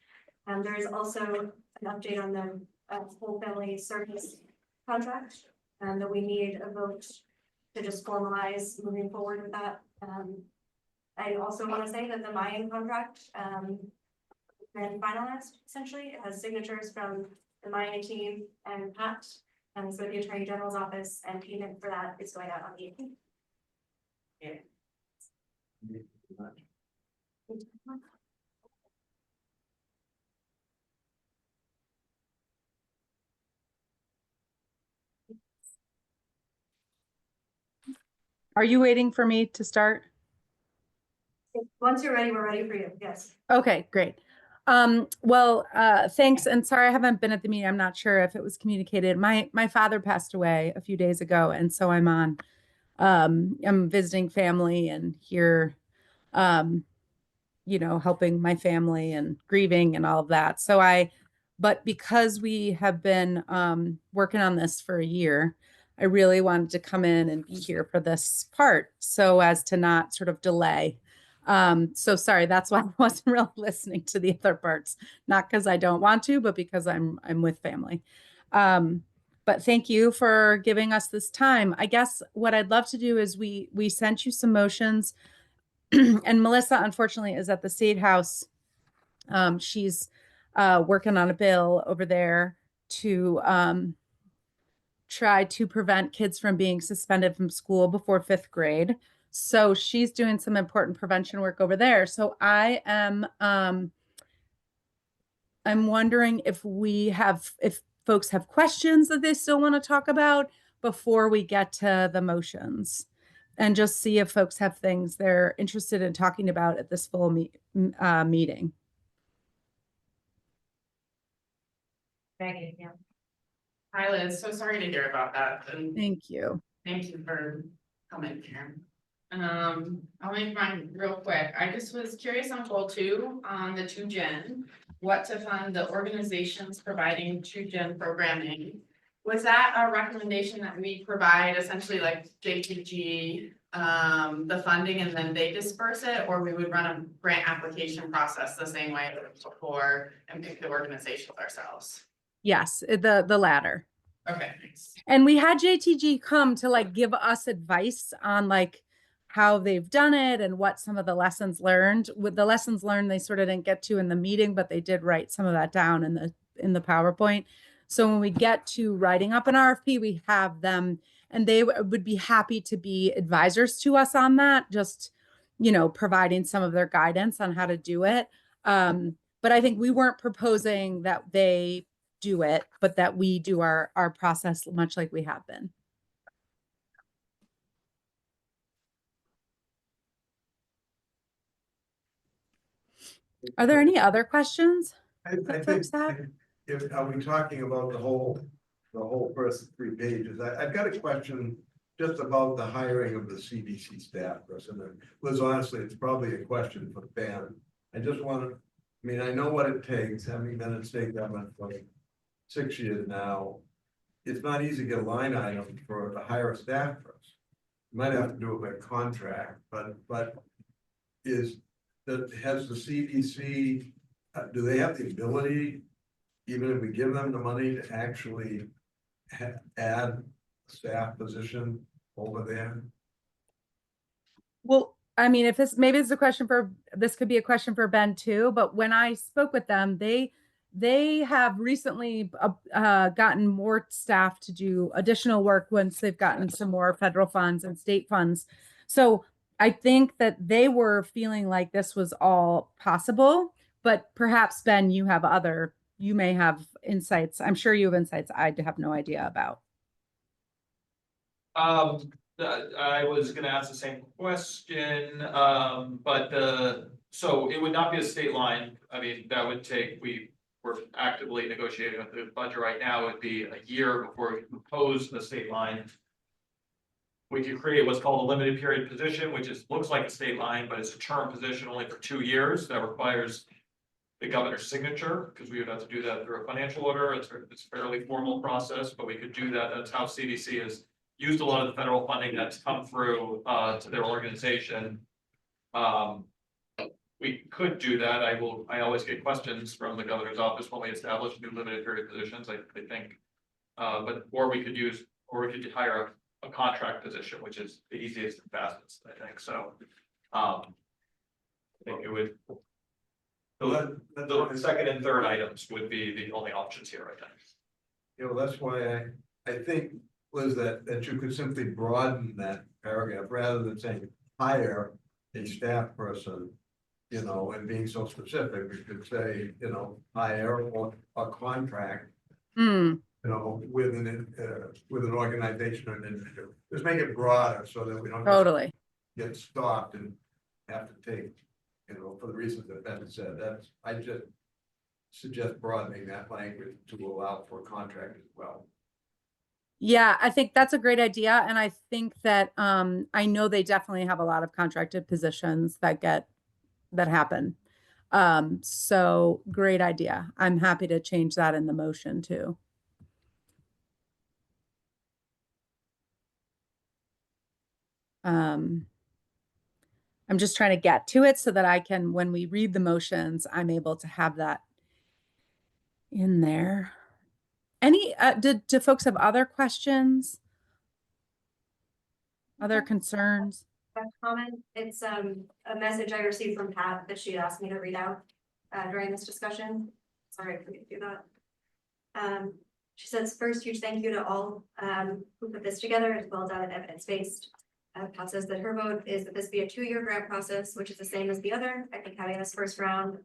There is also an update on the whole family service contract, that we need a vote to just formalize moving forward with that. I also want to say that the Mayan contract, been finalized, essentially. It has signatures from the Mayan team and Pat, and so the Attorney General's office, and payment for that is going out on the 18th. Are you waiting for me to start? Once you're ready, we're ready for you, yes. Okay, great. Well, thanks, and sorry I haven't been at the meeting. I'm not sure if it was communicated. My father passed away a few days ago, and so I'm visiting family and here, helping my family and grieving and all of that. But because we have been working on this for a year, I really wanted to come in and be here for this part so as to not sort of delay. So sorry, that's why I wasn't really listening to the other parts, not because I don't want to, but because I'm with family. But thank you for giving us this time. I guess what I'd love to do is we sent you some motions and Melissa, unfortunately, is at the State House. She's working on a bill over there to try to prevent kids from being suspended from school before 5th grade. So she's doing some important prevention work over there. So I'm wondering if folks have questions that they still want to talk about before we get to the motions, and just see if folks have things they're interested in talking about at this full meeting. Megan, yeah. Hi Liz, so sorry to hear about that, and Thank you. thank you for coming here. I'll make mine real quick. I just was curious on goal 2 on the 2Gen, what to fund the organizations providing 2Gen programming. Was that a recommendation that we provide essentially like JTG, the funding and then they disperse it, or we would run a grant application process the same way as before and pick the organizations ourselves? Yes, the latter. Okay, thanks. And we had JTG come to like give us advice on like how they've done it and what some of the lessons learned. With the lessons learned, they sort of didn't get to in the meeting, but they did write some of that down in the PowerPoint. So when we get to writing up an RFP, we have them, and they would be happy to be advisors to us on that, just, providing some of their guidance on how to do it. But I think we weren't proposing that they do it, but that we do our process much like we have been. Are there any other questions? I think, are we talking about the whole first 3 pages? I've got a question just about the hiring of the CDC staff person. Liz, honestly, it's probably a question for Ben. I just want to, I know what it takes, having been in state government for 6 years now. It's not easy to get a line item to hire a staff person. You might have to do it by contract, but has the CDC, do they have the ability, even if we give them the money, to actually add a staff position over there? Well, if this could be a question for Ben too, but when I spoke with them, they have recently gotten more staff to do additional work once they've gotten some more federal funds and state funds. So I think that they were feeling like this was all possible, but perhaps Ben, you may have insights. I'm sure you have insights I have no idea about. I was gonna ask the same question, so it would not be a state line. That would take, we're actively negotiating with the budget right now. It would be a year before we propose the state line. We could create what's called a limited period position, which looks like a state line, but it's a term position only for 2 years. That requires the governor's signature, because we would have to do that through a financial order. It's a fairly formal process, but we could do that. That's how CDC has used a lot of the federal funding that's come through to their organization. We could do that. I always get questions from the governor's office when we establish new limited period positions, I think. Or we could hire a contract position, which is the easiest and fastest, I think. So I think it would. The second and third items would be the only options here right now. You know, that's why I think, Liz, that you could simply broaden that paragraph rather than saying hire a staff person. You know, and being so specific, we could say, you know, hire or a contract, Mm, you know, with an organization or an individual. Just make it broader so that we don't just totally. get stopped and have to take, you know, for the reasons that Ben said, I just suggest broadening that language to allow for contract as well. Yeah, I think that's a great idea. And I think that I know they definitely have a lot of contracted positions that happen. So great idea. I'm happy to change that in the motion too. I'm just trying to get to it so that I can, when we read the motions, I'm able to have that in there. Any, do folks have other questions? Other concerns? That comment, it's a message I received from Pat that she asked me to read out during this discussion. Sorry, I couldn't do that. She says, first, huge thank you to all who put this together, as well as out evidence-based. Pat says that her vote is that this be a 2-year grant process, which is the same as the other. I think having this first round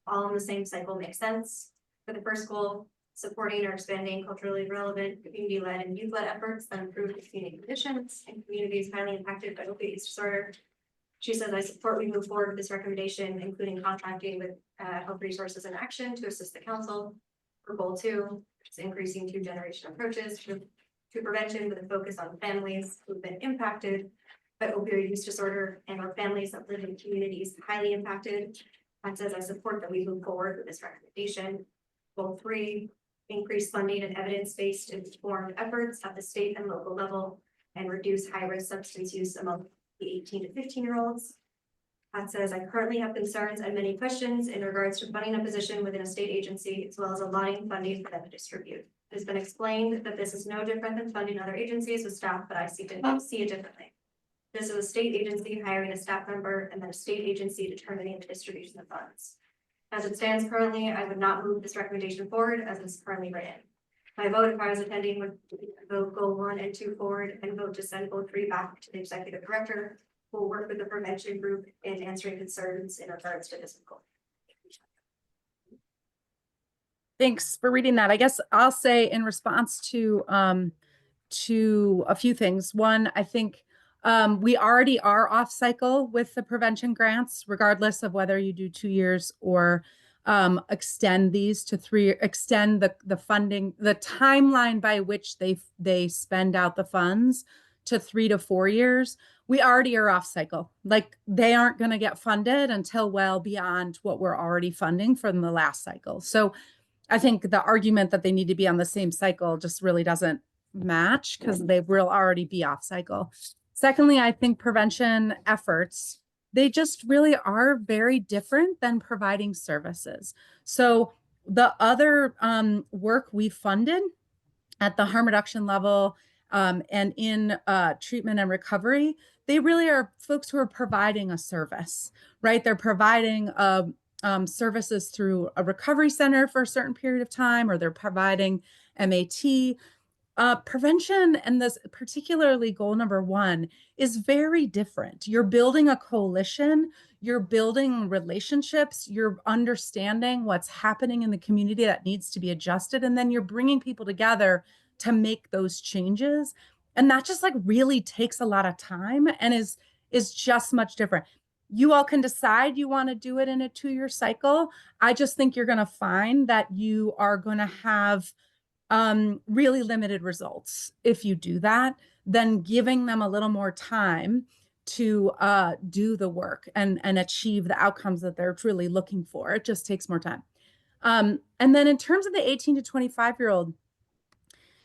all in the same cycle makes sense. For the first goal, supporting or expanding culturally relevant, community-led and youth-led efforts that improve community conditions and communities highly impacted by opioid use disorder. She says, I support we move forward with this recommendation, including contracting with Health Resources in Action to assist the council. For goal 2, which is increasing 2-generation approaches to prevention with a focus on families who've been impacted by opioid use disorder and or families that live in communities highly impacted. That says, I support that we move forward with this recommendation. Goal 3, increase funding and evidence-based informed efforts at the state and local level and reduce high-risk substance use among the 18 to 15-year-olds. That says, I currently have concerns and many questions in regards to funding a position within a state agency, as well as allotting funding for them to distribute. It has been explained that this is no different than funding other agencies with staff, but I see it differently. This is a state agency hiring a staff member and then a state agency determining the distribution of funds. As it stands currently, I would not move this recommendation forward as it's currently written. My vote, if I was attending, would vote goal 1 and 2 forward and vote to send goal 3 back to the executive director, who will work with the prevention group in answering concerns in regards to this goal. Thanks for reading that. I guess I'll say in response to a few things. One, I think we already are off cycle with the prevention grants, regardless of whether you do 2 years or extend these to 3, extend the funding, the timeline by which they spend out the funds to 3 to 4 years. We already are off cycle. Like, they aren't going to get funded until well beyond what we're already funding from the last cycle. So I think the argument that they need to be on the same cycle just really doesn't match, because they will already be off cycle. Secondly, I think prevention efforts, they just really are very different than providing services. So the other work we funded at the harm reduction level and in treatment and recovery, they really are folks who are providing a service, right? They're providing services through a recovery center for a certain period of time, or they're providing MAT. Prevention, and this particularly goal number 1, is very different. You're building a coalition, you're building relationships, you're understanding what's happening in the community that needs to be adjusted, and then you're bringing people together to make those changes. And that just like really takes a lot of time and is just much different. You all can decide you want to do it in a 2-year cycle. I just think you're going to find that you are going to have really limited results if you do that, then giving them a little more time to do the work and achieve the outcomes that they're truly looking for. It just takes more time. And then in terms of the 18 to 25-year-old,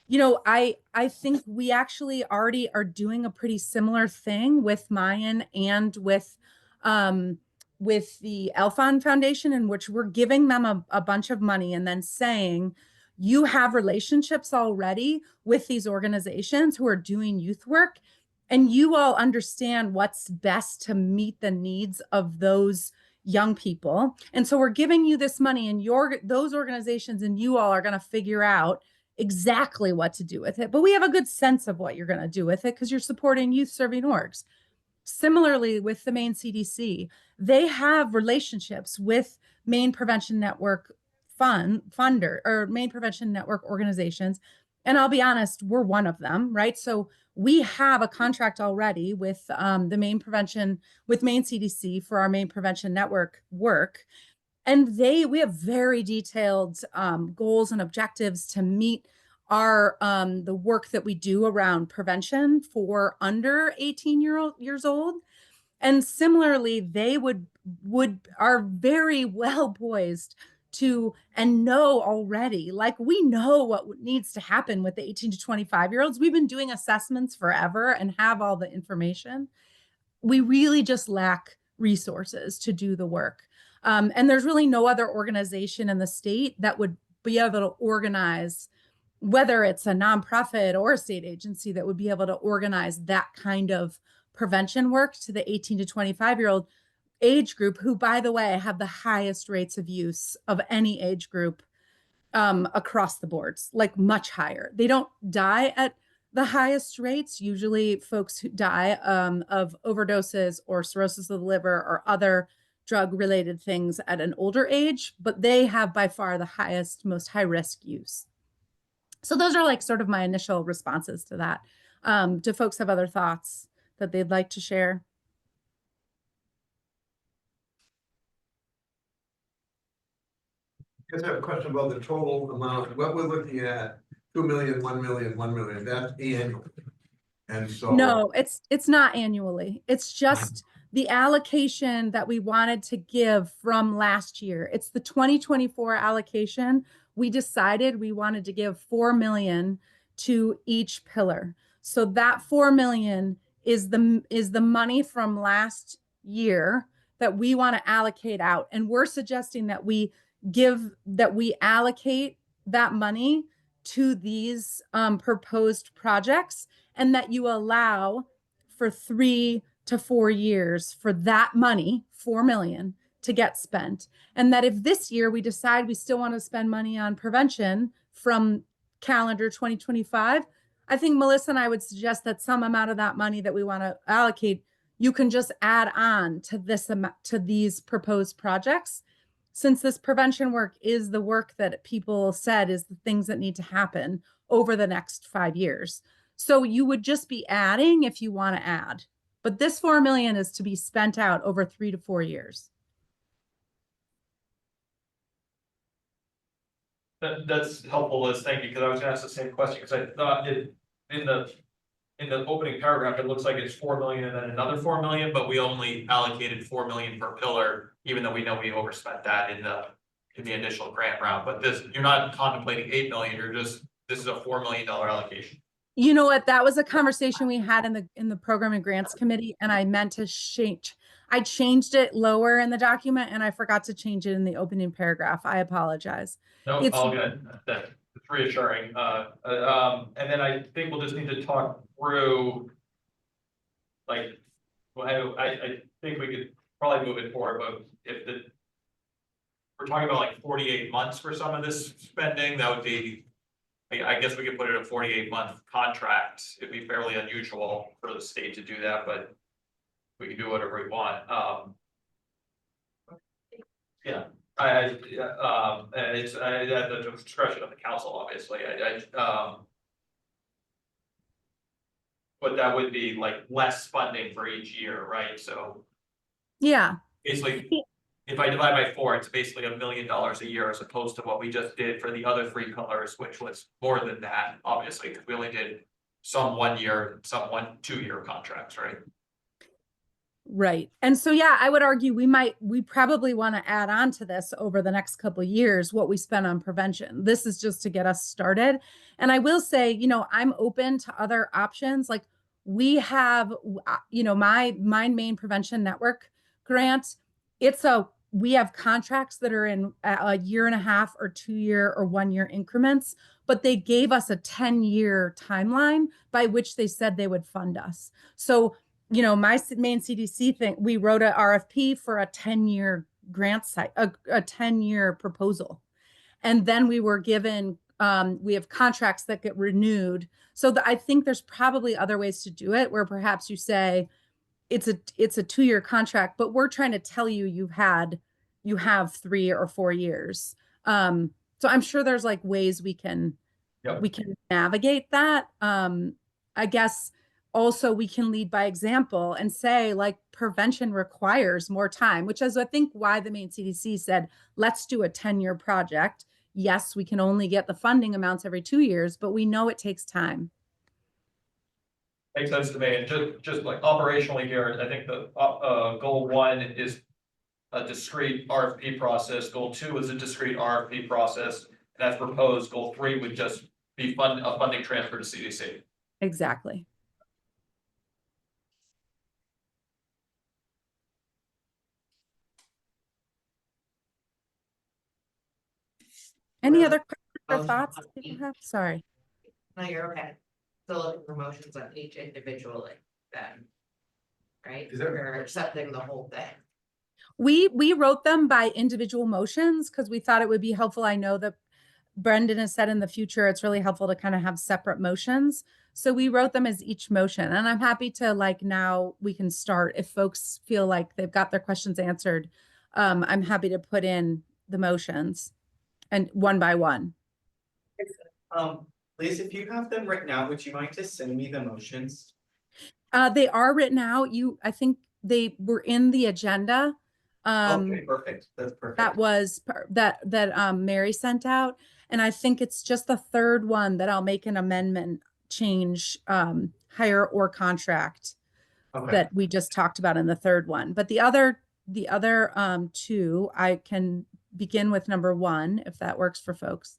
you know, I think we actually already are doing a pretty similar thing with Mayan and with the Alphon Foundation, in which we're giving them a bunch of money and then saying, you have relationships already with these organizations who are doing youth work, and you all understand what's best to meet the needs of those young people. And so we're giving you this money, and those organizations and you all are going to figure out exactly what to do with it. But we have a good sense of what you're going to do with it because you're supporting youth serving orgs. Similarly, with the Maine CDC, they have relationships with Maine Prevention Network funder or Maine Prevention Network organizations. And I'll be honest, we're one of them, right? So we have a contract already with the Maine Prevention, with Maine CDC for our Maine Prevention Network work. And we have very detailed goals and objectives to meet our the work that we do around prevention for under 18 years old. And similarly, they are very well poised to and know already, like we know what needs to happen with the 18 to 25-year-olds. We've been doing assessments forever and have all the information. We really just lack resources to do the work. And there's really no other organization in the state that would be able to organize, whether it's a nonprofit or a state agency, that would be able to organize that kind of prevention work to the 18 to 25-year-old age group, who, by the way, have the highest rates of use of any age group across the boards, like much higher. They don't die at the highest rates. Usually folks who die of overdoses or cirrhosis of the liver or other drug-related things at an older age, but they have by far the highest, most high-risk use. So those are like sort of my initial responses to that. Do folks have other thoughts that they'd like to share? I just have a question about the total amount. What we're looking at, 2 million, 1 million, 1 million, that's annual. And so. No, it's not annually. It's just the allocation that we wanted to give from last year. It's the 2024 allocation. We decided we wanted to give 4 million to each pillar. So that 4 million is the money from last year that we want to allocate out. And we're suggesting that we allocate that money to these proposed projects, and that you allow for 3 to 4 years for that money, 4 million, to get spent. And that if this year we decide we still want to spend money on prevention from calendar 2025, I think Melissa and I would suggest that some amount of that money that we want to allocate, you can just add on to this amount, to these proposed projects, since this prevention work is the work that people said is the things that need to happen over the next 5 years. So you would just be adding if you want to add, but this 4 million is to be spent out over 3 to 4 years. That's helpful, Liz, thank you, because I was gonna ask the same question, because I thought in the opening paragraph, it looks like it's 4 million and then another 4 million, but we only allocated 4 million per pillar, even though we know we overspent that in the initial grant round. But this, you're not contemplating 8 million, this is a $4 million allocation. You know what? That was a conversation we had in the program and grants committee, and I meant to change. I changed it lower in the document, and I forgot to change it in the opening paragraph. I apologize. No, all good. That's reassuring. And then I think we'll just need to talk through, like, well, I think we could probably move it forward, but if we're talking about like 48 months for some of this spending, that would be, I guess we could put it in a 48-month contract. It'd be fairly unusual for the state to do that, but we can do whatever we want. Yeah. And it's at the discretion of the council, obviously. But that would be like less funding for each year, right? So yeah, basically, if I divide by 4, it's basically $1 million a year, as opposed to what we just did for the other 3 pillars, which was more than that, obviously, because we only did some 1 year, some 2-year contracts, right? Right. And so, yeah, I would argue we probably want to add on to this over the next couple of years, what we spend on prevention. This is just to get us started. And I will say, I'm open to other options. Like we have, my Maine Prevention Network grant. We have contracts that are in a 1.5 or 2-year or 1-year increments, but they gave us a 10-year timeline by which they said they would fund us. So my Maine CDC thing, we wrote a RFP for a 10-year grant site, a 10-year proposal. And then we were given, we have contracts that get renewed. So I think there's probably other ways to do it where perhaps you say it's a 2-year contract, but we're trying to tell you you have 3 or 4 years. So I'm sure there's like ways we can navigate that. I guess also we can lead by example and say like prevention requires more time, which is I think why the Maine CDC said, let's do a 10-year project. Yes, we can only get the funding amounts every 2 years, but we know it takes time. Makes sense to me, and just like operationally here, I think the goal 1 is a discrete RFP process, goal 2 is a discrete RFP process, and as proposed, goal 3 would just be a funding transfer to CDC. Exactly. Any other questions or thoughts people have? Sorry. No, you're okay. Still looking for motions on each individually then. Right? Is that- Or accepting the whole thing. We wrote them by individual motions because we thought it would be helpful. I know that Brendan has said in the future, it's really helpful to kind of have separate motions. So we wrote them as each motion, and I'm happy to like, now we can start if folks feel like they've got their questions answered. I'm happy to put in the motions and one by one. Liz, if you have them written out, would you mind to send me the motions? They are written out. I think they were in the agenda. Okay, perfect. That's perfect. That was that Mary sent out. And I think it's just the third one that I'll make an amendment change, hire or contract that we just talked about in the third one. But the other 2, I can begin with number 1, if that works for folks.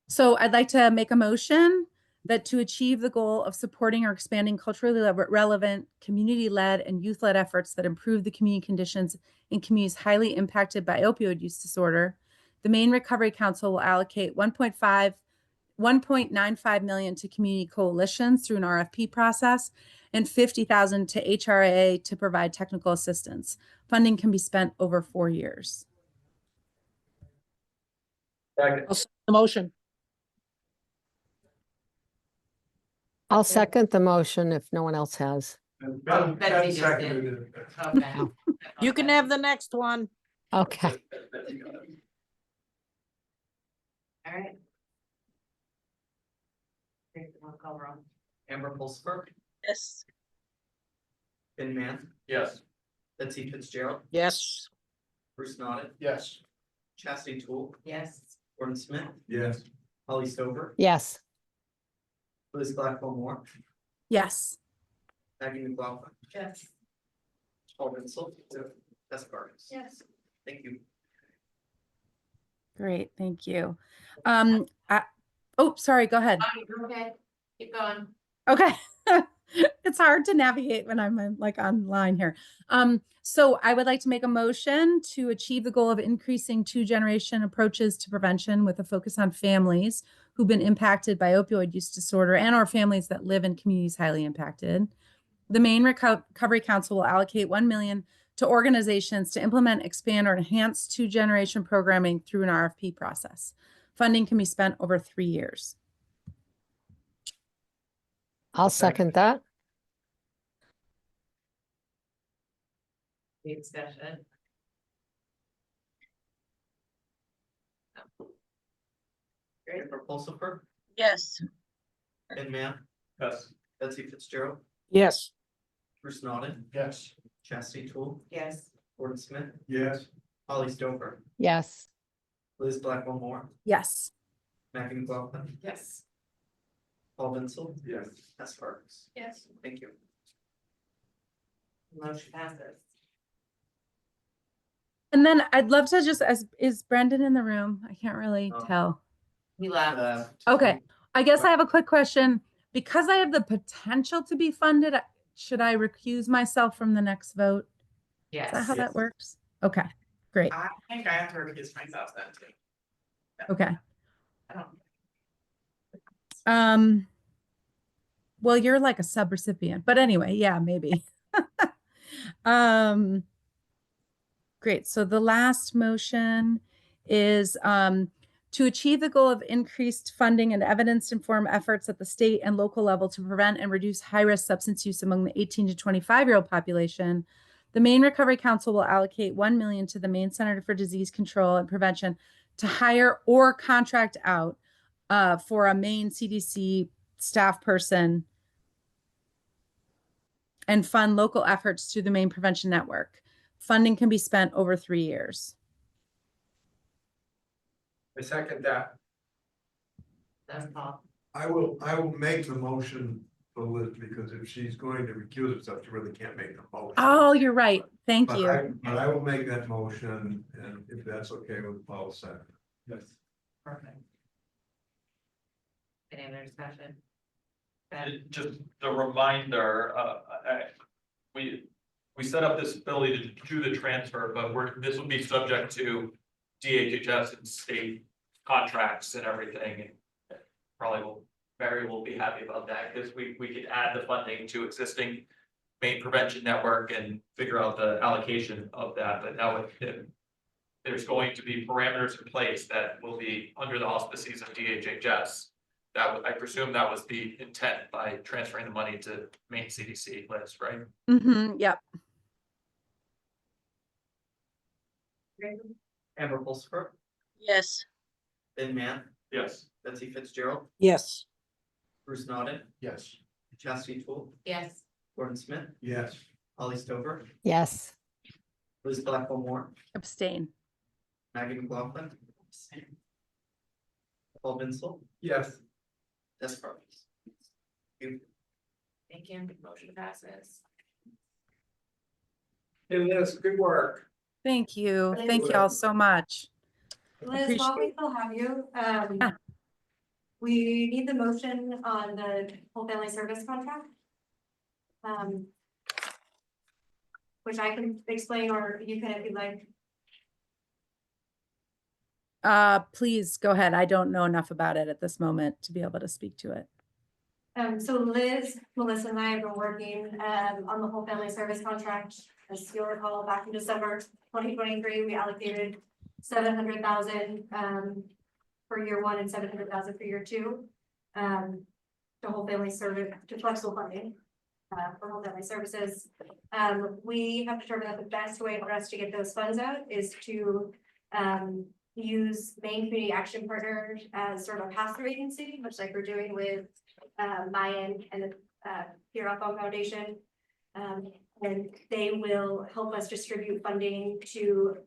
So I'd like to make a motion that to achieve the goal of supporting or expanding culturally relevant, community-led and youth-led efforts that improve the community conditions in communities highly impacted by opioid use disorder, the Maine Recovery Council will allocate 1.95 million to community coalitions through an RFP process and 50,000 to HRA to provide technical assistance. Funding can be spent over 4 years. I'll second the motion. I'll second the motion if no one else has. Ben Betsy just seconded did. it. Okay. You can have the next one. Okay. All right. I'll call Ron. Amber Pulsifer, Yes. Ben Mann, Yes. Betsy Fitzgerald, Yes. Bruce Naughton, Yes. Chastity Toole, Yes. Gordon Smith, Yes. Holly Stover, Yes. Liz Blackwell Moore, Yes. Maggie McLaughlin, Yes. Paul Vincent, Tessa Gardens. Yes. Thank you. Great, thank you. Sorry, go ahead. You're okay. Keep going. Okay. It's hard to navigate when I'm like online here. So I would like to make a motion to achieve the goal of increasing 2-generation approaches to prevention with a focus on families who've been impacted by opioid use disorder and or families that live in communities highly impacted. The Maine Recovery Council will allocate 1 million to organizations to implement, expand, or enhance 2-generation programming through an RFP process. Funding can be spent over 3 years. I'll second that. The discussion. Amber Pulsifer, Yes. Ben Mann, Yes. Betsy Fitzgerald, Yes. Bruce Naughton, Yes. Chastity Toole, Yes. Gordon Smith, Yes. Holly Stover, Yes. Liz Blackwell Moore, Yes. Maggie McLaughlin, Yes. Paul Vincent, Yes. Tessa Gardens. Yes. Thank you. Motion passes. And then I'd love to just, is Brendan in the room? I can't really Oh. tell. We left. Okay, I guess I have a quick question. Because I have the potential to be funded, should I recuse myself from the next vote? Yes. Is that how that works? Okay, great. I think I have to recuse myself then too. Okay. I don't. Well, you're like a sub-recipient, but anyway, yeah, maybe. Great. So the last motion is to achieve the goal of increased funding and evidence-informed efforts at the state and local level to prevent and reduce high-risk substance use among the 18 to 25-year-old population. The Maine Recovery Council will allocate $1 million to the Maine Center for Disease Control and Prevention to hire or contract out for a Maine CDC staff person and fund local efforts through the Maine Prevention Network. Funding can be spent over 3 years. I second that. That's Paul. I will make the motion for Liz, because if she's going to recuse herself, she really can't make the motion. Oh, you're right. Thank But you. but I will make that motion, and if that's okay with Paul, second. Yes. Perfect. Any other discussion? Just a reminder, we set up this ability to do the transfer, but this will be subject to DHHS and state contracts and everything. And Barry will be happy about that, because we could add the funding to existing Maine Prevention Network and figure out the allocation of that, but now there's going to be parameters in place that will be under the auspices of DHHS. I presume that was the intent by transferring the money to Maine CDC list, right? Yep. Amber Pulsifer, Yes. Ben Mann, Yes. Betsy Fitzgerald, Yes. Bruce Naughton, Yes. Chastity Tool, Yes. Gordon Smith, Yes. Holly Stover, Yes. Liz Blackwell Moore, Abstain. Maggie McLaughlin, Paul Vinsel, Yes. Des Farkas. Thank you. Motion passes. Hey Liz, good work. Thank you. Thank Thank you. you all so much. Liz, while we still have you, we need the motion on the whole family service contract. Which I can explain, or you can if you'd like. Please go ahead. I don't know enough about it at this moment to be able to speak to it. So Liz, Melissa and I have been working on the whole family service contract. As you'll recall, back in December 2023, we allocated 700,000 for year one and 700,000 for year two. To whole family service, to flexible funding for whole family services. We have determined that the best way for us to get those funds out is to use Maine Community Action Partners as sort of a pass-through agency, much like we're doing with Maine and the Pierre Foundation. And they will help us distribute funding to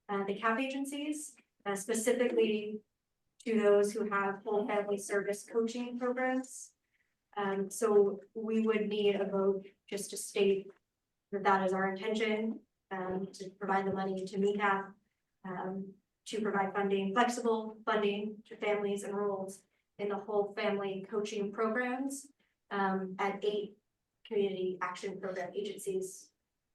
the CAP agencies, specifically to those who have whole family service coaching programs. So we would need a vote just to state that that is our intention, to provide the money to MECAP, to provide funding, flexible funding to families enrolled in the whole family coaching programs at 8 community action program agencies,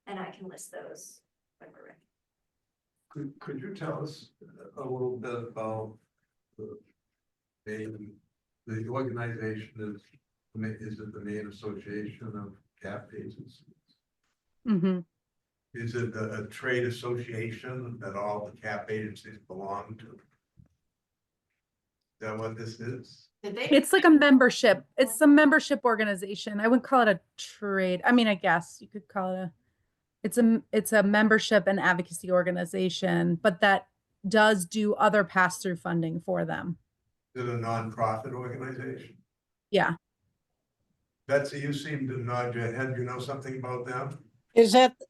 and I can list those when we're ready. Could you tell us a little bit about the organization is it the Maine Association of CAP agencies? Is it a trade association that all the CAP agencies belong to? Is that what this is? It's like a membership. It's a membership organization. I wouldn't call it a trade. I mean, I guess you could call it it's a membership and advocacy organization, but that does do other pass-through funding for them. Is it a nonprofit organization? Yeah. Betsy, you seem to nod your head. You know something about them?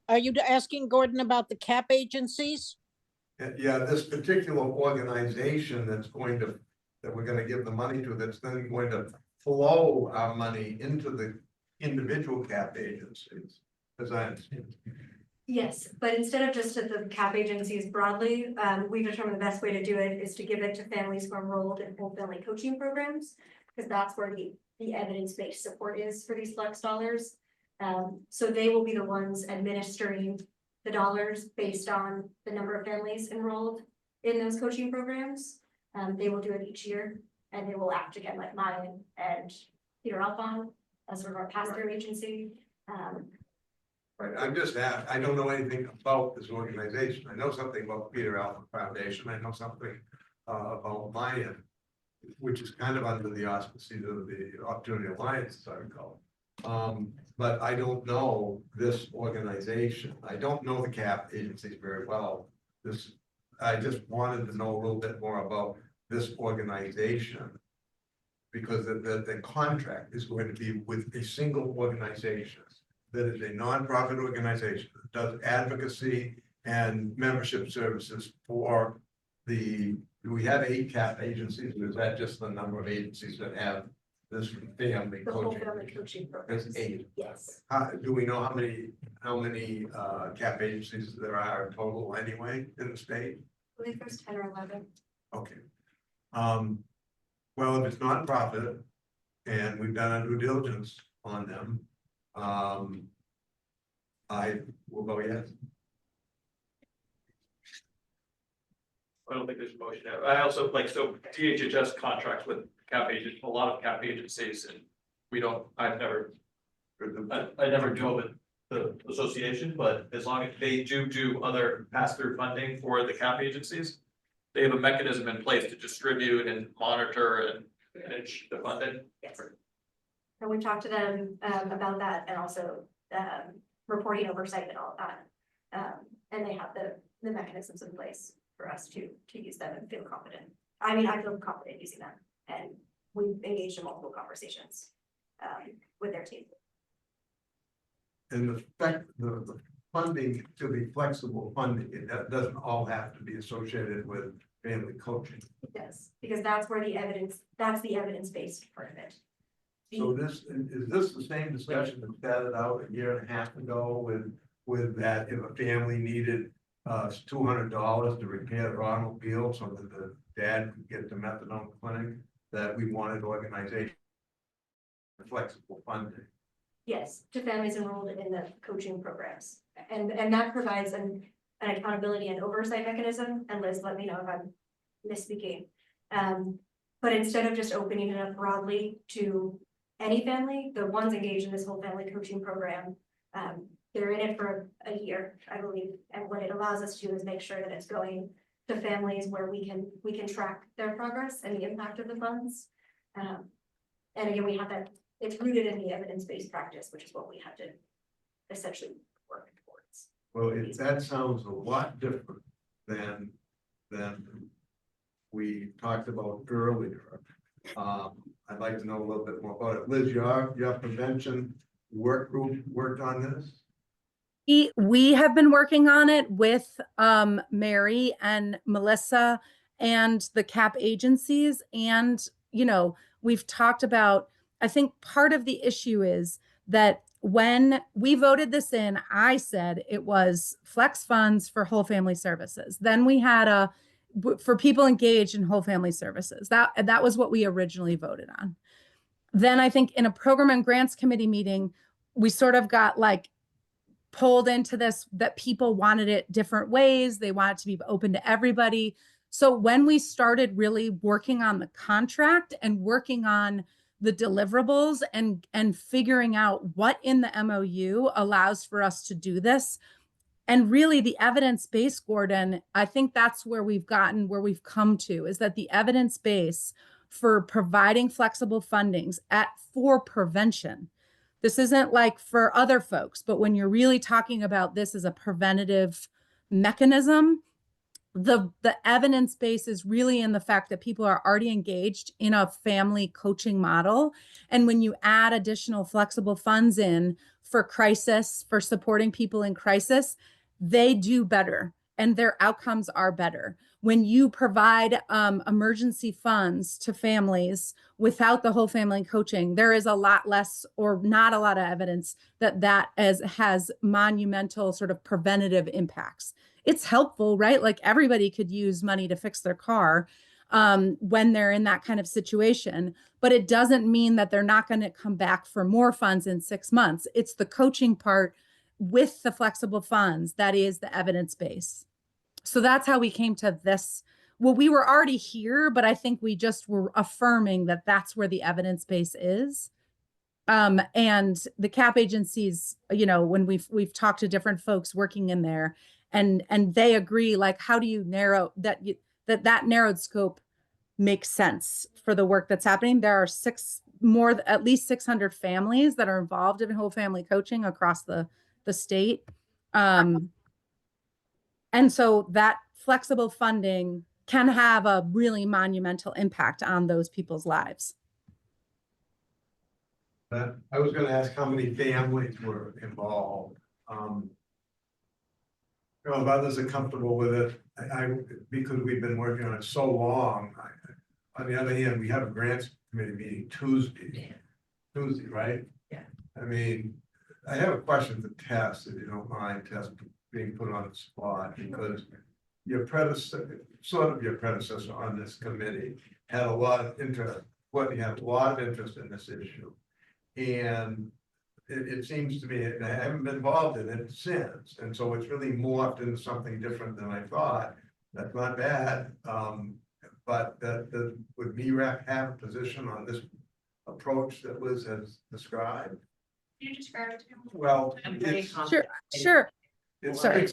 Are you asking Gordon about the CAP agencies? Yeah, this particular organization that we're gonna give the money to, that's then going to flow our money into the individual CAP agencies, as I understand. Yes, but instead of just to the CAP agencies broadly, we determined the best way to do it is to give it to families who are enrolled in whole family coaching programs, because that's where the evidence-based support is for these flex dollars. So they will be the ones administering the dollars based on the number of families enrolled in those coaching programs. They will do it each year, and they will act again like Mayan and Peter Alphon as sort of our pass-through agency. Right, I'm just, I don't know anything about this organization. I know something about Peter Alpha Foundation. I know something about Mayan, which is kind of under the auspices of the Opportunity Alliance, as I recall. But I don't know this organization. I don't know the CAP agencies very well. I just wanted to know a little bit more about this organization. Because the contract is going to be with a single organization that is a nonprofit organization that does advocacy and membership services for do we have 8 CAP agencies, or is that just the number of agencies that have this family The whole coaching? family coaching program. There's 8. Yes. Do we know how many CAP agencies there are in total anyway in the state? I believe there's 10 or 11. Okay. Well, if it's nonprofit and we've done our due diligence on them, I will go yes. I don't think there's a motion. I also like, so DHHS contracts with CAP agents, a lot of CAP agencies, and I never deal with the association, but as long as they do other pass-through funding for the CAP agencies, they have a mechanism in place to distribute and monitor and manage the funding. Yes. And we talked to them about that, and also reporting oversight and all of that. And they have the mechanisms in place for us to use them and feel confident. I mean, I feel confident using them, and we've engaged in multiple conversations with their team. And the funding to be flexible funding, it doesn't all have to be associated with family coaching. It does, because that's where that's the evidence-based part of it. So is this the same discussion that started out a year and a half ago with that if a family needed $200 to repair their automobile so that the dad could get to methadone clinic, that we wanted organization flexible funding? Yes, to families enrolled in the coaching programs. And that provides an accountability and oversight mechanism, and Liz, let me know if I'm misspeaking. But instead of just opening it up broadly to any family, the ones engaged in this whole family coaching program, they're in it for a year, I believe. And what it allows us to do is make sure that it's going to families where we can track their progress and the impact of the funds. And again, we have that, it's rooted in the evidence-based practice, which is what we have to essentially work towards. Well, that sounds a lot different than we talked about earlier. I'd like to know a little bit more about it. Liz, your prevention work group worked on this? We have been working on it with Mary and Melissa and the CAP agencies. And, we've talked about, I think part of the issue is that when we voted this in, I said it was flex funds for whole family services. Then we had for people engaged in whole family services. That was what we originally voted on. Then I think in a program and grants committee meeting, we sort of got pulled into this, that people wanted it different ways. They want it to be open to everybody. So when we started really working on the contract and working on the deliverables and figuring out what in the MOU allows for us to do this, and really the evidence base, Gordon, I think that's where we've come to, is that the evidence base for providing flexible fundings for prevention. This isn't like for other folks, but when you're really talking about this as a preventative mechanism, the evidence base is really in the fact that people are already engaged in a family coaching model. And when you add additional flexible funds in for crisis, for supporting people in crisis, they do better and their outcomes are better. When you provide emergency funds to families without the whole family coaching, there is a lot less or not a lot of evidence that has monumental sort of preventative impacts. It's helpful, right? Like everybody could use money to fix their car when they're in that kind of situation, but it doesn't mean that they're not going to come back for more funds in 6 months. It's the coaching part with the flexible funds that is the evidence base. So that's how we came to this. Well, we were already here, but I think we just were affirming that that's where the evidence base is. And the CAP agencies, you know, when we've talked to different folks working in there, and they agree, like, how do you narrow that, that narrowed scope makes sense for the work that's happening. There are at least 600 families that are involved in whole family coaching across the state. And so that flexible funding can have a really monumental impact on those people's lives. I was gonna ask how many families were involved. You know, if others are comfortable with it, because we've been working on it so long. On the other hand, we have a grants committee meeting Tuesday, right? Yeah. I mean, I have a question for Tess, if you don't mind, Tess, being put on the spot, because your predecessor, sort of your predecessor on this committee, had a lot of interest, you had a lot of interest in this issue. And it seems to me, and I haven't been involved in it since, and so it's really morphed into something different than I thought. That's not bad, but would MIRAC have a position on this approach that was as described? You described it to him. Well, I'm pretty it's, confident. Sure. it's, Sorry.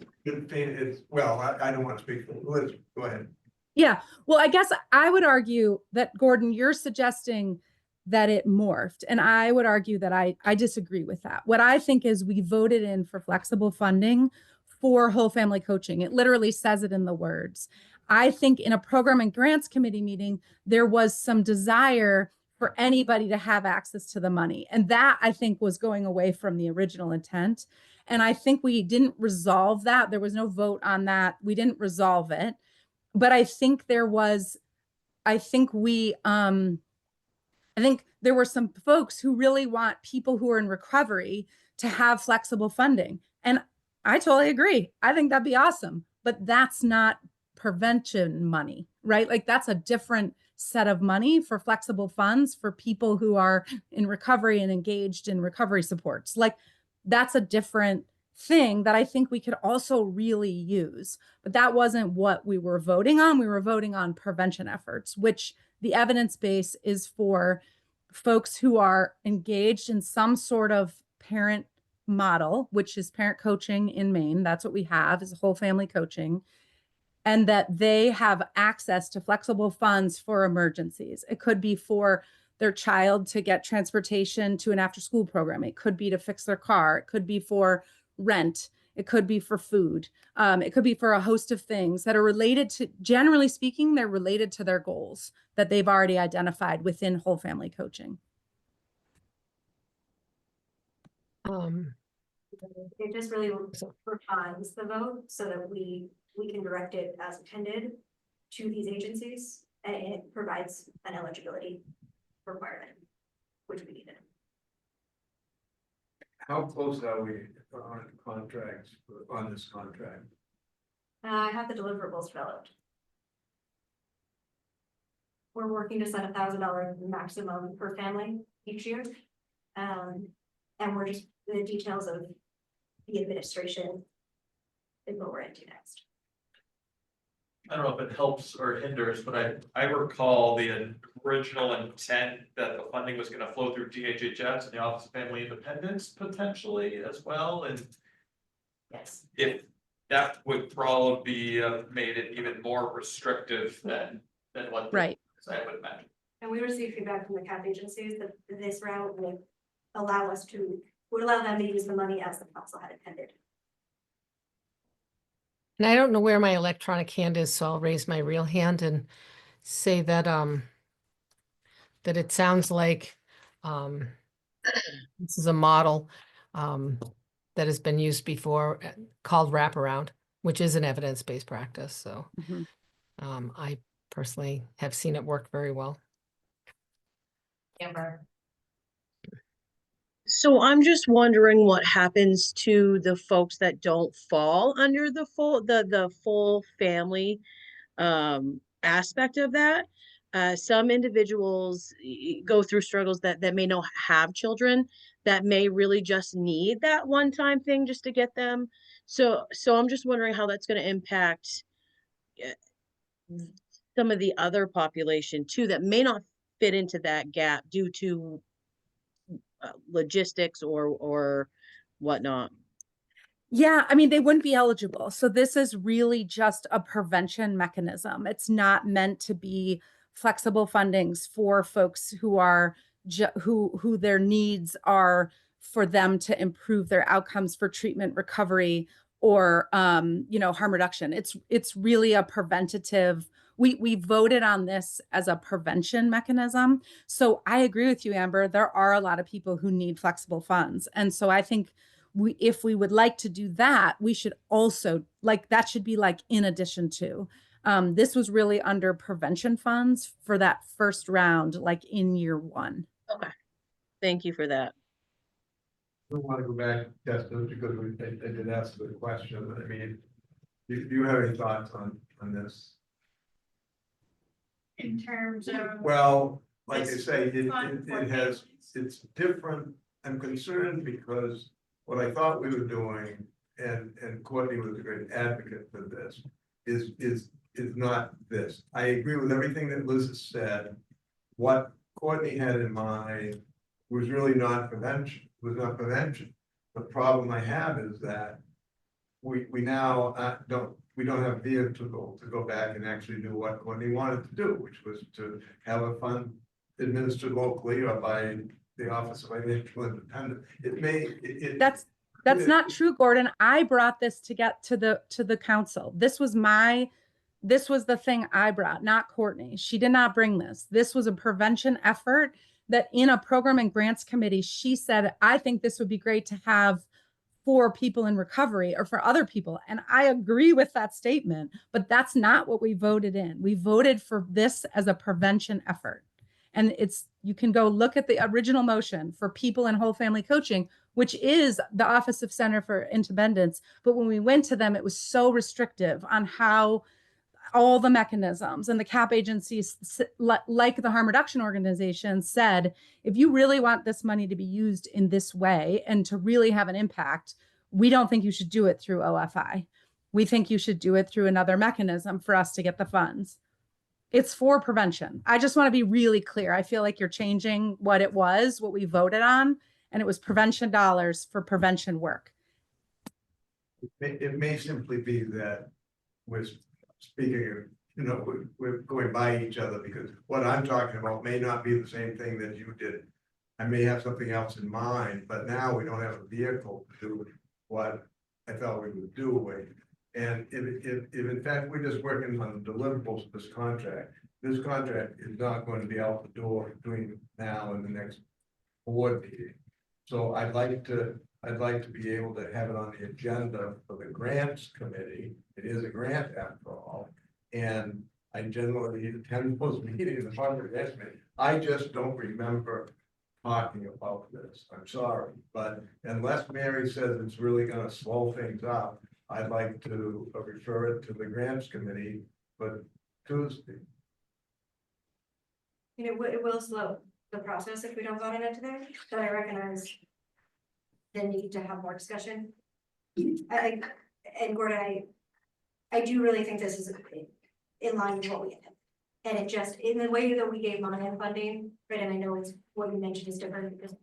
well, I don't want to speak for Liz, go ahead. Yeah. Well, I guess I would argue that, Gordon, you're suggesting that it morphed. And I would argue that I disagree with that. What I think is we voted in for flexible funding for whole family coaching. It literally says it in the words. I think in a program and grants committee meeting, there was some desire for anybody to have access to the money. And that, I think, was going away from the original intent. And I think we didn't resolve that. There was no vote on that. We didn't resolve it. But I think there was, I think there were some folks who really want people who are in recovery to have flexible funding. And I totally agree. I think that'd be awesome, but that's not prevention money, right? Like, that's a different set of money for flexible funds for people who are in recovery and engaged in recovery supports. Like, that's a different thing that I think we could also really use. But that wasn't what we were voting on. We were voting on prevention efforts, which the evidence base is for folks who are engaged in some sort of parent model, which is parent coaching in Maine. That's what we have, is whole family coaching. And that they have access to flexible funds for emergencies. It could be for their child to get transportation to an after school program. It could be to fix their car. It could be for rent. It could be for food. It could be for a host of things that are related to, generally speaking, they're related to their goals that they've already identified within whole family coaching. It just really refines the vote so that we can direct it as intended to these agencies, and it provides an eligibility requirement, which we needed. How close are we on contracts, on this contract? I have the deliverables developed. We're working to set $1,000 maximum per family each year. And we're just, the details of the administration is what we're into next. I don't know if it helps or hinders, but I recall the original intent that the funding was gonna flow through DHHS and the Office of Family Independence potentially as well, and yes, if that would probably be made it even more restrictive than what right. I would imagine. and we received feedback from the CAP agencies that this route would allow them to use the money as the council had intended. And I don't know where my electronic hand is, so I'll raise my real hand and say that that it sounds like this is a model that has been used before called wraparound, which is an evidence-based practice. So I personally have seen it work very well. Amber. So I'm just wondering what happens to the folks that don't fall under the full family aspect of that. Some individuals go through struggles that may not have children, that may really just need that one-time thing just to get them. So I'm just wondering how that's going to impact some of the other population too that may not fit into that gap due to logistics or whatnot? Yeah, I mean, they wouldn't be eligible. So this is really just a prevention mechanism. It's not meant to be flexible fundings for folks who are who their needs are for them to improve their outcomes for treatment recovery or harm reduction. It's really a preventative. We voted on this as a prevention mechanism. So I agree with you, Amber. There are a lot of people who need flexible funds. And so I think if we would like to do that, we should also that should be in addition to. This was really under prevention funds for that first round, in year one. Okay, thank you for that. I don't want to go back, just because I did ask the question. I mean, do you have any thoughts on this? In terms of. Well, like I this say, fund for it has, families. it's different. I'm concerned because what I thought we were doing, and Courtney was a great advocate for this, is not this. I agree with everything that Liz has said. What Courtney had in mind was really not prevention, The problem I have is that we now we don't have vehicle to go back and actually do what Courtney wanted to do, which was to have a fund administered locally or by the Office of Financial Independence. That's not true, Gordon. I brought this to get to the council. This was the thing I brought, not Courtney. She did not bring this. This was a prevention effort that in a program and grants committee, she said, I think this would be great to have for people in recovery or for other people. And I agree with that statement, but that's not what we voted in. We voted for this as a prevention effort. And you can go look at the original motion for people in whole family coaching, which is the Office of Center for Independence. But when we went to them, it was so restrictive on how all the mechanisms and the CAP agencies, like the harm reduction organization, said, if you really want this money to be used in this way and to really have an impact, we don't think you should do it through OFI. We think you should do it through another mechanism for us to get the funds. It's for prevention. I just want to be really clear. I feel like you're changing what we voted on, and it was prevention dollars for prevention work. It may simply be that we're speaking of, we're going by each other, because what I'm talking about may not be the same thing that you did. I may have something else in mind, but now we don't have a vehicle to do what I thought we would do. And if in fact we're just working on the deliverables of this contract is not going to be out the door between now and the next board meeting. So I'd like to be able to have it on the agenda for the grants committee. It is a grant after all. And I generally attend those meetings as part of the grants committee. I just don't remember talking about this. I'm sorry, but unless Mary says it's really gonna slow things up, I'd like to refer it to the grants committee, but Tuesday. It will slow the process if we don't vote on it today, but I recognize the need to have more discussion. And Gordon, I do really think this is in line with what we had. And it just, in the way that we gave Mayan funding, right, and I know it's what you mentioned is different because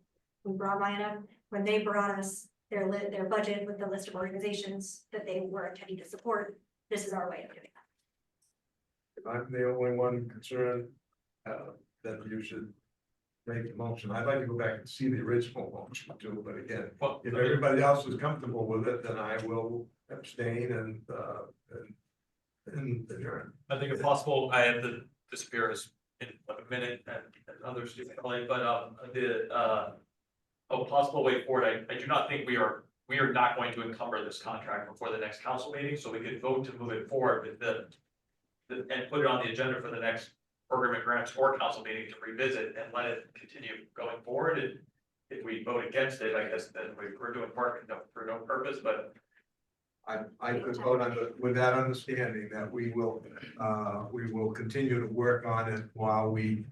we brought Mayan up, when they brought us their budget with the list of organizations that they were intending to support, this is our way of doing that. If I'm the only one concerned, then you should make the motion. I'd like to go back and see the original motion too, but again, if everybody else is comfortable with it, then I will abstain and adjourn. I think if possible, I have to disappear in like a minute and others do, but a possible way forward, I do not think we are not going to encumber this contract before the next council meeting, so we could vote to move it forward with and put it on the agenda for the next program and grants or council meeting to revisit and let it continue going forward. And if we vote against it, I guess then we're doing work for no purpose, but I could vote with that understanding that we will continue to work on it while we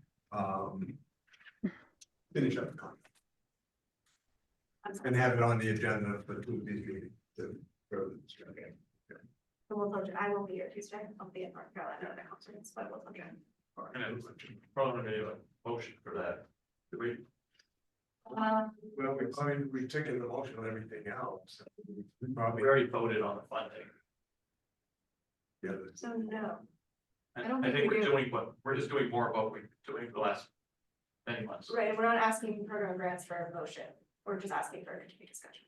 finish up the contract. And have it on the agenda for Tuesday's meeting to further discuss. I will be here Tuesday. I'll be in North Carolina at a conference, but we'll join. probably made a motion for that. Did we? Well, we've taken the motion on everything else. We We probably, already voted on the funding. yeah, So no, I And don't I think think we we're do. doing we're just doing more of what we've been doing the last many months. Right, we're not asking program grants for a motion, we're just asking for a continued discussion.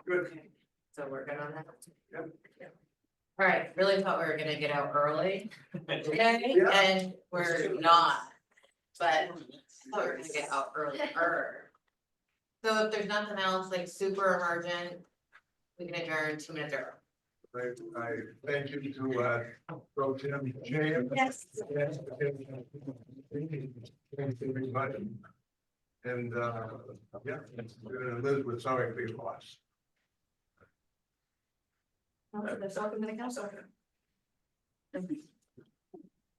good. So we're good on that? Yep. All right, really thought we were gonna get out early today, Yeah. and we're not, but I thought we were gonna get out earlier. So if there's nothing else like super emergent, we can adjourn 2 minutes early. I thank you to, Pro Tem Chair. Yes. Thank you very much. And, yeah, Elizabeth, sorry for your loss. Welcome to the council.